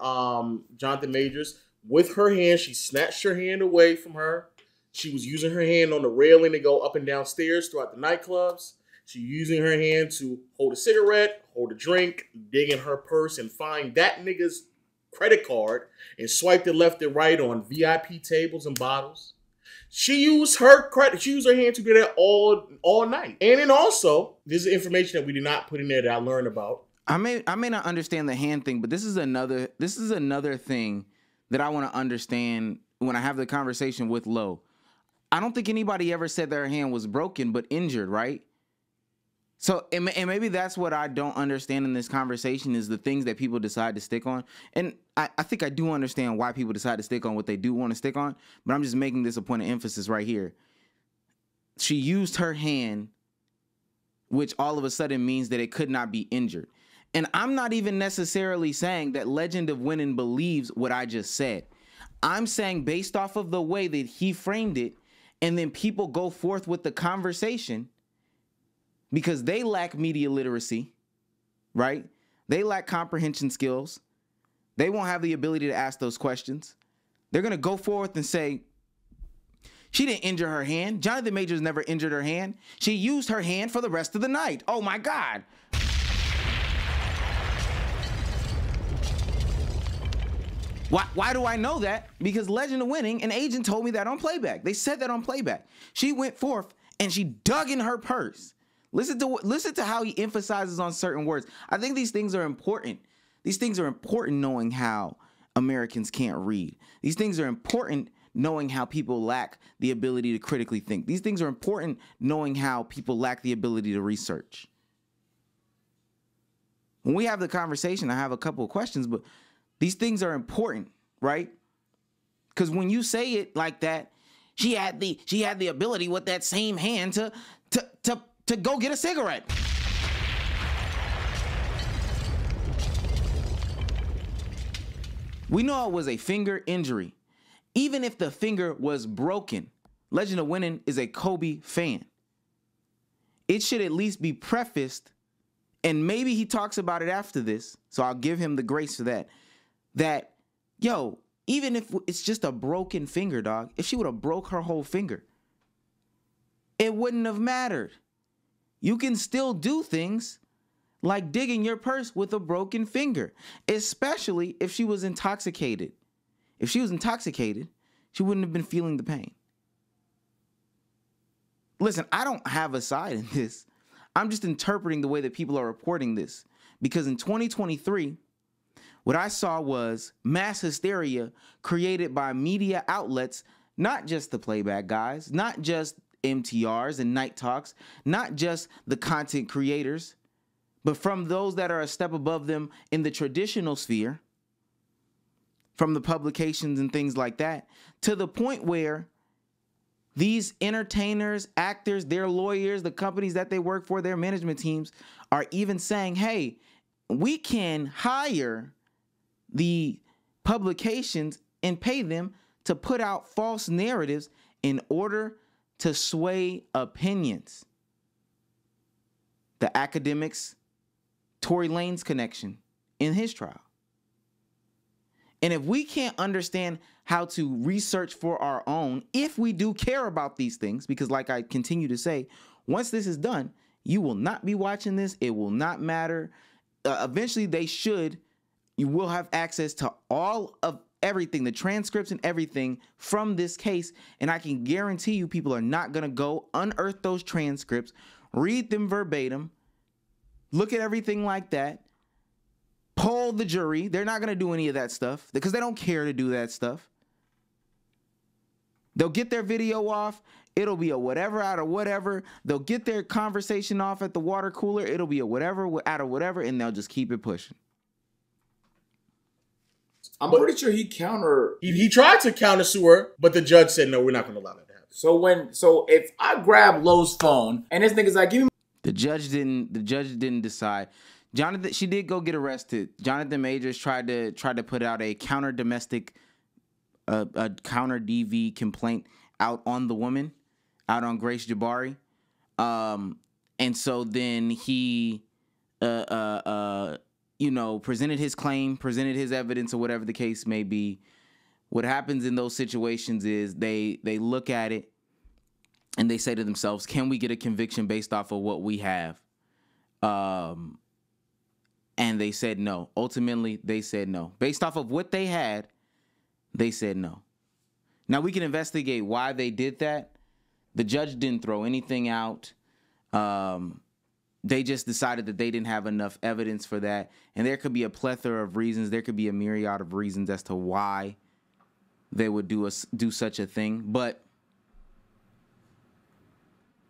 Jonathan Majors. With her hand, she snatched her hand away from her. She was using her hand on the railing to go up and down stairs throughout the nightclubs. She using her hand to hold a cigarette, hold a drink, dig in her purse, and find that nigga's credit card and swipe it left and right on VIP tables and bottles. She used her hand to do that all night. And then also, this is information that we did not put in there that I learned about. I may not understand the hand thing, but this is another thing that I want to understand when I have the conversation with Lo. I don't think anybody ever said their hand was broken but injured, right? So, and maybe that's what I don't understand in this conversation is the things that people decide to stick on. And I think I do understand why people decide to stick on what they do want to stick on, but I'm just making this a point of emphasis right here. She used her hand, which all of a sudden means that it could not be injured. And I'm not even necessarily saying that Legend of Winning believes what I just said. I'm saying based off of the way that he framed it, and then people go forth with the conversation because they lack media literacy, right? They lack comprehension skills. They won't have the ability to ask those questions. They're going to go forth and say, she didn't injure her hand. Jonathan Majors never injured her hand. She used her hand for the rest of the night. Oh my God. Why do I know that? Because Legend of Winning, an agent told me that on playback. They said that on playback. She went forth and she dug in her purse. Listen to how he emphasizes on certain words. I think these things are important. These things are important knowing how Americans can't read. These things are important knowing how people lack the ability to critically think. These things are important knowing how people lack the ability to research. When we have the conversation, I have a couple of questions, but these things are important, right? Because when you say it like that, she had the ability with that same hand to go get a cigarette. We know it was a finger injury. Even if the finger was broken, Legend of Winning is a Kobe fan. It should at least be prefaced, and maybe he talks about it after this, so I'll give him the grace for that, that, yo, even if it's just a broken finger, dog, if she would have broke her whole finger, it wouldn't have mattered. You can still do things like digging your purse with a broken finger, especially if she was intoxicated. If she was intoxicated, she wouldn't have been feeling the pain. Listen, I don't have a side in this. I'm just interpreting the way that people are reporting this. Because in 2023, what I saw was mass hysteria created by media outlets, not just the playback guys, not just MTRs and Night Talks, not just the content creators, but from those that are a step above them in the traditional sphere, from the publications and things like that, to the point where these entertainers, actors, their lawyers, the companies that they work for, their management teams are even saying, hey, we can hire the publications and pay them to put out false narratives in order to sway opinions. The academics, Tory Lanez connection in his trial. And if we can't understand how to research for our own, if we do care about these things, because like I continue to say, once this is done, you will not be watching this. It will not matter. Eventually you will have access to all of everything, the transcripts and everything from this case. And I can guarantee you people are not going to go unearth those transcripts, read them verbatim, look at everything like that, poll the jury. They're not going to do any of that stuff because they don't care to do that stuff. They'll get their video off. It'll be a whatever out of whatever. They'll get their conversation off at the water cooler. It'll be a whatever out of whatever, and they'll just keep it pushing. I'm pretty sure he tried to countersue her, but the judge said, no, we're not going to allow that to happen. So if I grab Lowe's phone and this nigga's like, give me. The judge didn't decide. Jonathan, she did go get arrested. Jonathan Majors tried to put out a counter domestic, a counter DV complaint out on the woman, out on Grace Jabari. And so then he, presented his claim, presented his evidence, or whatever the case may be. What happens in those situations is they look at it and they say to themselves, can we get a conviction based off of what we have? And they said no. Ultimately, they said no. Based off of what they had, they said no. Now, we can investigate why they did that. The judge didn't throw anything out. They just decided that they didn't have enough evidence for that. And there could be a plethora of reasons. There could be a myriad of reasons as to why they would do such a thing. But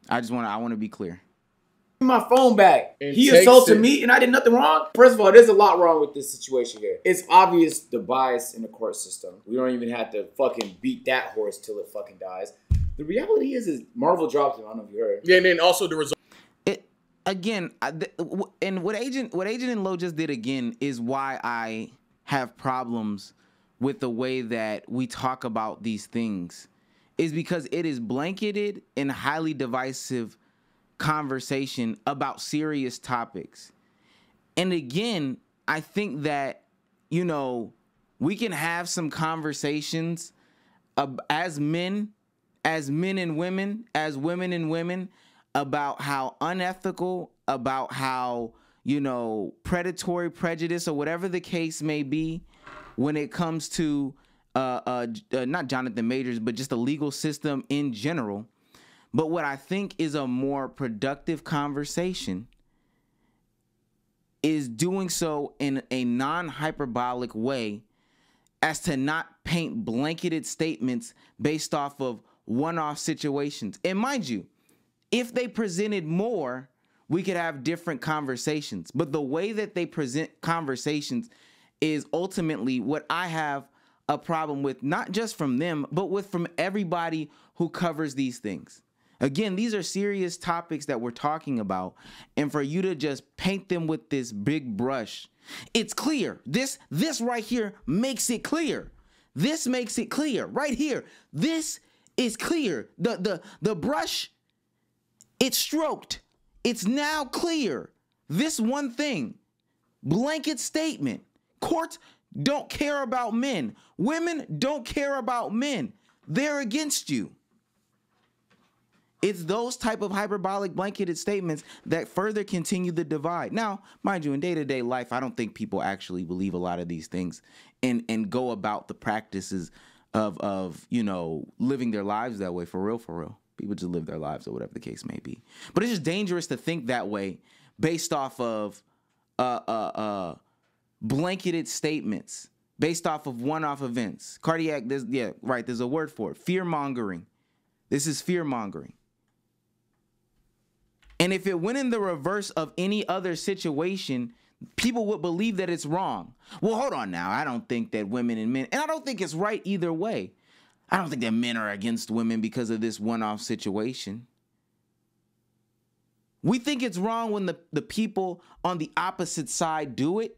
I want to be clear. My phone back. He assaulted me and I did nothing wrong. First of all, there's a lot wrong with this situation here. It's obvious the bias in the court system. We don't even have to fucking beat that horse till it fucking dies. The reality is Marvel dropped him. I don't know if you heard. Yeah, and then also the result. Again, and what Agent and Lo just did again is why I have problems with the way that we talk about these things, is because it is blanketed in highly divisive conversation about serious topics. And again, I think that, we can have some conversations as men and women, as women and women, about how unethical, about how, predatory prejudice or whatever the case may be when it comes to not Jonathan Majors, but just the legal system in general. But what I think is a more productive conversation is doing so in a non-hyperbolic way, as to not paint blanketed statements based off of one-off situations. And mind you, if they presented more, we could have different conversations. But the way that they present conversations is ultimately what I have a problem with, not just from them, but from everybody who covers these things. Again, these are serious topics that we're talking about. And for you to just paint them with this big brush, it's clear. This right here makes it clear. This makes it clear right here. This is clear. The brush, it's stroked. It's now clear. This one thing, blanket statement. Courts don't care about men. Women don't care about men. They're against you. It's those type of hyperbolic blanketed statements that further continue the divide. Now, mind you, in day-to-day life, I don't think people actually believe a lot of these things and go about the practices of you know, living their lives that way for real, for real. People just live their lives or whatever the case may be. But it's just dangerous to think that way based off of blanketed statements, based off of one-off events. Cardiac, there's a word for it. Fear-mongering. This is fear-mongering. And if it went in the reverse of any other situation, people would believe that it's wrong. Well, hold on now. I don't think that women and men, and I don't think it's right either way. I don't think that men are against women because of this one-off situation. We think it's wrong when the people on the opposite side do it.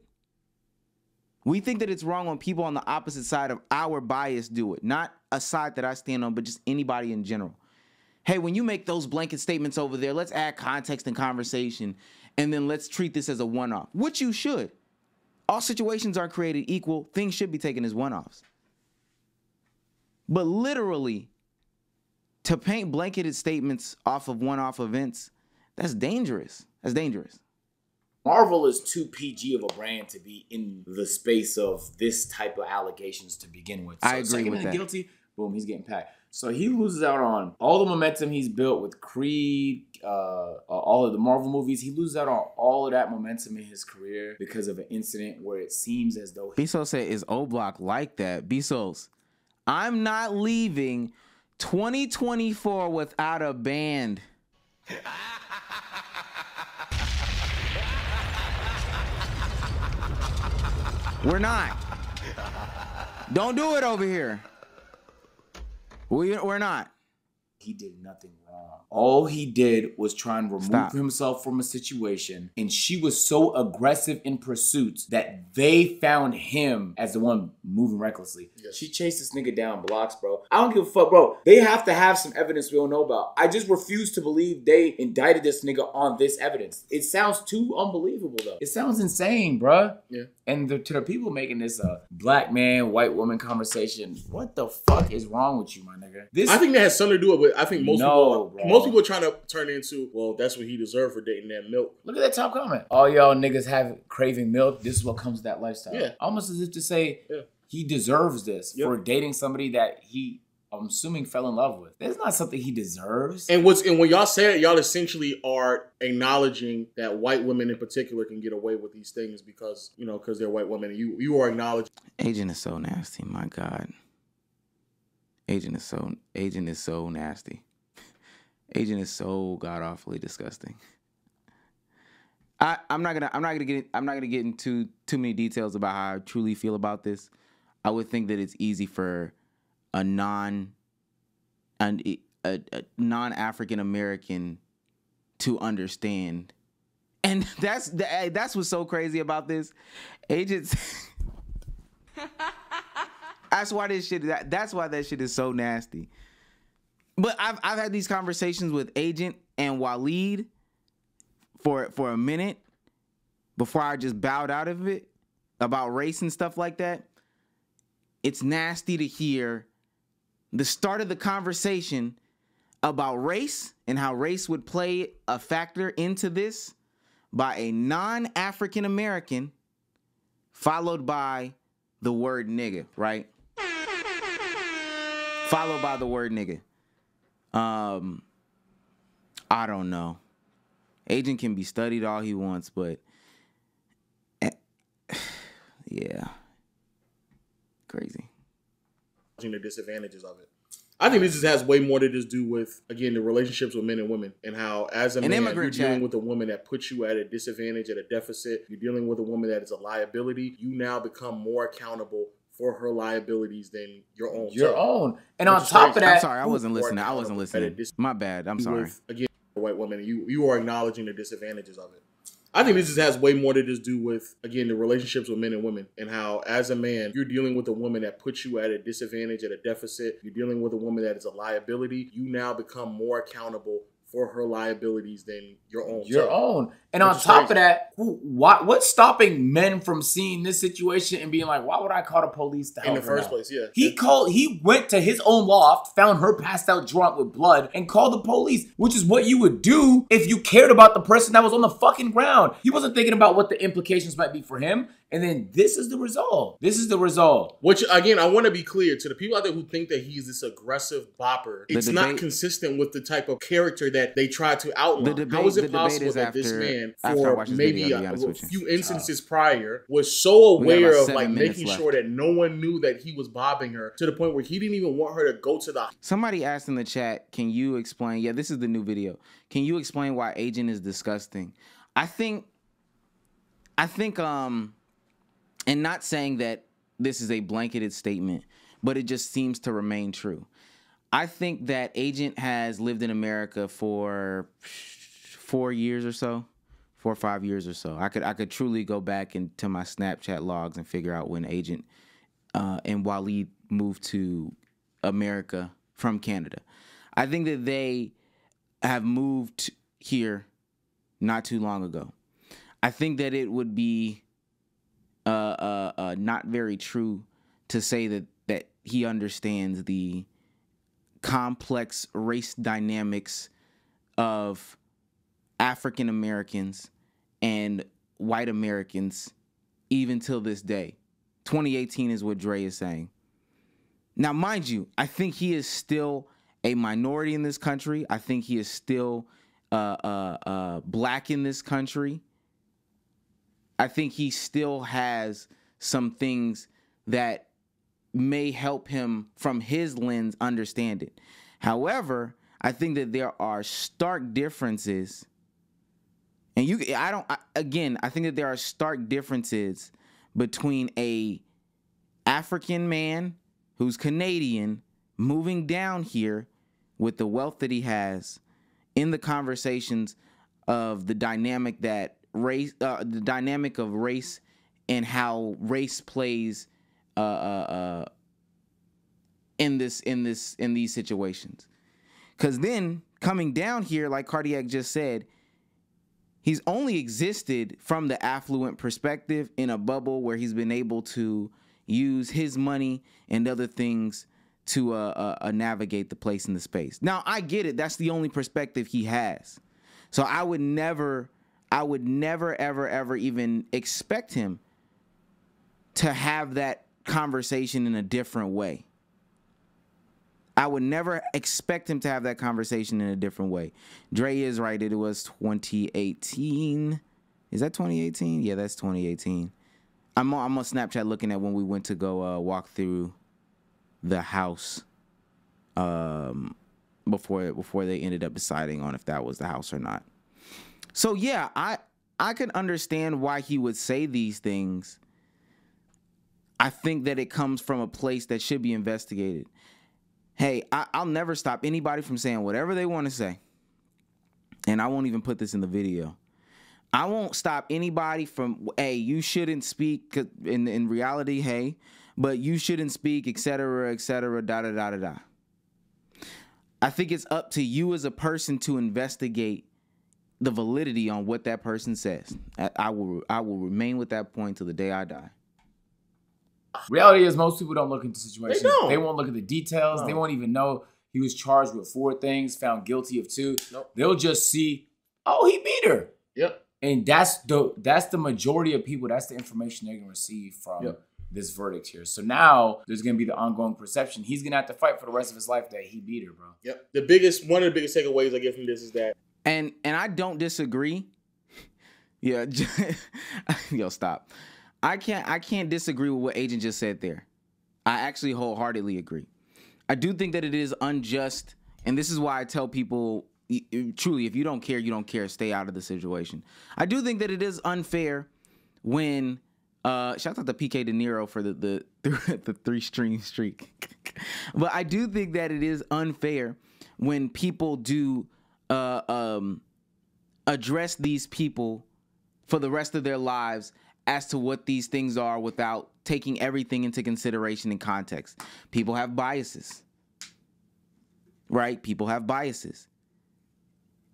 We think that it's wrong when people on the opposite side of our bias do it. Not a side that I stand on, but just anybody in general. Hey, when you make those blanket statements over there, let's add context and conversation, and then let's treat this as a one-off, which you should. All situations are created equal. Things should be taken as one-offs. But literally, to paint blanketed statements off of one-off events, that's dangerous. That's dangerous. Marvel is too PG of a brand to be in the space of this type of allegations to begin with. So I agree with that. Guilty, boom, he's getting packed. So he loses out on all the momentum he's built with Creed, all of the Marvel movies. He loses out on all of that momentum in his career because of an incident where it seems as though... Bezos said, is O-Block like that? Bezos, I'm not leaving 2024 without a band. We're not. Don't do it over here. We're not. He did nothing wrong. All he did was try and remove himself from a situation, and she was so aggressive in pursuit that they found him as the one moving recklessly. Yes. She chased this nigga down blocks, bro. I don't give a fuck, bro. They have to have some evidence we don't know about. I just refuse to believe they indicted this nigga on this evidence. It sounds too unbelievable, though. It sounds insane, bro. Yeah. And to the people making this black man, white woman conversation, what the fuck is wrong with you, my nigga? I think that has something to do with it, but I think most people are trying to turn it into, well, that's what he deserved for dating that milk. Look at that top comment. All y'all niggas have craving milk. This is what comes with that lifestyle. Yeah. Almost as if to say he deserves this for dating somebody that he, I'm assuming, fell in love with. It's not something he deserves. And when y'all say it, y'all essentially are acknowledging that white women in particular can get away with these things because, you know, because they're white women. And you are acknowledging. Agent is so nasty, my God. Agent is so nasty. Agent is so god awfully disgusting. I'm not gonna get into too many details about how I truly feel about this. I would think that it's easy for a non-African American to understand, and that's what's so crazy about this. Agents. That's why that shit is so nasty. But I've had these conversations with Agent and Waleed for a minute before I just bowed out of it about race and stuff like that. It's nasty to hear the start of the conversation about race and how race would play a factor into this by a non-African American, followed by the word nigga, right? Followed by the word nigga. I don't know. Agent can be studied all he wants, but yeah, crazy. The disadvantages of it. I think this just has way more to just do with, again, the relationships with men and women and how, as a man, you're dealing with a woman that puts you at a disadvantage, at a deficit. You're dealing with a woman that is a liability. You now become more accountable for her liabilities than your own. Your own. And on top of that, I'm sorry, I wasn't listening. My bad. I'm sorry. Again, white women, you are acknowledging the disadvantages of it. I think this just has way more to just do with, again, the relationships with men and women, and how, as a man, you're dealing with a woman that puts you at a disadvantage, at a deficit. You're dealing with a woman that is a liability. You now become more accountable for her liabilities than your own. And on top of that, what's stopping men from seeing this situation and being like, why would I call the police to help in the first place? Yeah. He went to his own loft, found her passed out drunk with blood, and called the police, which is what you would do if you cared about the person that was on the fucking ground. He wasn't thinking about what the implications might be for him. And then this is the result. Which, again, I want to be clear to the people out there who think that he's this aggressive bopper. It's not consistent with the type of character that they try to outline. How is it possible that this man, for maybe a few instances prior, was so aware of like making sure that no one knew that he was bobbing her, to the point where he didn't even want her to go to the... Somebody asked in the chat, can you explain... Yeah, this is the new video. Can you explain why Agent is disgusting? I think... And not saying that this is a blanketed statement, but it just seems to remain true. I think that Agent has lived in America for 4 years or so, 4 or 5 years or so. I could truly go back into my Snapchat logs and figure out when Agent and Waleed moved to America from Canada. I think that they have moved here not too long ago. I think that it would be not very true to say that he understands the complex race dynamics of African Americans and white Americans even till this day. 2018 is what Dre is saying. Now, mind you, I think he is still a minority in this country. I think he is still black in this country. I think he still has some things that may help him from his lens understand it. However, I think that there are stark differences, and I think that there are stark differences between a African man who's Canadian moving down here with the wealth that he has, in the conversations of the dynamic that the dynamic of race and how race plays in these situations. Because then coming down here, like Cardiac just said, he's only existed from the affluent perspective in a bubble where he's been able to use his money and other things to navigate the place in the space. Now, I get it. That's the only perspective he has. So I would never, ever even expect him to have that conversation in a different way. I would never expect him to have that conversation in a different way. Dre is right. It was 2018. Is that 2018? Yeah, that's 2018. I'm on Snapchat looking at when we went to go walk through the house before they ended up deciding on if that was the house or not. So yeah, I can understand why he would say these things. I think that it comes from a place that should be investigated. Hey, I'll never stop anybody from saying whatever they want to say. And I won't even put this in the video. I won't stop anybody from, hey, you shouldn't speak in reality, hey, but you shouldn't speak, etc., da-da-da-da-da. I think it's up to you as a person to investigate the validity on what that person says. I will remain with that point till the day I die. Reality is most people don't look into situations. They won't look at the details. No. They won't even know he was charged with 4 things, found guilty of 2. Nope. They'll just see, oh, he beat her. Yep. And that's the majority of people. That's the information they're gonna receive from this verdict here. So now there's gonna be the ongoing perception. He's gonna have to fight for the rest of his life that he beat her, bro. Yep. One of the biggest takeaways I get from this is that, and I don't disagree. Yeah. Yo, stop. I can't disagree with what Agent just said there. I actually wholeheartedly agree. I do think that it is unjust, and this is why I tell people, truly, if you don't care, you don't care. Stay out of the situation. I do think that it is unfair when shout out to PK De Niro for the 3-string streak. But I do think that it is unfair when people do address these people for the rest of their lives as to what these things are without taking everything into consideration and context. People have biases, right? People have biases.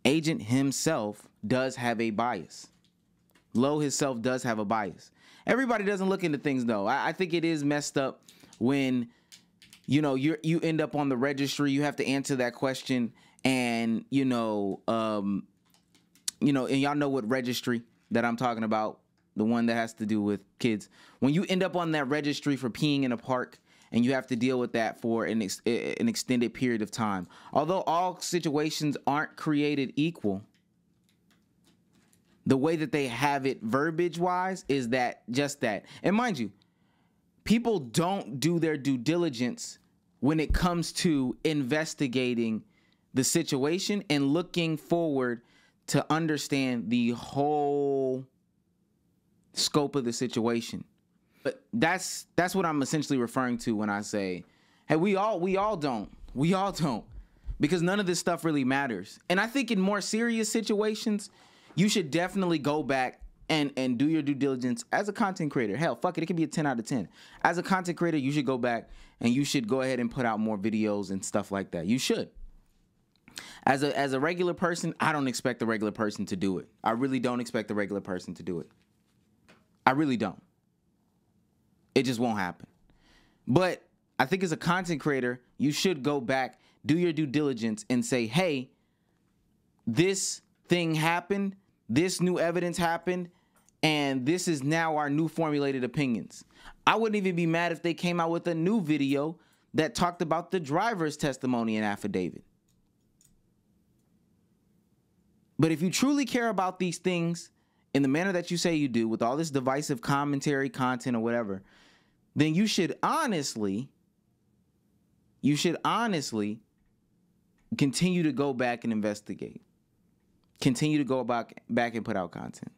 Agent himself does have a bias. Lowe himself does have a bias. Everybody doesn't look into things though. I think it is messed up when, you know, you end up on the registry, you have to answer that question, and and y'all know what registry that I'm talking about, the one that has to do with kids. When you end up on that registry for peeing in a park, and you have to deal with that for an extended period of time. Although all situations aren't created equal, the way that they have it verbiage-wise is that just that. And mind you, people don't do their due diligence when it comes to investigating the situation and looking forward to understand the whole scope of the situation. But that's what I'm essentially referring to when I say, hey, we all don't, because none of this stuff really matters. And I think in more serious situations, you should definitely go back and do your due diligence as a content creator. Hell, fuck it, it can be a 10 out of 10. As a content creator, you should go back and you should go ahead and put out more videos and stuff like that. You should. As a regular person, I don't expect the regular person to do it. I really don't expect the regular person to do it. I really don't. It just won't happen. But I think as a content creator, you should go back, do your due diligence, and say, hey, this thing happened, this new evidence happened, and this is now our new formulated opinions. I wouldn't even be mad if they came out with a new video that talked about the driver's testimony and affidavit. But if you truly care about these things in the manner that you say you do, with all this divisive commentary, content, or whatever, then you should honestly continue to go back and investigate. Continue to go back and put out content.